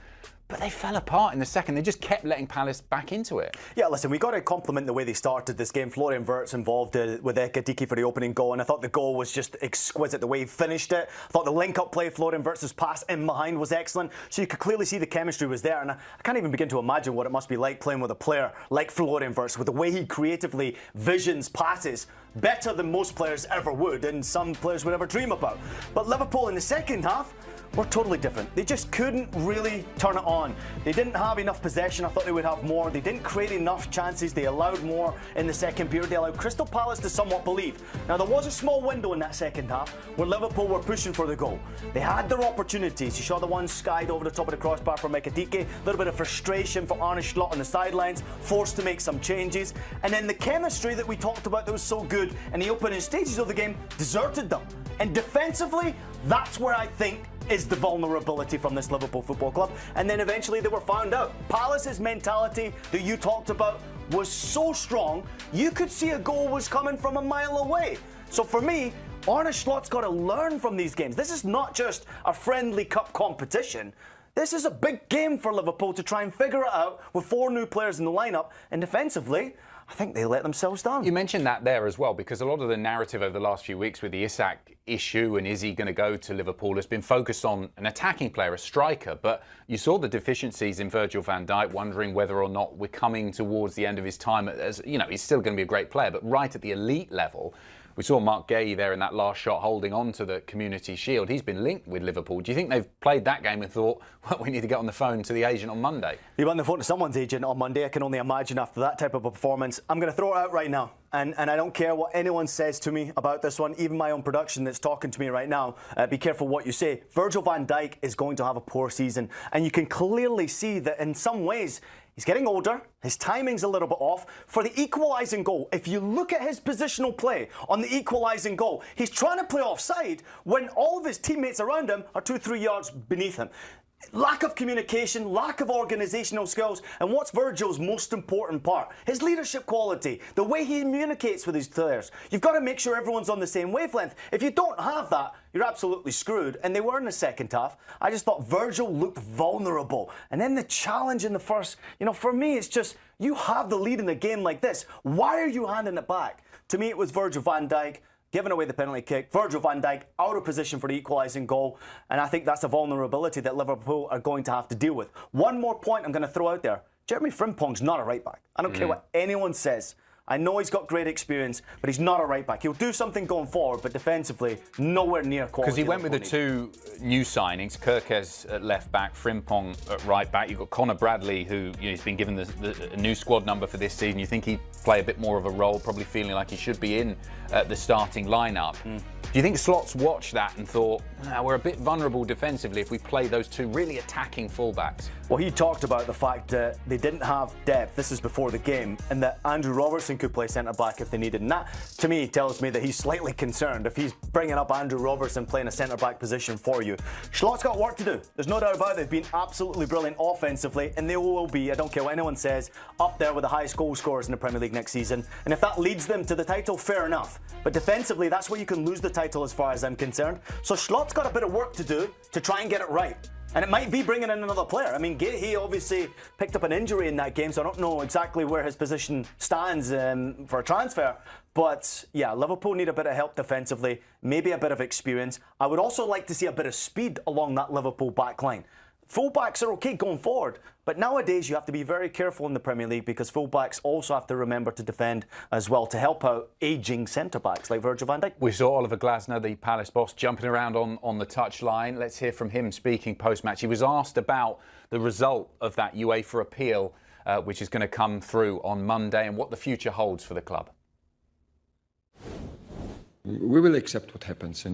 But they fell apart in the second. They just kept letting Palace back into it. Yeah, listen, we got to compliment the way they started this game. Florian Wirtz involved with Ekadiki for the opening goal, and I thought the goal was just exquisite, the way he finished it. I thought the link-up play, Florian Wirtz's pass in behind was excellent. So you could clearly see the chemistry was there, and I can't even begin to imagine what it must be like playing with a player like Florian Wirtz, with the way he creatively visions passes better than most players ever would, and some players would ever dream about. But Liverpool in the second half were totally different. They just couldn't really turn it on. They didn't have enough possession. I thought they would have more. They didn't create enough chances. They allowed more in the second period. They allowed Crystal Palace to somewhat believe. Now, there was a small window in that second half where Liverpool were pushing for the goal. They had their opportunities. You saw the one skied over the top of the crossbar for Ekadiki. A little bit of frustration for Arne Slot on the sidelines, forced to make some changes. And then the chemistry that we talked about that was so good in the opening stages of the game deserted them. And defensively, that's where I think is the vulnerability from this Liverpool Football Club. And then eventually they were found out. Palace's mentality that you talked about was so strong, you could see a goal was coming from a mile away. So for me, Arne Slot's got to learn from these games. This is not just a friendly cup competition. This is a big game for Liverpool to try and figure it out with 4 new players in the lineup. And defensively, I think they let themselves down. You mentioned that there as well, because a lot of the narrative over the last few weeks with the Isaac issue and is he going to go to Liverpool has been focused on an attacking player, a striker. But you saw the deficiencies in Virgil van Dijk, wondering whether or not we're coming towards the end of his time. As you know, he's still going to be a great player, but right at the elite level. We saw Mark Gay there in that last shot holding on to the Community Shield. He's been linked with Liverpool. Do you think they've played that game and thought, well, we need to get on the phone to the agent on Monday? They went on the phone to someone's agent on Monday. I can only imagine after that type of a performance. I'm going to throw it out right now. And I don't care what anyone says to me about this one, even my own production that's talking to me right now. Be careful what you say. Virgil van Dijk is going to have a poor season. And you can clearly see that in some ways, he's getting older, his timing's a little bit off. For the equalising goal, if you look at his positional play on the equalising goal, he's trying to play offside when all of his teammates around him are 2-3 yards beneath him. Lack of communication, lack of organisational skills, and what's Virgil's most important part? His leadership quality, the way he communicates with his players. You've got to make sure everyone's on the same wavelength. If you don't have that, you're absolutely screwed. And they were in the second half. I just thought Virgil looked vulnerable. And then the challenge in the first, for me, it's just, you have the lead in a game like this. Why are you handing it back? To me, it was Virgil van Dijk giving away the penalty kick. Virgil van Dijk out of position for the equalising goal. And I think that's a vulnerability that Liverpool are going to have to deal with. One more point I'm going to throw out there. Jeremy Frimpong's not a right-back. I don't care what anyone says. I know he's got great experience, but he's not a right-back. He'll do something going forward, but defensively, nowhere near quality. Because he went with the 2 new signings, Gyokeres at left-back, Frimpong at right-back. You've got Connor Bradley, who he's been given a new squad number for this season. You think he'd play a bit more of a role, probably feeling like he should be in the starting lineup. Do you think Slot's watched that and thought, we're a bit vulnerable defensively if we play those 2 really attacking fullbacks? Well, he talked about the fact that they didn't have depth, this is before the game, and that Andrew Robertson could play centre-back if they needed. And that, to me, tells me that he's slightly concerned. If he's bringing up Andrew Robertson playing a centre-back position for you. Schlott's got work to do. There's no doubt about it. They've been absolutely brilliant offensively, and they will be, I don't care what anyone says, up there with the highest goal scorers in the Premier League next season. And if that leads them to the title, fair enough. But defensively, that's where you can lose the title as far as I'm concerned. So Schlott's got a bit of work to do to try and get it right. And it might be bringing in another player. I mean, he obviously picked up an injury in that game, so I don't know exactly where his position stands for a transfer. But yeah, Liverpool need a bit of help defensively, maybe a bit of experience. I would also like to see a bit of speed along that Liverpool back line. Fullbacks are okay going forward, but nowadays you have to be very careful in the Premier League because fullbacks also have to remember to defend as well to help out ageing centre-backs like Virgil van Dijk. We saw Oliver Glasner, the Palace boss, jumping around on the touchline. Let's hear from him speaking post-match. He was asked about the result of that UEFA appeal, which is going to come through on Monday, and what the future holds for the club. We will accept what happens.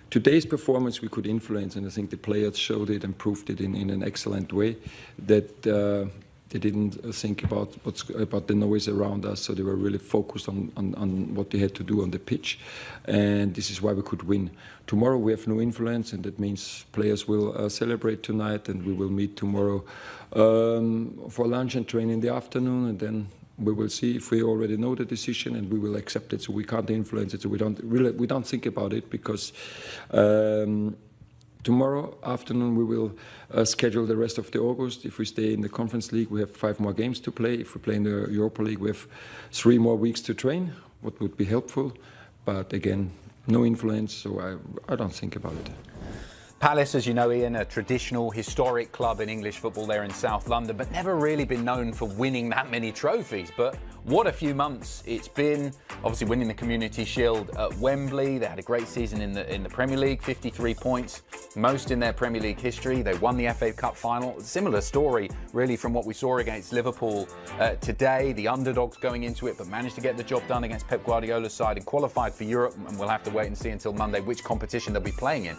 Today's performance we could influence, and I think the players showed it and proved it in an excellent way. That they didn't think about the noise around us, so they were really focused on what they had to do on the pitch, and this is why we could win. Tomorrow we have no influence, and that means players will celebrate tonight, and we will meet tomorrow for lunch and train in the afternoon, and then we will see if we already know the decision, and we will accept it. So we can't influence it. So we don't think about it because tomorrow afternoon we will schedule the rest of the August. If we stay in the Conference League, we have 5 more games to play. If we play in the Europa League, we have 3 more weeks to train. What would be helpful, but again, no influence. So I don't think about it. Palace, as you know, Ian, a traditional, historic club in English football there in South London, but never really been known for winning that many trophies. But what a few months it's been. Obviously winning the Community Shield at Wembley. They had a great season in the Premier League, 53 points, most in their Premier League history. They won the FA Cup final. Similar story, really, from what we saw against Liverpool today. The underdogs going into it, but managed to get the job done against Pep Guardiola's side and qualified for Europe. And we'll have to wait and see until Monday which competition they'll be playing in.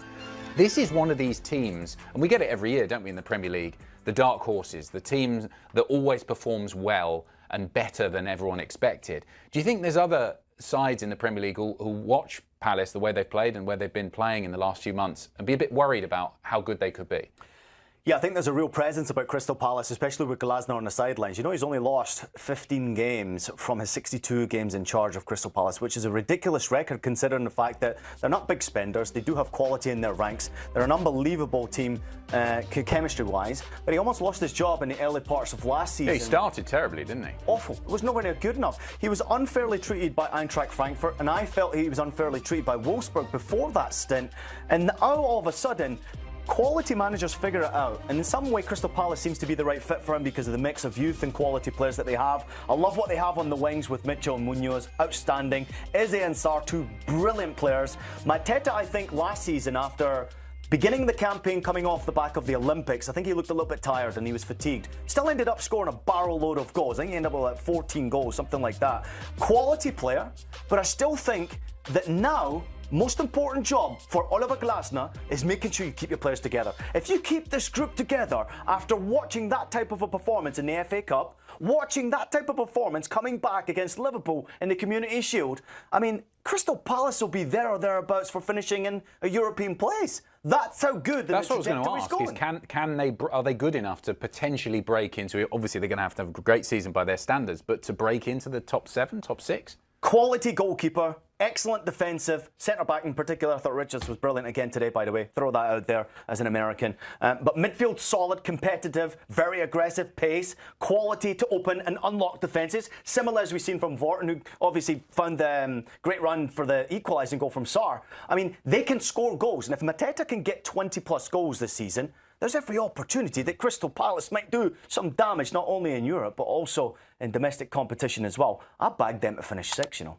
This is one of these teams, and we get it every year, don't we, in the Premier League, the dark horses, the team that always performs well and better than everyone expected. Do you think there's other sides in the Premier League who watch Palace, the way they've played and where they've been playing in the last few months, and be a bit worried about how good they could be? Yeah, I think there's a real presence about Crystal Palace, especially with Glasner on the sidelines. You know, he's only lost 15 games from his 62 games in charge of Crystal Palace, which is a ridiculous record considering the fact that they're not big spenders. They do have quality in their ranks. They're an unbelievable team chemistry-wise, but he almost lost his job in the early parts of last season. Yeah, he started terribly, didn't he? Awful. It was nowhere near good enough. He was unfairly treated by Eintracht Frankfurt, and I felt he was unfairly treated by Wolfsburg before that stint. And now, all of a sudden, quality managers figure it out, and in some way Crystal Palace seems to be the right fit for him because of the mix of youth and quality players that they have. I love what they have on the wings with Mitchell and Munoz, outstanding. Eze and Sarr, 2 brilliant players. Mateta, I think last season, after beginning the campaign coming off the back of the Olympics, I think he looked a little bit tired and he was fatigued. Still ended up scoring a barrel load of goals. I think he ended up with like 14 goals, something like that. Quality player, but I still think that now most important job for Oliver Glasner is making sure you keep your players together. If you keep this group together after watching that type of a performance in the FA Cup, watching that type of performance coming back against Liverpool in the Community Shield, I mean, Crystal Palace will be there or thereabouts for finishing in a European place. That's how good the trajectory is going. Can they? Are they good enough to potentially break into it? Obviously, they're going to have a great season by their standards, but to break into the top 7, top 6? Quality goalkeeper, excellent defensive, centre-back in particular. I thought Richards was brilliant again today, by the way. Throw that out there as an American. But midfield solid, competitive, very aggressive pace, quality to open and unlock defences. Similar as we've seen from Vorten, who obviously found the great run for the equalising goal from Sarr. I mean, they can score goals. And if Mateta can get 20-plus goals this season, there's every opportunity that Crystal Palace might do some damage, not only in Europe, but also in domestic competition as well. I bagged them to finish 6, you know.